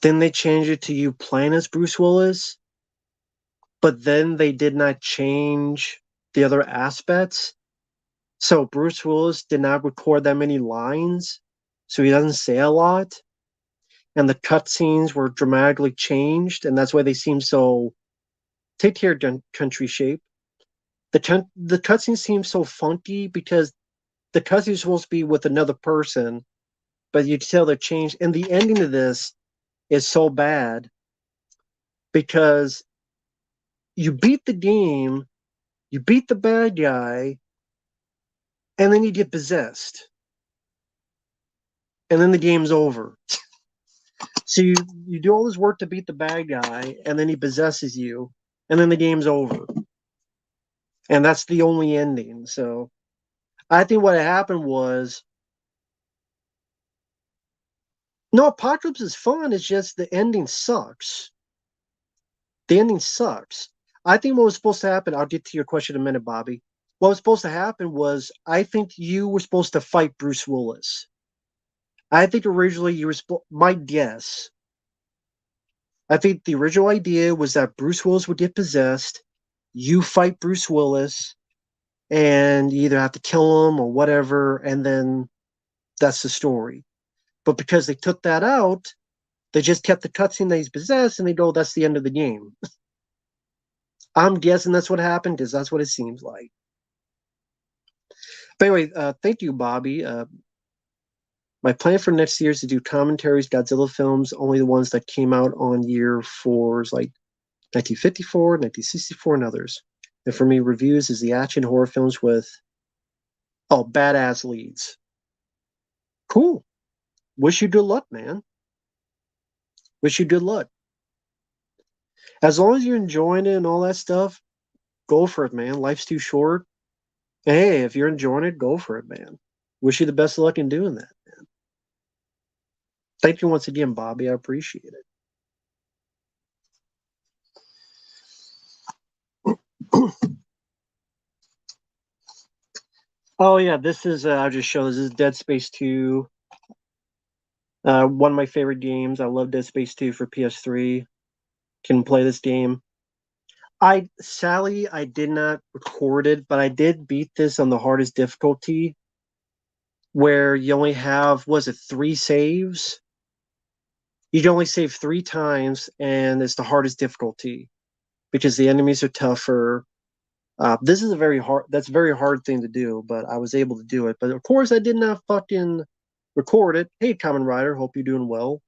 Then they changed it to you playing as Bruce Willis, but then they did not change the other aspects. So Bruce Willis did not record that many lines, so he doesn't say a lot. And the cutscenes were dramatically changed, and that's why they seem so take care, country shape. The cutscenes seem so funky because the cutscene is supposed to be with another person, but you can tell they're changed. And the ending of this is so bad because you beat the game, you beat the bad guy, and then you get possessed. And then the game's over. So you do all this work to beat the bad guy, and then he possesses you, and then the game's over. And that's the only ending. So I think what happened was, no, Apocalypse is fun. It's just the ending sucks. The ending sucks. I think what was supposed to happen, I'll get to your question in a minute, Bobby. What was supposed to happen was, I think you were supposed to fight Bruce Willis. I think originally you were my guess. I think the original idea was that Bruce Willis would get possessed, you fight Bruce Willis, and you either have to kill him or whatever, and then that's the story. But because they took that out, they just kept the cutscene that he's possessed, and they go, that's the end of the game. I'm guessing that's what happened because that's what it seems like. But anyway, thank you, Bobby. My plan for next year is to do commentaries, Godzilla films, only the ones that came out on year fours, like 1954, 1964, and others. And for me, reviews is the action horror films with, badass leads. Cool. Wish you good luck, man. Wish you good luck. As long as you're enjoying it and all that stuff, go for it, man. Life's too short. Hey, if you're enjoying it, go for it, man. Wish you the best of luck in doing that, man. Thank you once again, Bobby. I appreciate it. Oh yeah, this is I'll just show this is Dead Space 2. One of my favorite games. I love Dead Space 2 for PS3. Can play this game. I did not record it, but I did beat this on the hardest difficulty, where you only have, was it 3 saves? You can only save 3 times, and it's the hardest difficulty because the enemies are tougher. This is a very hard thing to do, but I was able to do it. But of course, I did not fucking record it. Hey, Common Rider, hope you're doing well.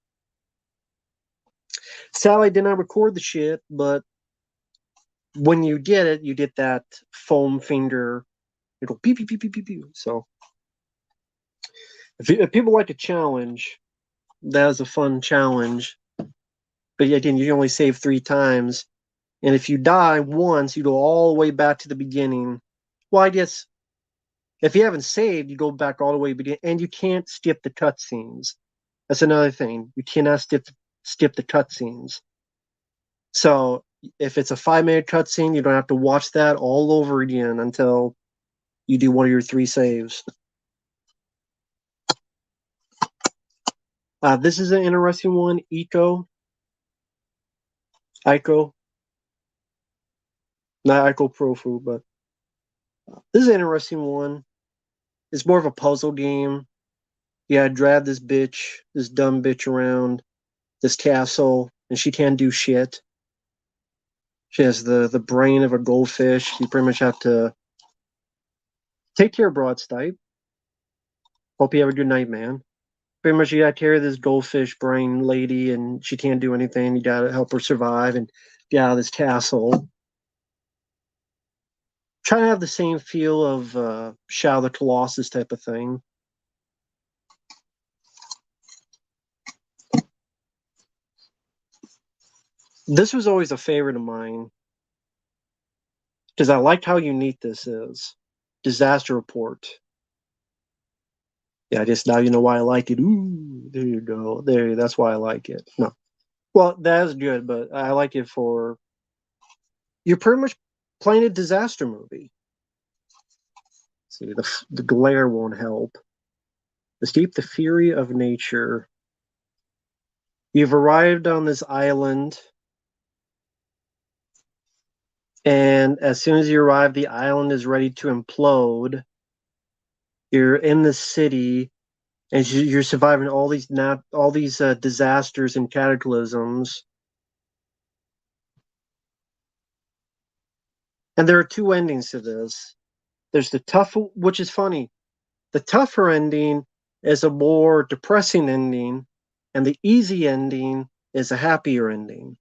Sally did not record the shit, but when you get it, you get that foam finger. It'll beep, beep, beep, beep, beep, beep. So if people like a challenge, that is a fun challenge. But again, you can only save 3 times. And if you die once, you go all the way back to the beginning. Well, I guess if you haven't saved, you go back all the way to the beginning. And you can't skip the cutscenes. That's another thing. You cannot skip the cutscenes. So if it's a 5-minute cutscene, you don't have to watch that all over again until you do one of your 3 saves. This is an interesting one. Ico. Not Ico Profu, but this is an interesting one. It's more of a puzzle game. Yeah, drag this dumb bitch around this castle, and she can't do shit. She has the brain of a goldfish. You pretty much have to take care of Broadstipe. Hope you have a good night, man. Pretty much you gotta carry this goldfish brain lady, and she can't do anything. You gotta help her survive and get out of this castle. Try to have the same feel of Shadow of the Colossus type of thing. This was always a favorite of mine because I liked how unique this is. Disaster Report. Yeah, just now you know why I like it. Ooh, there you go. That's why I like it. No, well, that is good, but I like it for you're pretty much playing a disaster movie. See, the glare won't help. Escape the fury of nature. You've arrived on this island, and as soon as you arrive, the island is ready to implode. You're in the city, and you're surviving all these disasters and cataclysms. And there are 2 endings to this. There's the tough, which is funny. The tougher ending is a more depressing ending, and the easy ending is a happier ending.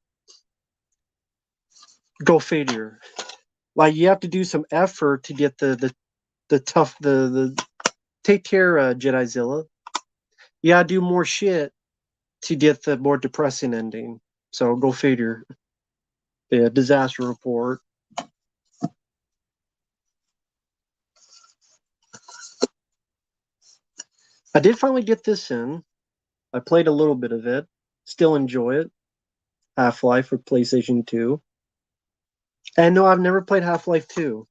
Go figure. Like you have to do some effort to get the tough the take care Jedizilla. You gotta do more shit to get the more depressing ending. So go figure. Yeah, disaster report. I did finally get this in. I played a little bit of it. Still enjoy it. Half-Life for PlayStation 2. And no, I've never played Half-Life 2.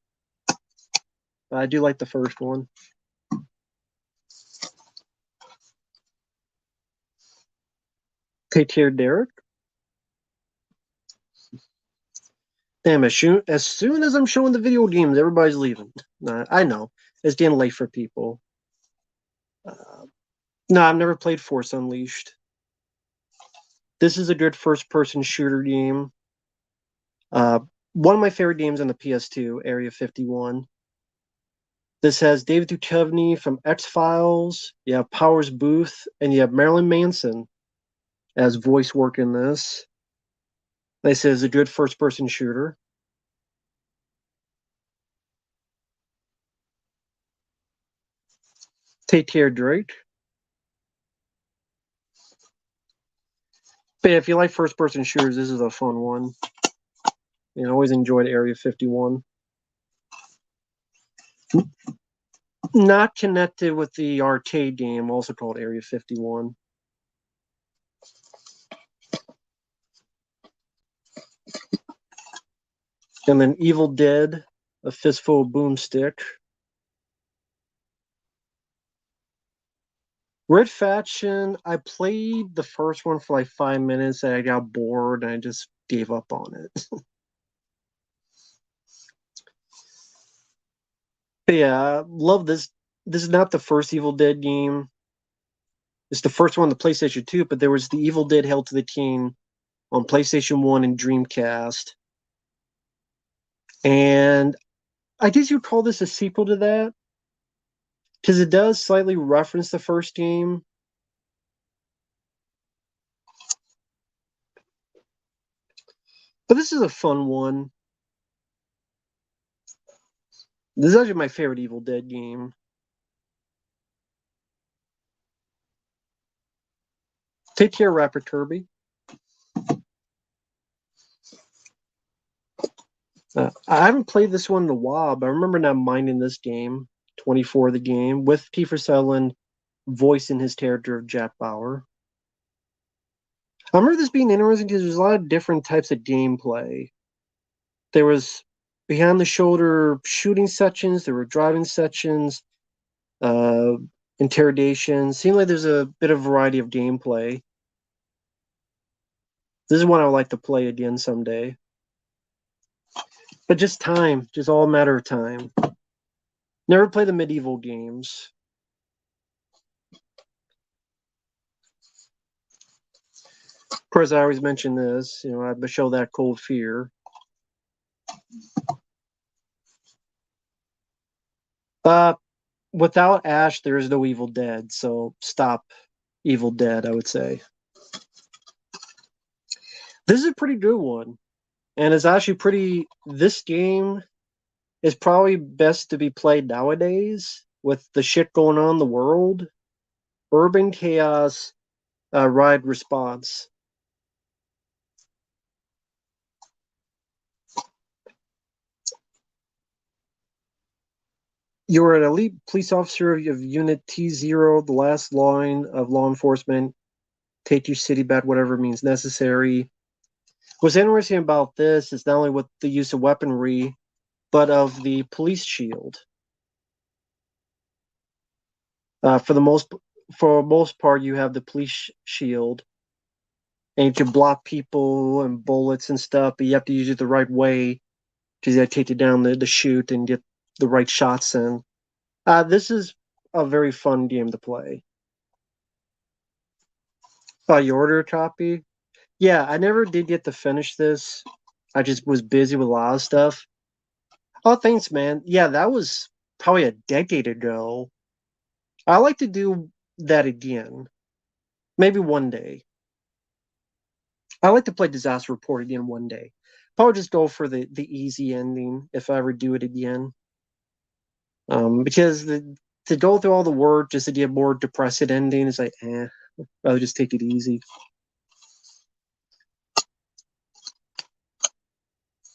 But I do like the first one. Take care, Derek. Damn, as soon as I'm showing the video games, everybody's leaving. I know. It's getting late for people. No, I've never played Force Unleashed. This is a good first-person shooter game. One of my favorite games on the PS2, Area 51. This has David Duchovny from X-Files. You have Powers Booth, and you have Marilyn Manson as voice work in this. This is a good first-person shooter. Take care, Drake. But yeah, if you like first-person shooters, this is a fun one. I always enjoyed Area 51. Not connected with the arcade game, also called Area 51. And then Evil Dead, A Fistful of Boomstick. Red Faction, I played the first one for like 5 minutes and I got bored and I just gave up on it. But yeah, love this. This is not the first Evil Dead game. It's the first one on the PlayStation 2, but there was the Evil Dead Hail to the King on PlayStation 1 and Dreamcast. And I guess you'd call this a sequel to that, because it does slightly reference the first game. But this is a fun one. This is actually my favorite Evil Dead game. Take care, Rapper Kirby. I haven't played this one in a while, but I remember not minding this game, 24 the game, with Kiefer Sutherland voicing his character of Jack Bauer. I remember this being interesting because there's a lot of different types of gameplay. There was behind the shoulder shooting sections, there were driving sections, uh, interrogation. Seemed like there's a bit of variety of gameplay. This is one I would like to play again someday. But just time, just all a matter of time. Never play the medieval games. Of course, I always mention this. I show that cold fear. Without Ash, there is no Evil Dead. So stop Evil Dead, I would say. This is a pretty good one. And it's actually pretty. This game is probably best to be played nowadays with the shit going on in the world. Urban Chaos Ride Response. You're an elite police officer of Unit T0, the last line of law enforcement. Take your city back, whatever means necessary. What's interesting about this is not only with the use of weaponry, but of the police shield. For most part, you have the police shield, and you can block people and bullets and stuff, but you have to use it the right way because you have to take it down the chute and get the right shots in. This is a very fun game to play. You order a copy? Yeah, I never did get to finish this. I just was busy with a lot of stuff. Oh, thanks, man. Yeah, that was probably a decade ago. I like to do that again. Maybe one day. I like to play Disaster Report again one day. Probably just go for the easy ending if I ever do it again. Because to go through all the work just to get more depressing ending is like, rather just take it easy.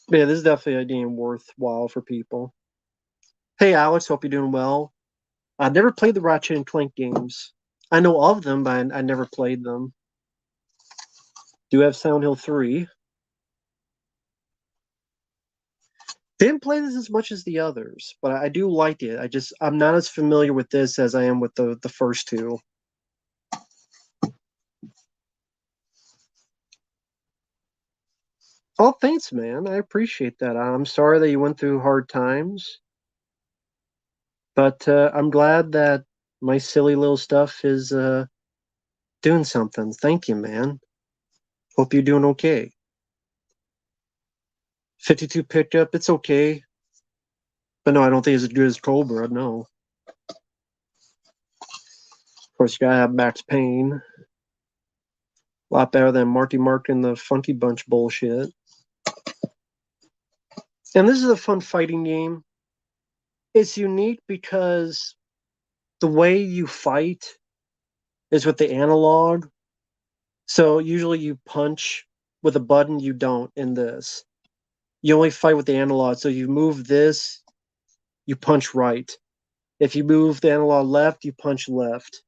But yeah, this is definitely a game worthwhile for people. Hey, Alex, hope you're doing well. I've never played the Ratchet and Clank games. I know of them, but I never played them. Do have Silent Hill 3. Didn't play this as much as the others, but I do like it. I'm not as familiar with this as I am with the first two. Oh, thanks, man. I appreciate that. I'm sorry that you went through hard times, but I'm glad that my silly little stuff is doing something. Thank you, man. Hope you're doing okay. 52 pickup, it's okay. But no, I don't think it's as good as Cobra, no. Of course, you gotta have Max Payne. A lot better than Marky Mark and the Funky Bunch bullshit. And this is a fun fighting game. It's unique because the way you fight is with the analog. So usually you punch with a button, you don't in this. You only fight with the analog. So you move this, you punch right. If you move the analog left, you punch left.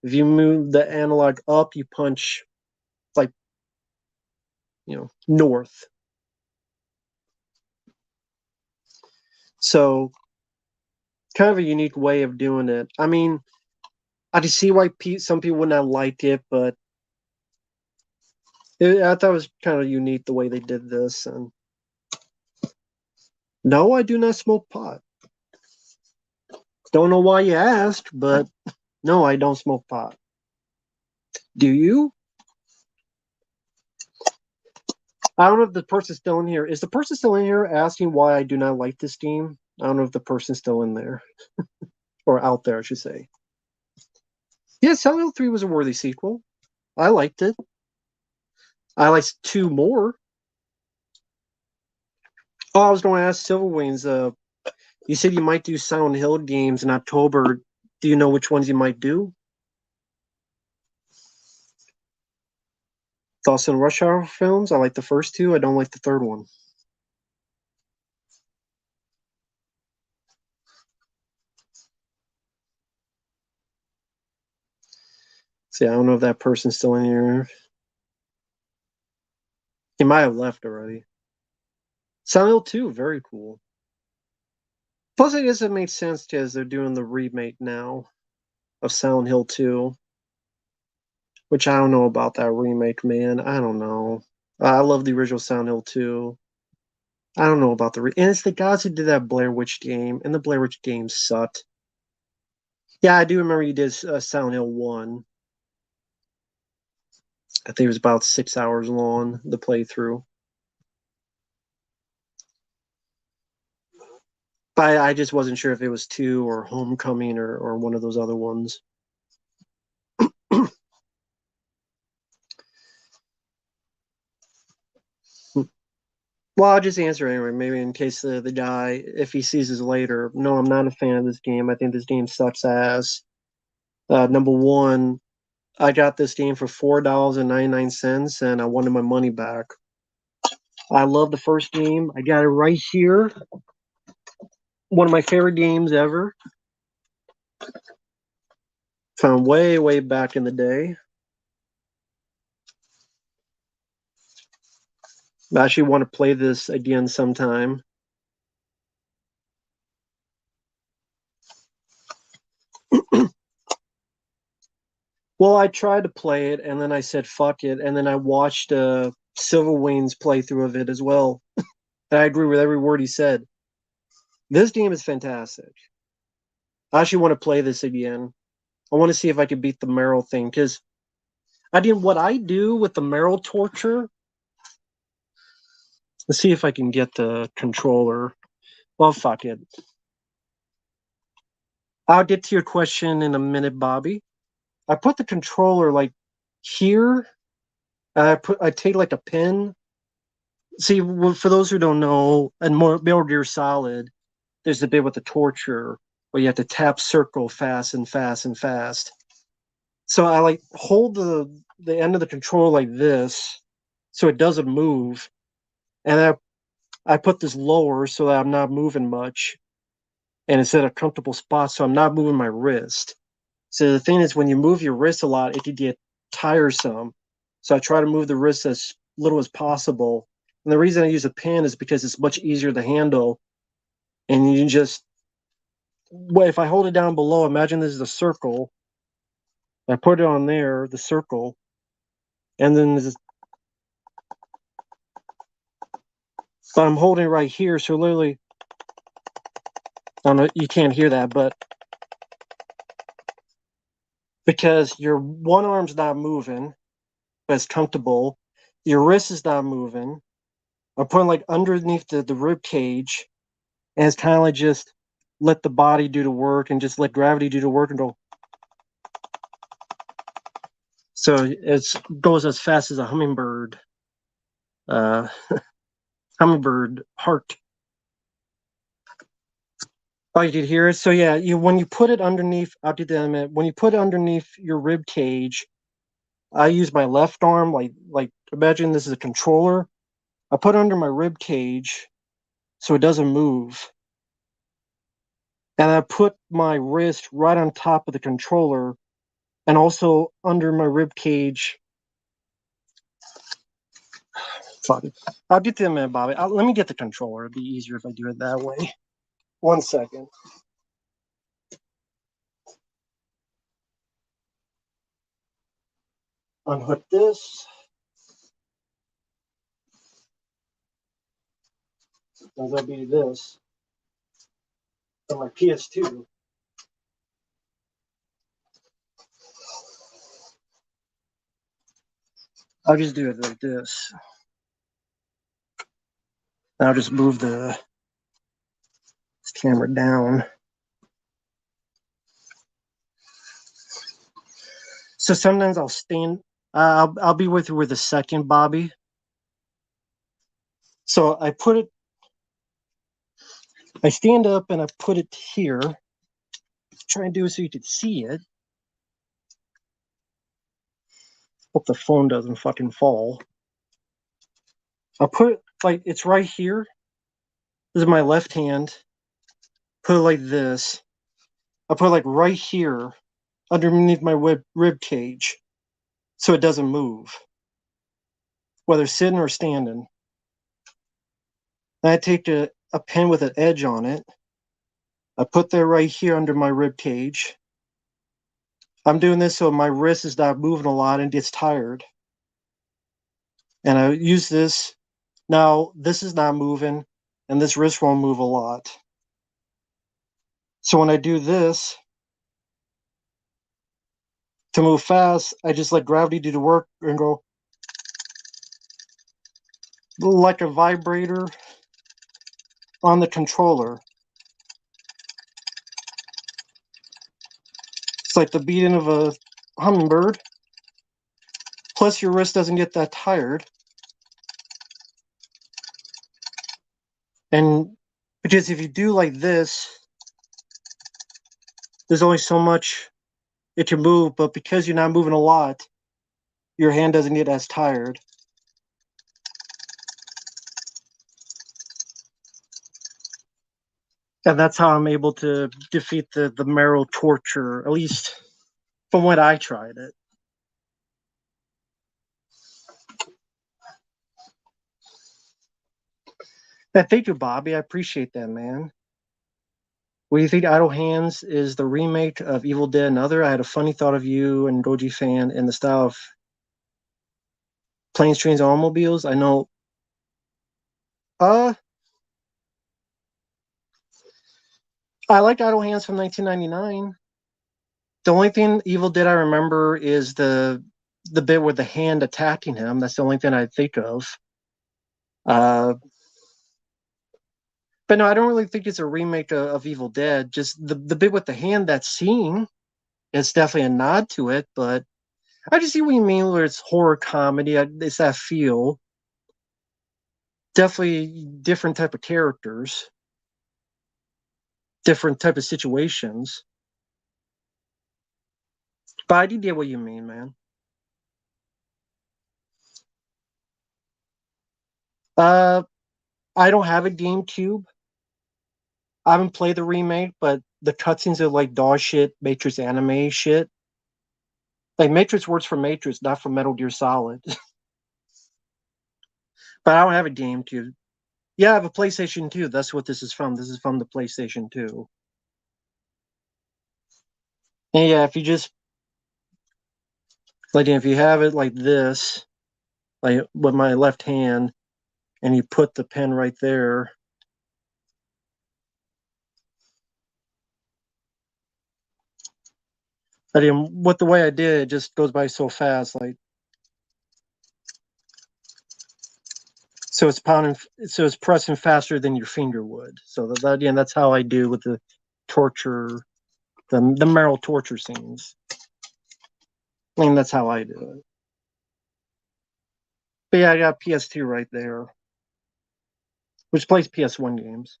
If you move the analog up, you punch like north. So kind of a unique way of doing it. I mean, I can see why some people would not like it, but I thought it was kind of unique the way they did this. And no, I do not smoke pot. Don't know why you asked, but no, I don't smoke pot. Do you? I don't know if the person's still in here. Is the person still in here asking why I do not like this game? I don't know if the person's still in there. Or out there, I should say. Yeah, Silent Hill 3 was a worthy sequel. I liked it. I liked 2 more. Oh, I was going to ask Silver Wings, you said you might do Silent Hill games in October. Do you know which ones you might do? Thoughts on Rush Hour films? I like the first 2. I don't like the third one. See, I don't know if that person's still in here. He might have left already. Silent Hill 2, very cool. Plus, I guess it makes sense because they're doing the remake now of Silent Hill 2. Which I don't know about that remake, man. I don't know. I love the original Silent Hill 2. I don't know about and it's the guys who did that Blair Witch game, and the Blair Witch game sucked. Yeah, I do remember you did Silent Hill 1. I think it was about 6 hours long, the playthrough. But I just wasn't sure if it was 2 or Homecoming or one of those other ones. Well, I'll just answer anyway, maybe in case the guy, if he sees this later. No, I'm not a fan of this game. I think this game sucks ass. Number one, I got this game for $4.99, and I wanted my money back. I love the first game. I got it right here. One of my favorite games ever. Found way, way back in the day. I actually want to play this again sometime. Well, I tried to play it, and then I said fuck it, and then I watched Silver Wings playthrough of it as well. And I agree with every word he said. This game is fantastic. I actually want to play this again. I want to see if I could beat the Meryl thing, because what I do with the Meryl torture. Let's see if I can get the controller. Well, fuck it. I'll get to your question in a minute, Bobby. I put the controller like here. I take like a pin. See, for those who don't know, and Metal Gear Solid, there's the bit with the torture where you have to tap circle fast and fast and fast. So I like hold the end of the controller like this, so it doesn't move, and I put this lower so that I'm not moving much, and it's at a comfortable spot, so I'm not moving my wrist. So the thing is, when you move your wrist a lot, it could get tiresome. So I try to move the wrist as little as possible. And the reason I use a pen is because it's much easier to handle. And you just, well, if I hold it down below, imagine this is a circle. I put it on there, the circle, and then but I'm holding it right here. So literally, I don't know, you can't hear that, but because your one arm's not moving, but it's comfortable. Your wrist is not moving. I'm putting like underneath the rib cage, and it's kind of like just let the body do the work and just let gravity do the work and go. So it goes as fast as a hummingbird, uh, hummingbird heart. Oh, you could hear it. So yeah, when you put it underneath, I'll do that in a minute. When you put it underneath your rib cage, I use my left arm, like imagine this is a controller. I put it under my rib cage so it doesn't move. and I put my wrist right on top of the controller and also under my rib cage. Fuck it. I'll get to them in a minute, Bobby. Let me get the controller. It'd be easier if I do it that way. 1 second. Unhook this. And that'll be this. On my PS2. I'll just do it like this. And I'll just move this camera down. So sometimes I'll stand. I'll be with you with a second, Bobby. So I stand up and I put it here. Try and do it so you can see it. Hope the phone doesn't fucking fall. I'll put it like it's right here. This is my left hand. Put it like this. I'll put it like right here underneath my rib cage so it doesn't move, whether sitting or standing. Then I take a pin with an edge on it. I put that right here under my rib cage. I'm doing this so my wrist is not moving a lot and gets tired. And I use this. Now, this is not moving, and this wrist won't move a lot. So when I do this, to move fast, I just let gravity do the work and go like a vibrator on the controller. It's like the beating of a hummingbird. Plus, your wrist doesn't get that tired. And because if you do like this, there's only so much it can move, but because you're not moving a lot, your hand doesn't get as tired. And that's how I'm able to defeat the marrow torture, at least from when I tried it. And thank you, Bobby. I appreciate that, man. What do you think Idle Hands is the remake of Evil Dead and Other? I had a funny thought of you and Goji fan in the style of Planes, Trains, and Automobiles. I know. I liked Idle Hands from 1999. The only thing Evil Dead I remember is the bit with the hand attacking him. That's the only thing I think of. But no, I don't really think it's a remake of Evil Dead. Just the bit with the hand, that scene, it's definitely a nod to it. But I just see what you mean where it's horror comedy. It's that feel. Definitely different type of characters, different type of situations. But I do get what you mean, man. Uh, I don't have a GameCube. I haven't played the remake, but the cutscenes are like dog shit, Matrix anime shit. Like Matrix works for Matrix, not for Metal Gear Solid. But I don't have a GameCube. Yeah, I have a PlayStation 2. That's what this is from. This is from the PlayStation 2. And yeah, if you just like if you have it like this, like with my left hand, and you put the pen right there. I mean, what the way I did it just goes by so fast, like so it's pounding, so it's pressing faster than your finger would. So that again, that's how I do with the torture, the Meryl torture scenes. I mean, that's how I do it. But yeah, I got PS2 right there, which plays PS1 games.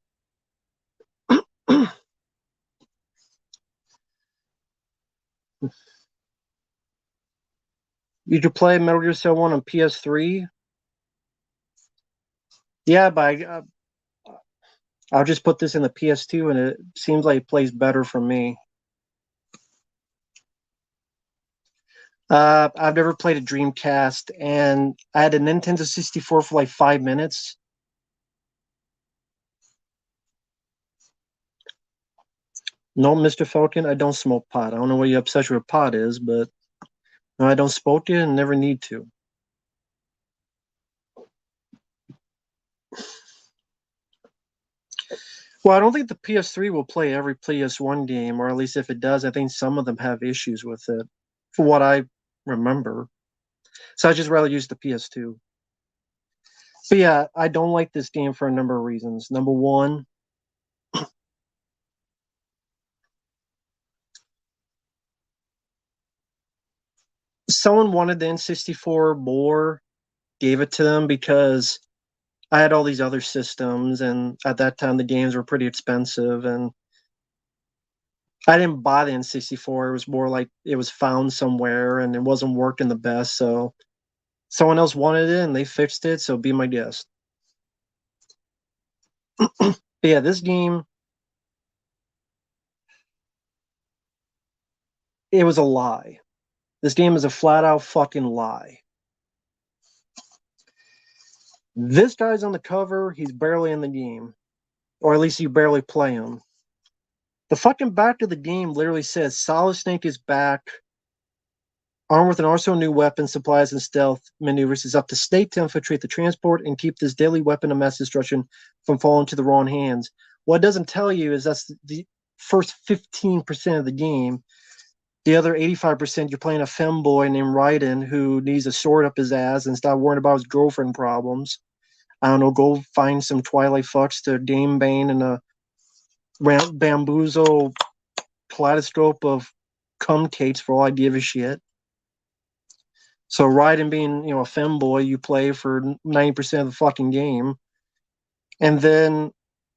You could play Metal Gear Solid 1 on PS3. Yeah, but I'll just put this in the PS2, and it seems like it plays better for me. I've never played a Dreamcast, and I had a Nintendo 64 for like 5 minutes. No, Mr. Falcon, I don't smoke pot. I don't know what your obsession with pot is, but no, I don't smoke it and never need to. Well, I don't think the PS3 will play every PS1 game, or at least if it does, I think some of them have issues with it, for what I remember. So I just rather use the PS2. But yeah, I don't like this game for a number of reasons. Number one, someone wanted the N64 more, gave it to them because I had all these other systems, and at that time the games were pretty expensive, and I didn't buy the N64. It was more like it was found somewhere and it wasn't working the best, so someone else wanted it and they fixed it, so be my guest. But yeah, this game, it was a lie. This game is a flat out fucking lie. This guy's on the cover, he's barely in the game. Or at least you barely play him. The fucking back of the game literally says Solid Snake is back, armed with an arsenal of new weapons, supplies, and stealth maneuvers. It's up to Snake to infiltrate the transport and keep this deadly weapon of mass destruction from falling to the wrong hands. What it doesn't tell you is that's the first 15% of the game. The other 85%, you're playing a femboy named Raiden who needs a sword up his ass and stop worrying about his girlfriend problems. I don't know, go find some Twilight fucks to Dame Bane and a bamboozle kaleidoscope of cum cakes for all I give a shit. So Raiden being, a femboy, you play for 90% of the fucking game. And then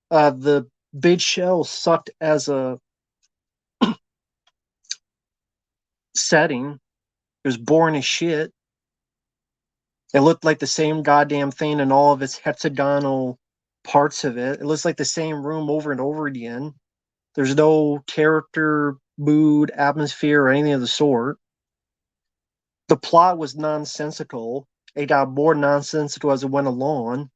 the big shell sucked as a setting. It was boring as shit. It looked like the same goddamn thing in all of its hexagonal parts of it. It looks like the same room over and over again. There's no character, mood, atmosphere, or anything of the sort. The plot was nonsensical. It got more nonsensical as it went along.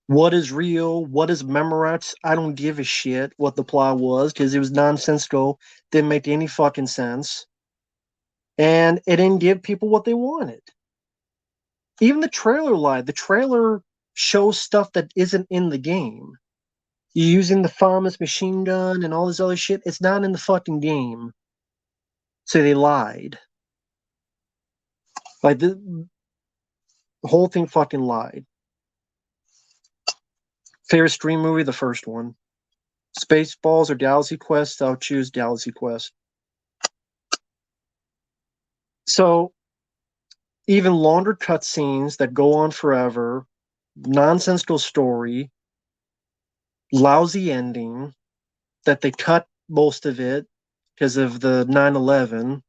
What is real? What is Memorex? I don't give a shit what the plot was because it was nonsensical. Didn't make any fucking sense. And it didn't give people what they wanted. Even the trailer lied. The trailer shows stuff that isn't in the game. You're using the FAMAS machine gun and all this other shit. It's not in the fucking game. So they lied. Like the whole thing fucking lied. Favorite stream movie? The first one. Spaceballs or Galaxy Quest? I'll choose Galaxy Quest. So even longer cutscenes that go on forever, nonsensical story, lousy ending, that they cut most of it because of the 9/11.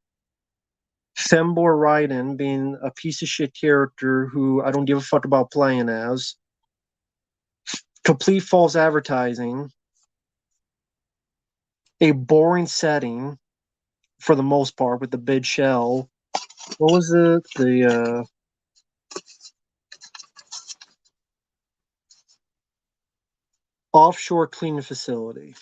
Fembor Raiden being a piece of shit character who I don't give a fuck about playing as. Complete false advertising. A boring setting for the most part with the big shell. What was it? The offshore cleaning facility.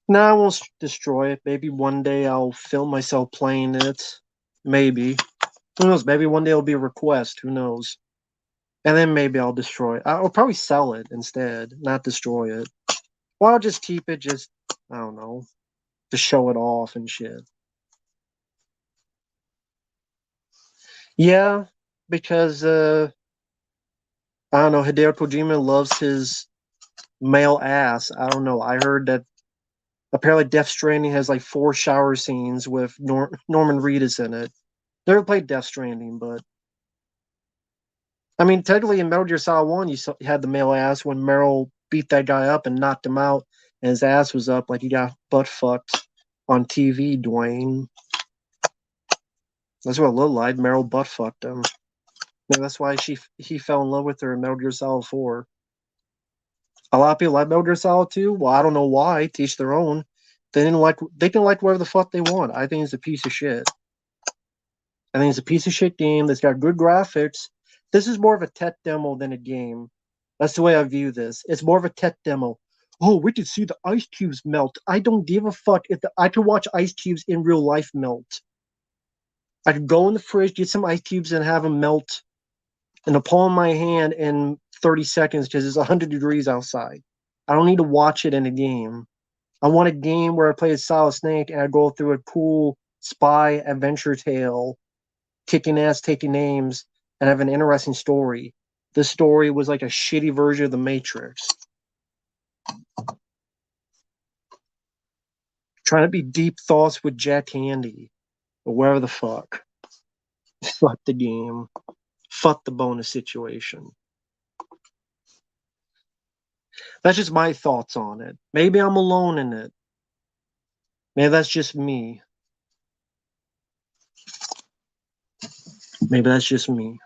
No, I won't destroy it. Maybe one day I'll film myself playing it. Maybe. Who knows? Maybe one day it'll be a request. Who knows? And then maybe I'll destroy it. I'll probably sell it instead, not destroy it. Well, I'll just keep it, I don't know, to show it off and shit. Yeah, because, I don't know, Hideo Kojima loves his male ass. I don't know. I heard that apparently Death Stranding has like 4 shower scenes with Norman Reedus in it. Never played Death Stranding, but I mean, technically in Metal Gear Solid 1, you had the male ass when Meryl beat that guy up and knocked him out, and his ass was up like he got butt fucked on TV, Dwayne. That's what Lil lied. Meryl butt fucked him. Maybe that's why he fell in love with her in Metal Gear Solid 4. A lot of people like Metal Gear Solid 2. Well, I don't know why. Teach their own. They can like whatever the fuck they want. I think it's a piece of shit. I think it's a piece of shit game that's got good graphics. This is more of a tech demo than a game. That's the way I view this. It's more of a tech demo. Oh, we can see the ice cubes melt. I don't give a fuck if I could watch ice cubes in real life melt. I could go in the fridge, get some ice cubes, and have them melt in the palm of my hand in 30 seconds because it's 100 degrees outside. I don't need to watch it in a game. I want a game where I play as Solid Snake and I go through a cool spy adventure tale, kicking ass, taking names, and have an interesting story. This story was like a shitty version of The Matrix. Trying to be deep thoughts with Jack Handy, or wherever the fuck. Fuck the game. Fuck the bonus situation. That's just my thoughts on it. Maybe I'm alone in it. Maybe that's just me. Maybe that's just me.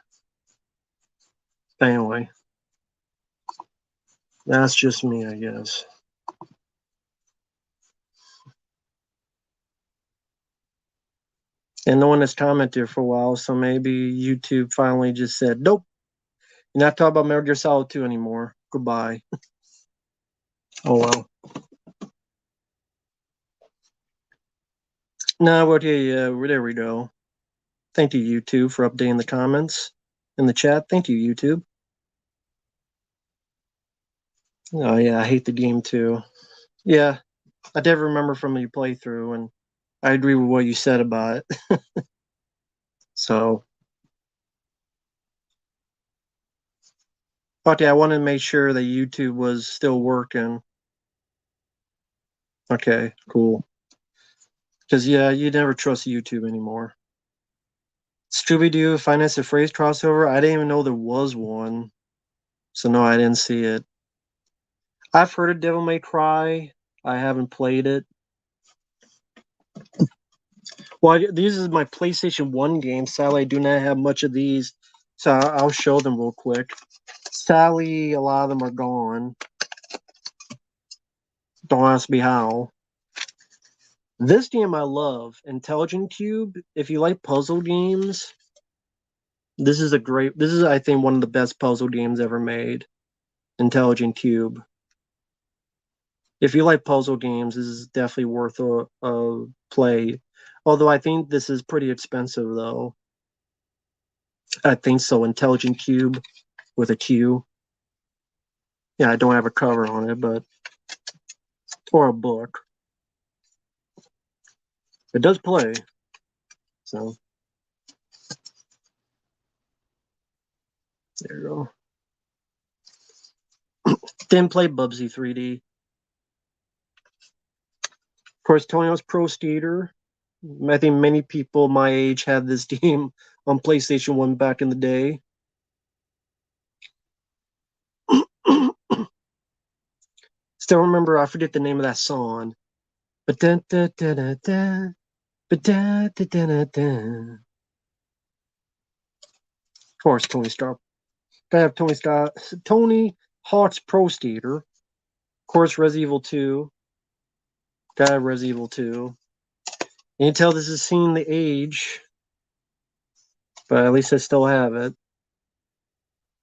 Anyway, that's just me, I guess. And no one has commented for a while, so maybe YouTube finally just said, nope, you're not talking about Metal Gear Solid 2 anymore. Goodbye. Oh well. No, okay, there we go. Thank you, YouTube, for updating the comments in the chat. Thank you, YouTube. Oh yeah, I hate the game too. Yeah, I did remember from your playthrough, and I agree with what you said about it. So, okay, I wanted to make sure that YouTube was still working. Okay, cool. Because yeah, you never trust YouTube anymore. Scooby-Doo Finance a Phrase crossover. I didn't even know there was one, so no, I didn't see it. I've heard of Devil May Cry. I haven't played it. Well, these is my PlayStation 1 games. Sadly, I do not have much of these, so I'll show them real quick. Sadly, a lot of them are gone. Don't ask me how. This game I love, Intelligent Cube. If you like puzzle games, this is I think one of the best puzzle games ever made. Intelligent Cube. If you like puzzle games, this is definitely worth a play. Although I think this is pretty expensive, though. I think so. Intelligent Cube with a Q. Yeah, I don't have a cover on it, but or a book. It does play, so there you go. Didn't play Bubsy 3D. Of course, Tony Hawk's Pro Skater. I think many people my age had this game on PlayStation 1 back in the day. Still remember, I forget the name of that song. Of course, Tony Stark. Gotta have Tony Hawk's Pro Skater. Of course, Resident Evil 2. Gotta have Resident Evil 2. You can tell this is seeing the age, but at least I still have it.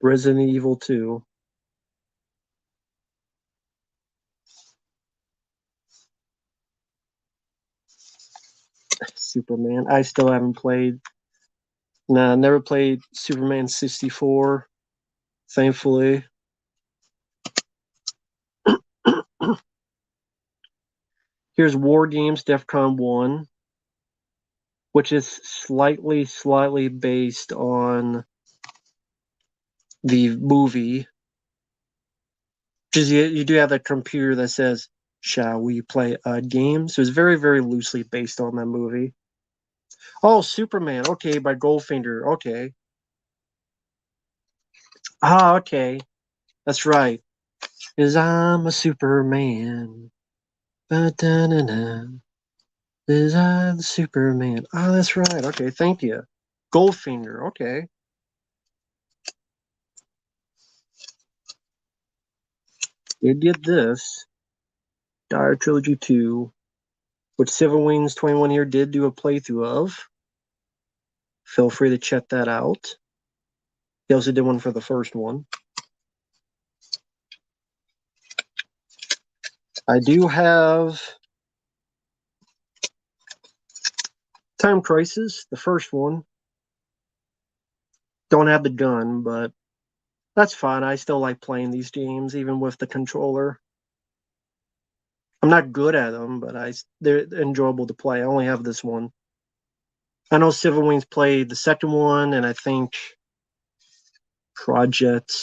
Resident Evil 2. Superman. I still haven't played. Nah, never played Superman 64, thankfully. Here's War Games DEFCON 1, which is slightly based on the movie. Because you do have that computer that says, shall we play a game? So it's very, very loosely based on that movie. Oh, Superman. Okay, by Goldfinger. Okay. Ah, okay. That's right. Because I'm a Superman. Ba-da-na-na. Is I the Superman? Oh, that's right. Okay, thank you. Goldfinger. Okay. Did get this. Dire Trilogy 2, which Civil Wings 21 here did do a playthrough of. Feel free to check that out. He also did one for the first one. I do have Time Crisis, the first one. Don't have the gun, but that's fine. I still like playing these games, even with the controller. I'm not good at them, but they're enjoyable to play. I only have this one. I know Civil Wings played the second one, and I think Project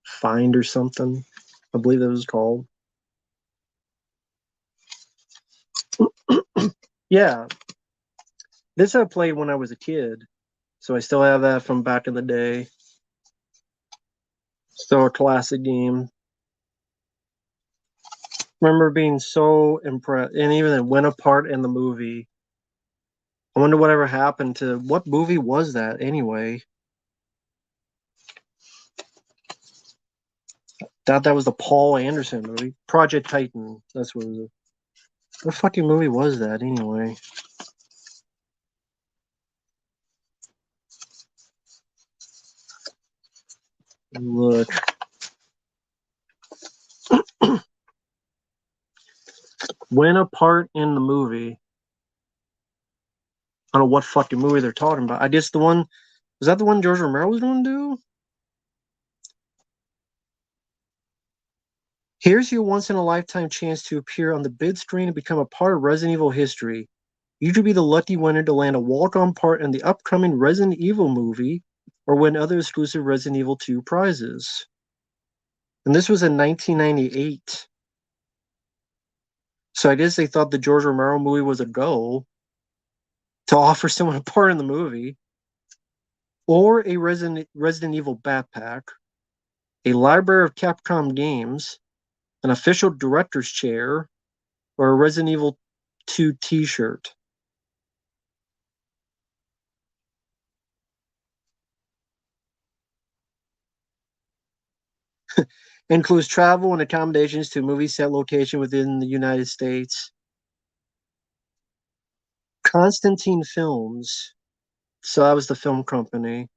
Find or something. I believe it was called. Yeah, this I played when I was a kid, so I still have that from back in the day. Still a classic game. Remember being so impressed, and even it went apart in the movie. I wonder whatever happened to what movie was that anyway? Thought that was the Paul Anderson movie, Project Titan. That's what it was. What fucking movie was that anyway? Look. Went apart in the movie. I don't know what fucking movie they're talking about. I guess the one was that the one George Romero was going to do? Here's your once in a lifetime chance to appear on the big screen and become a part of Resident Evil history. You could be the lucky winner to land a walk-on part in the upcoming Resident Evil movie or win other exclusive Resident Evil 2 prizes. And this was in 1998. So I guess they thought the George Romero movie was a go to offer someone a part in the movie, or a Resident Evil backpack, a library of Capcom games, an official director's chair, or a Resident Evil 2 t-shirt. Includes travel and accommodations to a movie set location within the United States. Constantine Films. So that was the film company.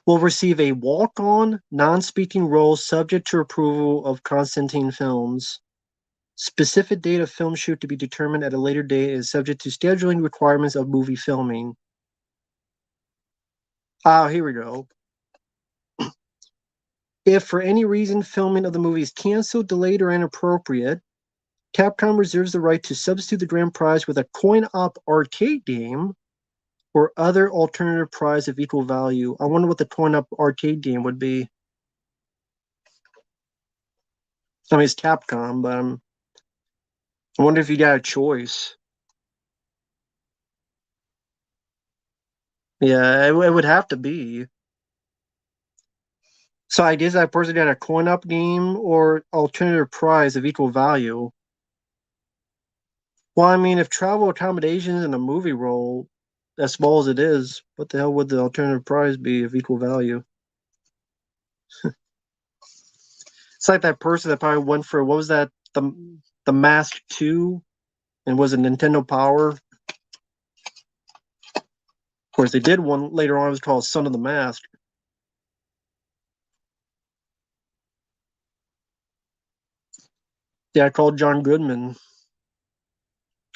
Will receive a walk-on, non-speaking role subject to approval of Constantine Films. Specific date of film shoot to be determined at a later date is subject to scheduling requirements of movie filming. Ah, here we go. If for any reason filming of the movie is canceled, delayed, or inappropriate, Capcom reserves the right to substitute the grand prize with a coin-op arcade game or other alternative prize of equal value. I wonder what the coin-op arcade game would be. I mean, it's Capcom, but I wonder if you got a choice. Yeah, it would have to be. So I guess that person got a coin-op game or alternative prize of equal value. Well, I mean, if travel accommodations and a movie role, as small as it is, what the hell would the alternative prize be of equal value? It's like that person that probably went for what was that the Mask 2 and was it Nintendo Power? Of course, they did one later on. It was called Son of the Mask. Yeah, I called John Goodman,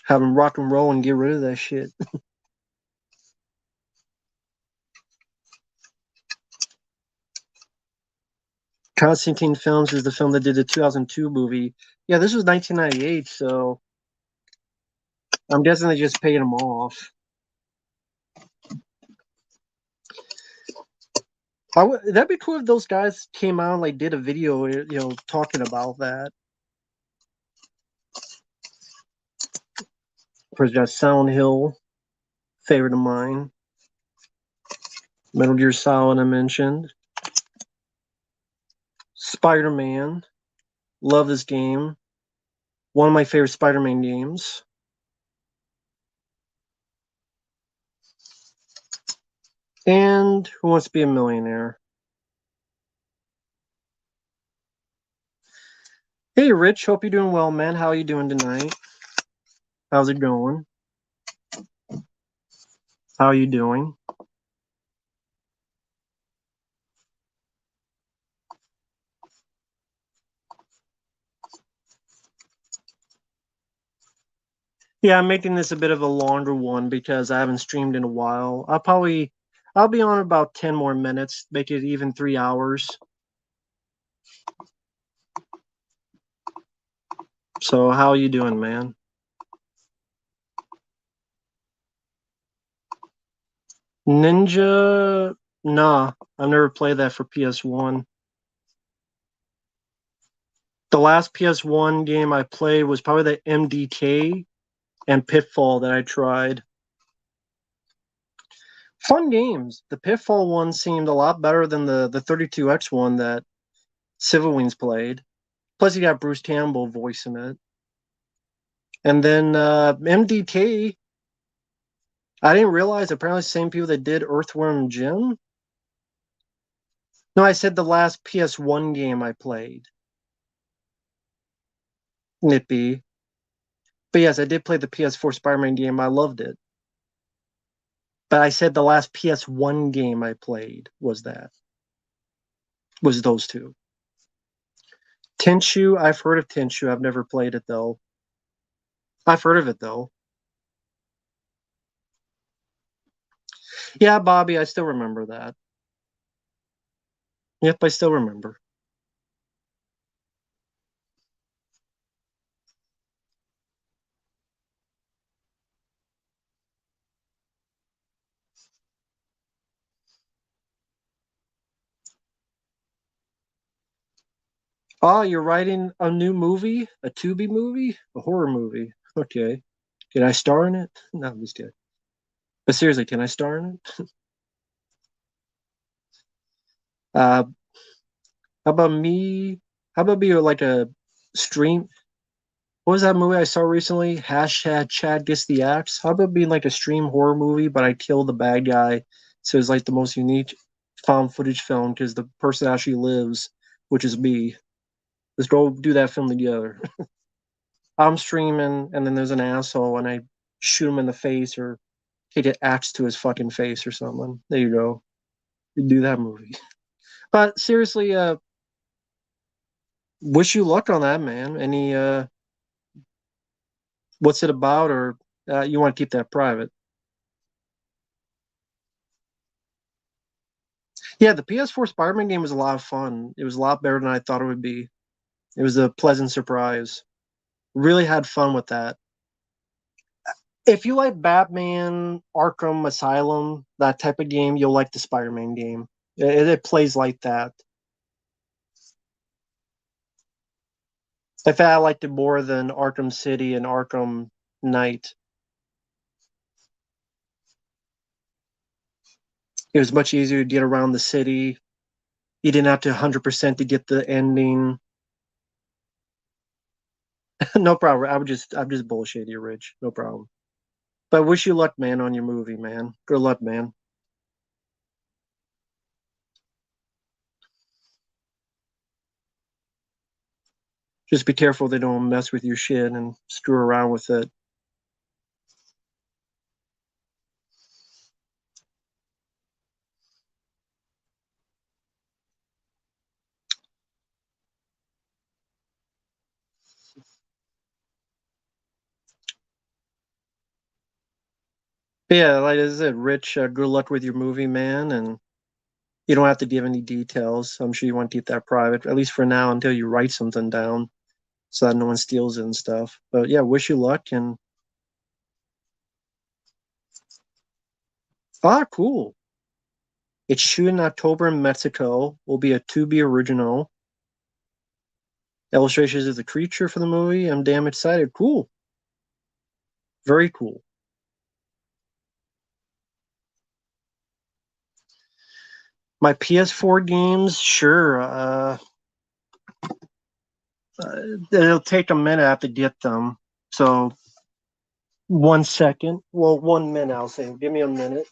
have him rock and roll and get rid of that shit. Constantine Films is the film that did the 2002 movie. Yeah, this was 1998, so I'm guessing they just paid him off. That'd be cool if those guys came out and like did a video, talking about that. Of course, got Silent Hill, favorite of mine. Metal Gear Solid, I mentioned. Spider-Man, love this game. One of my favorite Spider-Man games. And Who Wants to Be a Millionaire? Hey, Rich. Hope you're doing well, man. How are you doing tonight? How's it going? How are you doing? Yeah, I'm making this a bit of a longer one because I haven't streamed in a while. I'll be on about 10 more minutes, make it even 3 hours. So how are you doing, man? Ninja, nah, I've never played that for PS1. The last PS1 game I played was probably the MDK and Pitfall that I tried. Fun games. The Pitfall one seemed a lot better than the 32X one that Civil Wings played. Plus, you got Bruce Campbell voicing it. And then MDK, I didn't realize apparently the same people that did Earthworm Jim. No, I said the last PS1 game I played. Nippy. But yes, I did play the PS4 Spider-Man game. I loved it. But I said the last PS1 game I played was those two. Tenchu, I've heard of Tenchu. I've never played it though. I've heard of it though. Yeah, Bobby, I still remember that. Yep, I still remember. Oh, you're writing a new movie? A Tubi movie? A horror movie? Okay. Can I star in it? No, I'm just kidding. But seriously, can I star in it? Uh, how about me? How about be like a stream? What was that movie I saw recently? Hashtag Chad gets the axe. How about being like a stream horror movie, but I kill the bad guy? So it's like the most unique found footage film because the person actually lives, which is me. Let's go do that film together. I'm streaming, and then there's an asshole, and I shoot him in the face or take an axe to his fucking face or something. There you go. You do that movie. But seriously, wish you luck on that, man. Any what's it about, or you want to keep that private? Yeah, the PS4 Spider-Man game was a lot of fun. It was a lot better than I thought it would be. It was a pleasant surprise. Really had fun with that. If you like Batman, Arkham Asylum, that type of game, you'll like the Spider-Man game. It plays like that. In fact, I liked it more than Arkham City and Arkham Knight. It was much easier to get around the city. You didn't have to 100% to get the ending. No problem. I'm just bullshit you, Rich. No problem. But wish you luck, man, on your movie, man. Good luck, man. Just be careful they don't mess with your shit and screw around with it. But yeah, like I said, Rich, good luck with your movie, man. And you don't have to give any details. I'm sure you want to keep that private, at least for now, until you write something down so that no one steals it and stuff. But yeah, wish you luck. And cool. It's shooting in October in Mexico. Will be a Tubi original. Illustrations of the creature for the movie. I'm damn excited. Cool. Very cool. My PS4 games, sure. It'll take a minute. I have to get them. So 1 second. Well, 1 minute. I'll say. Give me a minute.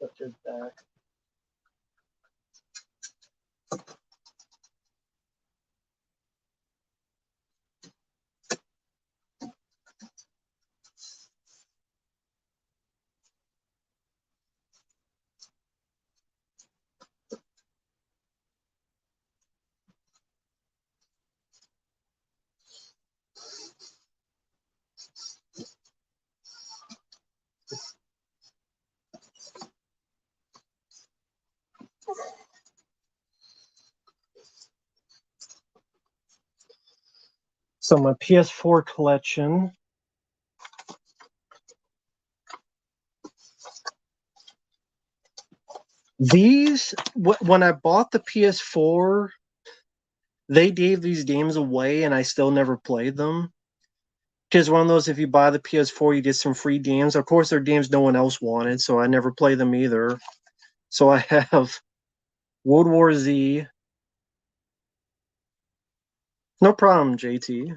Put this back. So my PS4 collection. These, when I bought the PS4, they gave these games away, and I still never played them. Because one of those, if you buy the PS4, you get some free games. Of course, they're games no one else wanted, so I never played them either. So I have World War Z. No problem, JT.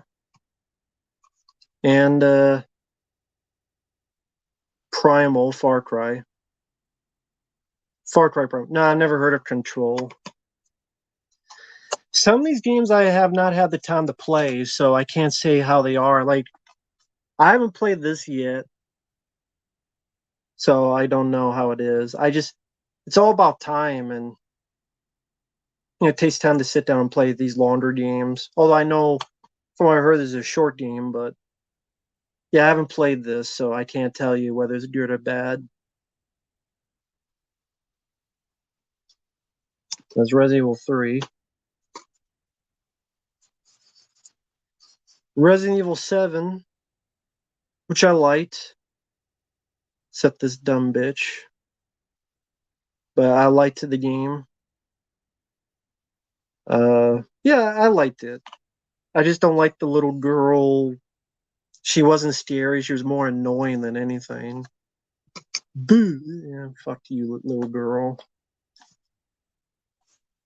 And Primal Far Cry. Far Cry Primal. No, I never heard of Control. Some of these games I have not had the time to play, so I can't say how they are. Like, I haven't played this yet, so I don't know how it is. It's all about time, and it takes time to sit down and play these longer games. Although I know from what I heard, this is a short game, but yeah, I haven't played this, so I can't tell you whether it's good or bad. That's Resident Evil 3. Resident Evil 7, which I liked, except this dumb bitch. But I liked the game. Yeah, I liked it. I just don't like the little girl. She wasn't scary. She was more annoying than anything. Boo! Yeah, fuck you, little girl.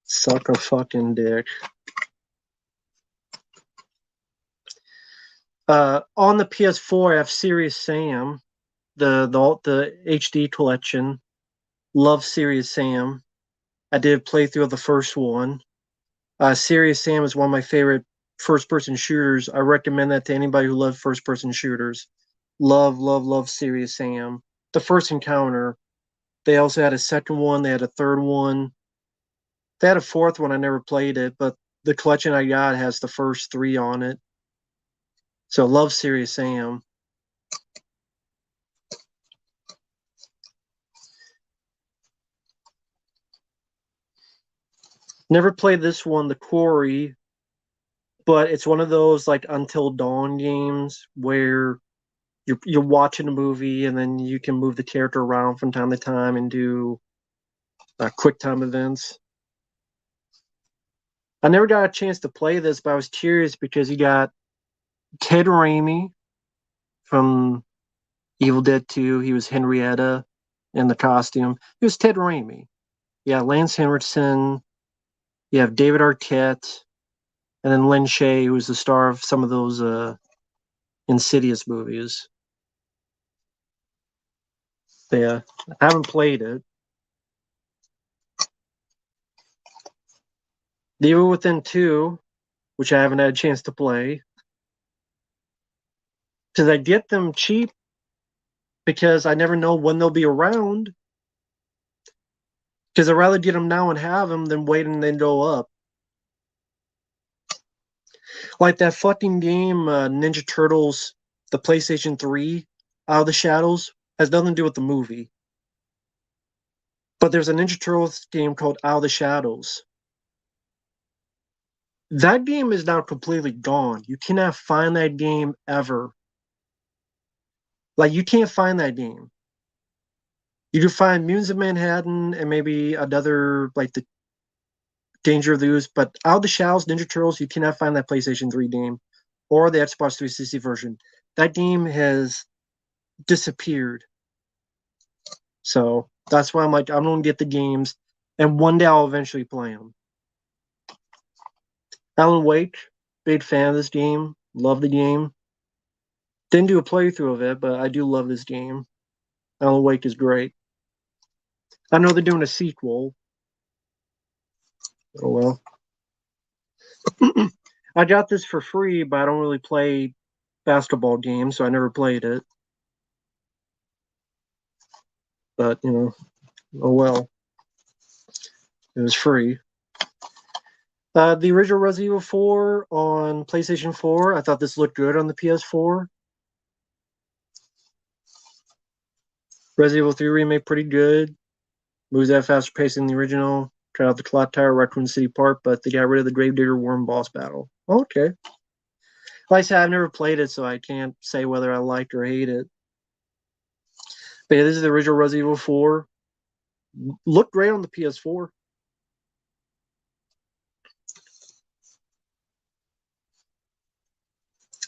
Suck a fucking dick. On the PS4, I have Serious Sam, the HD collection. Love Serious Sam. I did a playthrough of the first one. Serious Sam is one of my favorite first-person shooters. I recommend that to anybody who loves first-person shooters. Love, love, love Serious Sam. The first encounter. They also had a second one. They had a third one. They had a fourth one. I never played it, but the collection I got has the first three on it. So love Serious Sam. Never played this one, The Quarry, but it's one of those like Until Dawn games where you're watching a movie and then you can move the character around from time to time and do quick time events. I never got a chance to play this, but I was curious because you got Ted Raimi from Evil Dead 2. He was Henrietta in the costume. It was Ted Raimi. Yeah, Lance Henriksen. You have David Arquette, and then Lin Shaye, who was the star of some of those Insidious movies. Yeah, I haven't played it. The Evil Within 2, which I haven't had a chance to play. Because I get them cheap because I never know when they'll be around. Because I'd rather get them now and have them than wait and then go up. Like that fucking game, Ninja Turtles, the PlayStation 3, Out of the Shadows, has nothing to do with the movie. But there's a Ninja Turtles game called Out of the Shadows. That game is now completely gone. You cannot find that game ever. Like, you can't find that game. You can find Mutants of Manhattan and maybe another, like the Danger of the Ooze, but Out of the Shadows, Ninja Turtles, you cannot find that PlayStation 3 game or the Xbox 360 version. That game has disappeared. So that's why I'm like, I'm gonna get the games, and one day I'll eventually play them. Alan Wake, big fan of this game. Love the game. Didn't do a playthrough of it, but I do love this game. Alan Wake is great. I know they're doing a sequel. Oh well. I got this for free, but I don't really play basketball games, so I never played it. But oh well. It was free. The original Resident Evil 4 on PlayStation 4. I thought this looked good on the PS4. Resident Evil 3 remake pretty good. Moves at a faster pace than the original. Tried out the Clock Tower, Raccoon City Park, but they got rid of the Gravedigger Worm boss battle. Okay. Like I said, I've never played it, so I can't say whether I liked or hate it. But yeah, this is the original Resident Evil 4. Looked great on the PS4.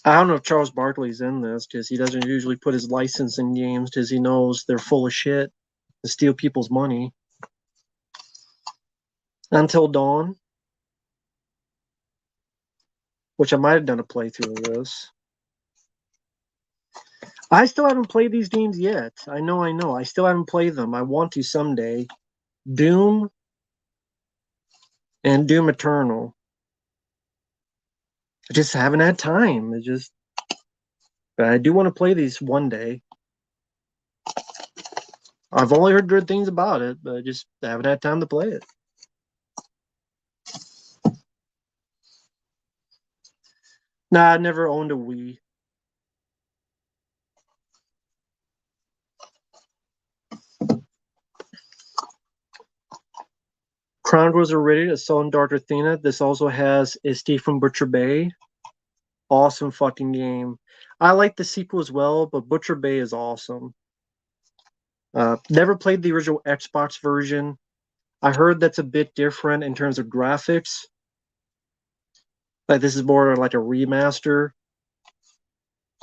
I don't know if Charles Barkley's in this because he doesn't usually put his license in games because he knows they're full of shit to steal people's money. Until Dawn, which I might have done a playthrough of this. I still haven't played these games yet. I know. I still haven't played them. I want to someday. Doom and Doom Eternal. I just haven't had time. But I do want to play these one day. I've only heard good things about it, but I just haven't had time to play it. Nah, I never owned a Wii. Chronicles of Riddick, Assault on Dark Athena. This also has Escape from Butcher Bay. Awesome fucking game. I like the sequel as well, but Butcher Bay is awesome. Never played the original Xbox version. I heard that's a bit different in terms of graphics. Like this is more like a remaster.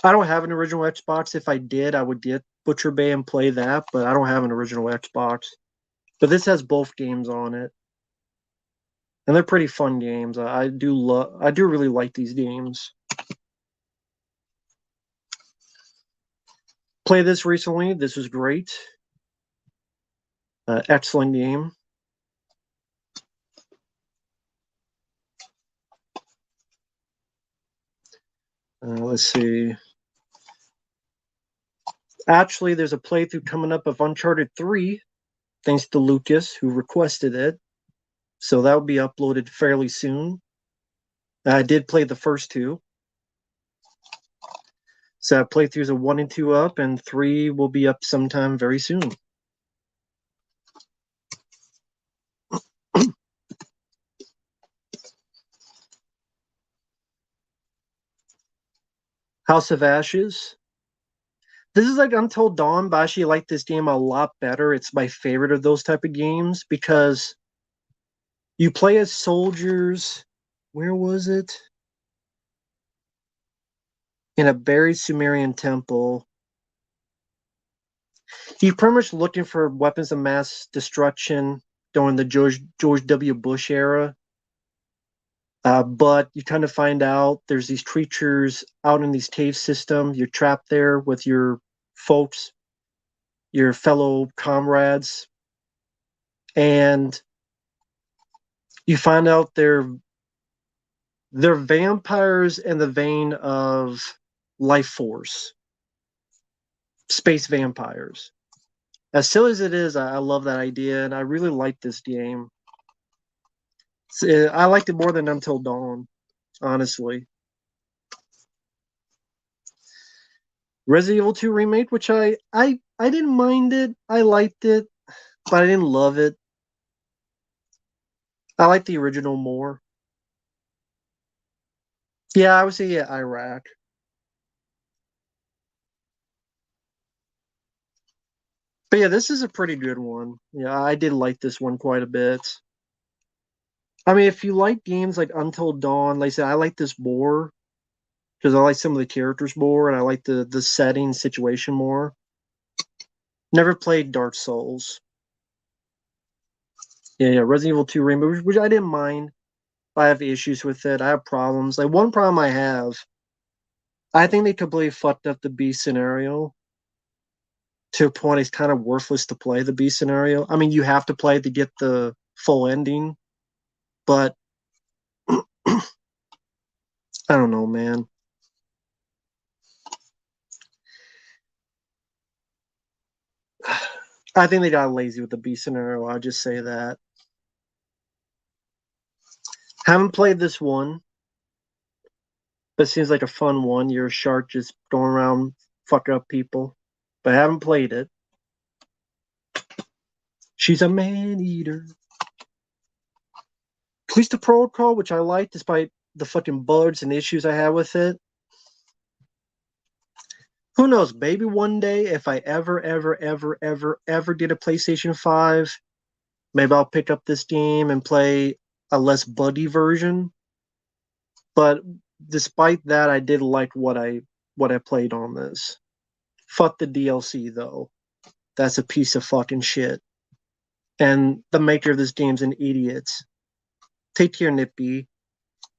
I don't have an original Xbox. If I did, I would get Butcher Bay and play that, but I don't have an original Xbox. But this has both games on it. And they're pretty fun games. I do really like these games. Play this recently. This was great. Excellent game. Let's see. Actually, there's a playthrough coming up of Uncharted 3, thanks to Lucas, who requested it. So that will be uploaded fairly soon. I did play the first two. So playthroughs of 1 and 2 up, and 3 will be up sometime very soon. House of Ashes. This is like Until Dawn, but I actually like this game a lot better. It's my favorite of those type of games because you play as soldiers. Where was it? In a buried Sumerian temple. You're pretty much looking for weapons of mass destruction during the George W. Bush era. But you kind of find out there's these creatures out in these cave systems. You're trapped there with your folks, your fellow comrades, and you find out they're vampires in the vein of life force, space vampires. As silly as it is, I love that idea, and I really like this game. I liked it more than Until Dawn, honestly. Resident Evil 2 remake, which I didn't mind it. I liked it, but I didn't love it. I like the original more. Yeah, I would say yeah, Iraq. But yeah, this is a pretty good one. Yeah, I did like this one quite a bit. I mean, if you like games like Until Dawn, like I said, I like this more because I like some of the characters more and I like the setting situation more. Never played Dark Souls. Yeah, Resident Evil 2 remake, which I didn't mind. I have issues with it. I have problems. Like one problem I have, I think they completely fucked up the B scenario to a point it's kind of worthless to play the B scenario. I mean, you have to play to get the full ending, but I don't know, man. I think they got lazy with the B scenario. I'll just say that. Haven't played this one, but it seems like a fun one. You're a shark just going around fucking up people, but I haven't played it. She's a man eater. Police the Protocol, which I like despite the fucking bugs and issues I have with it. Who knows? Maybe one day, if I ever get a PlayStation 5, maybe I'll pick up this game and play a less buddy version. But despite that, I did like what I played on this. Fuck the DLC though. That's a piece of fucking shit. And the maker of this game's an idiot. Take care, Nippy.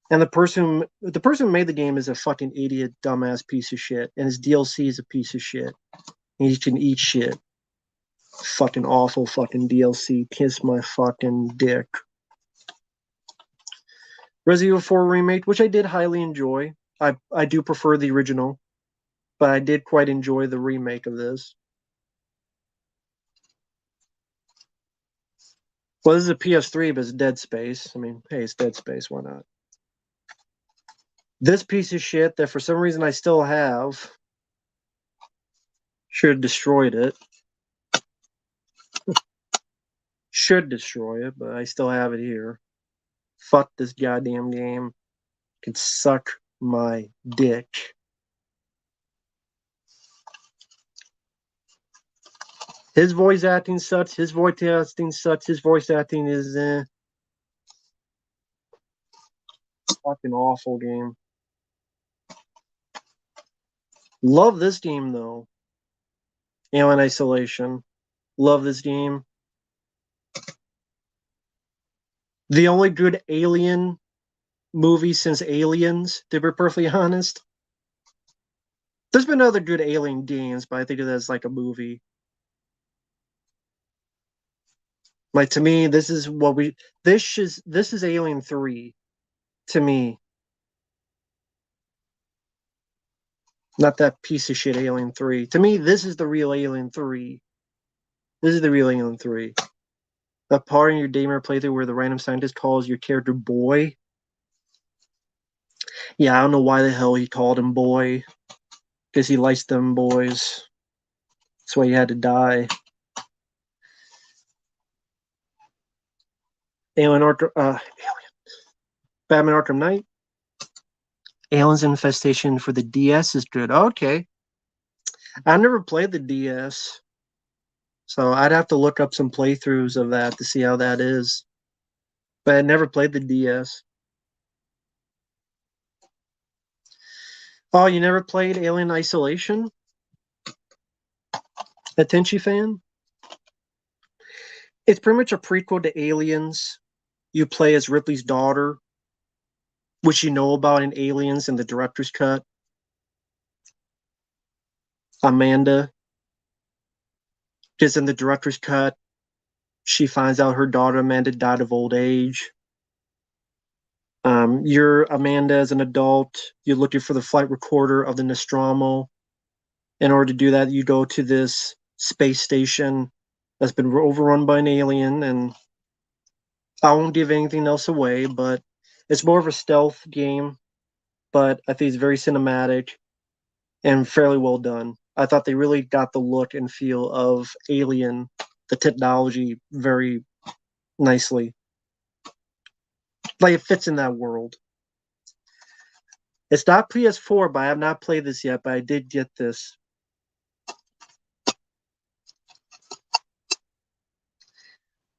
And the person who made the game is a fucking idiot, dumbass piece of shit. And his DLC is a piece of shit. And he can eat shit. Fucking awful fucking DLC. Kiss my fucking dick. Resident Evil 4 remake, which I did highly enjoy. I do prefer the original, but I did quite enjoy the remake of this. Well, this is a PS3, but it's Dead Space. I mean, hey, it's Dead Space. Why not? This piece of shit that for some reason I still have. Should have destroyed it. Should destroy it, but I still have it here. Fuck this goddamn game. Can suck my dick. His voice acting sucks. His voice acting sucks. His voice acting is fucking awful game. Love this game though. Alien Isolation. Love this game. The only good Alien movie since Aliens, to be perfectly honest. There's been other good Alien games, but I think of that as like a movie. Like to me, this is Alien 3 to me. Not that piece of shit Alien 3. To me, this is the real Alien 3. This is the real Alien 3. That part in your Daymare playthrough where the random scientist calls your character boy. Yeah, I don't know why the hell he called him boy. Because he likes them boys. That's why he had to die. Batman Arkham Knight. Aliens Infestation for the DS is good. Okay. I never played the DS. So I'd have to look up some playthroughs of that to see how that is. But I never played the DS. Oh, you never played Alien Isolation? A Tenchi fan? It's pretty much a prequel to Aliens. You play as Ripley's daughter, which you know about in Aliens in the director's cut. Amanda. Because in the director's cut, she finds out her daughter Amanda died of old age. You're Amanda as an adult. You're looking for the flight recorder of the Nostromo. In order to do that, you go to this space station that's been overrun by an alien, and I won't give anything else away, but it's more of a stealth game, but I think it's very cinematic and fairly well done. I thought they really got the look and feel of Alien, the technology, very nicely. Like it fits in that world. It's not PS4, but I have not played this yet, but I did get this.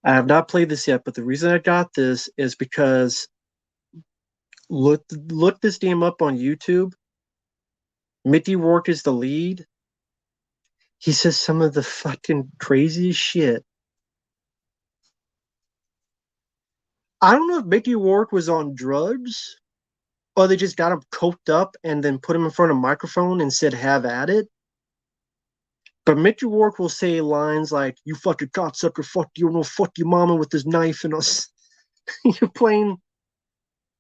I have not played this yet, but the reason I got this is because look this game up on YouTube. Mickey Rourke is the lead. He says some of the fucking craziest shit. I don't know if Mickey Rourke was on drugs or they just got him coked up and then put him in front of a microphone and said, have at it. But Mickey Rourke will say lines like, you fucking cocksucker, fuck you, no, fuck your mama with this knife and us. You're playing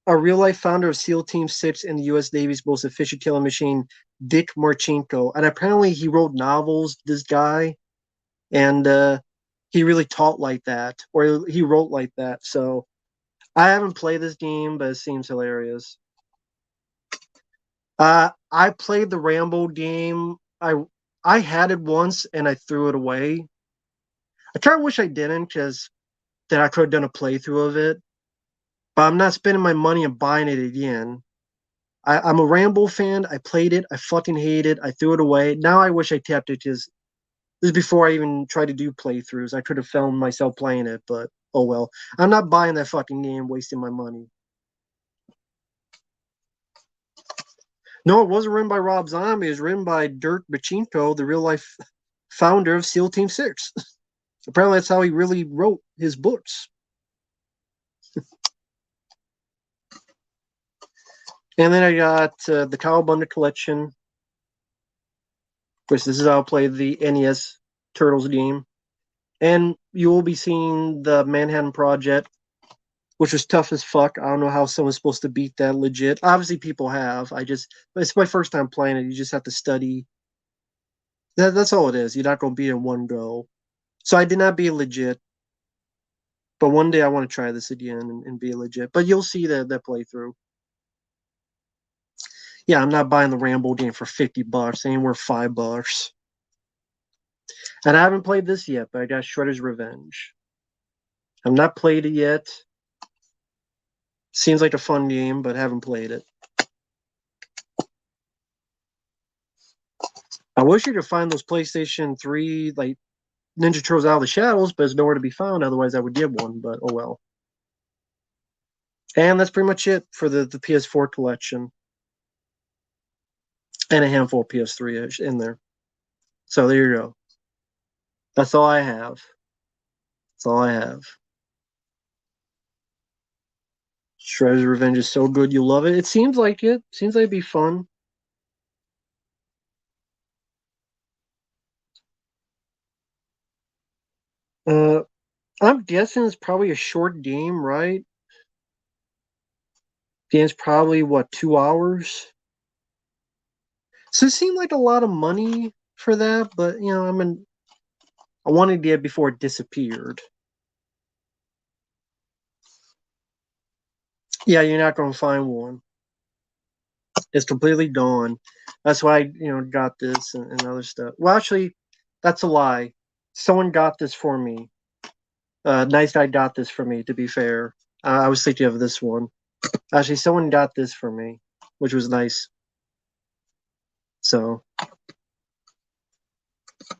a real life founder of SEAL Team 6 and the US Navy's most efficient killing machine, Dick Marchenko. And apparently he wrote novels, this guy, and he really taught like that, or he wrote like that. So I haven't played this game, but it seems hilarious. I played the Rambo game. I had it once and I threw it away. I kind of wish I didn't, because then I could have done a playthrough of it. But I'm not spending my money and buying it again. I'm a Rambo fan. I played it. I fucking hate it. I threw it away. Now I wish I kept it, because this is before I even tried to do playthroughs. I could have filmed myself playing it, but oh well. I'm not buying that fucking game, wasting my money. No, it wasn't written by Rob Zombie. It was written by Dirk Bachinko, the real life founder of SEAL Team 6. Apparently, that's how he really wrote his books. And then I got the Cowabunga Collection, which this is how I play the NES Turtles game. And you will be seeing the Manhattan Project, which was tough as fuck. I don't know how someone's supposed to beat that legit. Obviously, people have. It's my first time playing it. You just have to study. That's all it is. You're not going to beat it in one go. So I did not beat legit. But one day I want to try this again and be legit. But you'll see that playthrough. Yeah, I'm not buying the Rambo game for $50. They ain't worth $5. And I haven't played this yet, but I got Shredder's Revenge. I've not played it yet. Seems like a fun game, but haven't played it. I wish you could find those PlayStation 3 like Ninja Turtles Out of the Shadows, but it's nowhere to be found. Otherwise, I would get one, but oh well. And that's pretty much it for the PS4 collection. And a handful of PS3 in there. So there you go. That's all I have. That's all I have. Shredder's Revenge is so good, you love it. It seems like it. Seems like it'd be fun. I'm guessing it's probably a short game, right? Game's probably what, 2 hours? So it seemed like a lot of money for that, but I wanted to get it before it disappeared. Yeah, you're not gonna find one. It's completely gone. That's why I got this and other stuff. Well, actually, that's a lie. Someone got this for me. Nice guy got this for me. To be fair, I was thinking of this one. Actually, someone got this for me, which was nice. So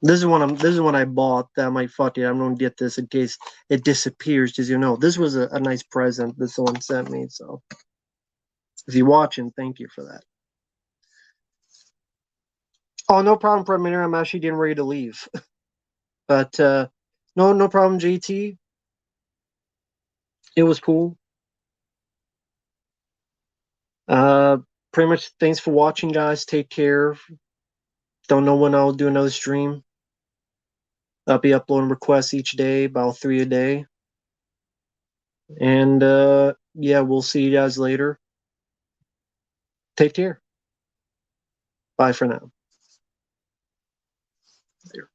this is one I bought that I'm like, fuck it, I'm gonna get this in case it disappears, because this was a nice present that someone sent me. So if you're watching, thank you for that. Oh, no problem, Premier. I'm actually getting ready to leave. But no problem, JT. It was cool. Uh, Pretty much. Thanks for watching, guys. Take care. Don't know when I'll do another stream. I'll be uploading requests each day, about 3 a day. And yeah, we'll see you guys later. Take care. Bye for now. Later.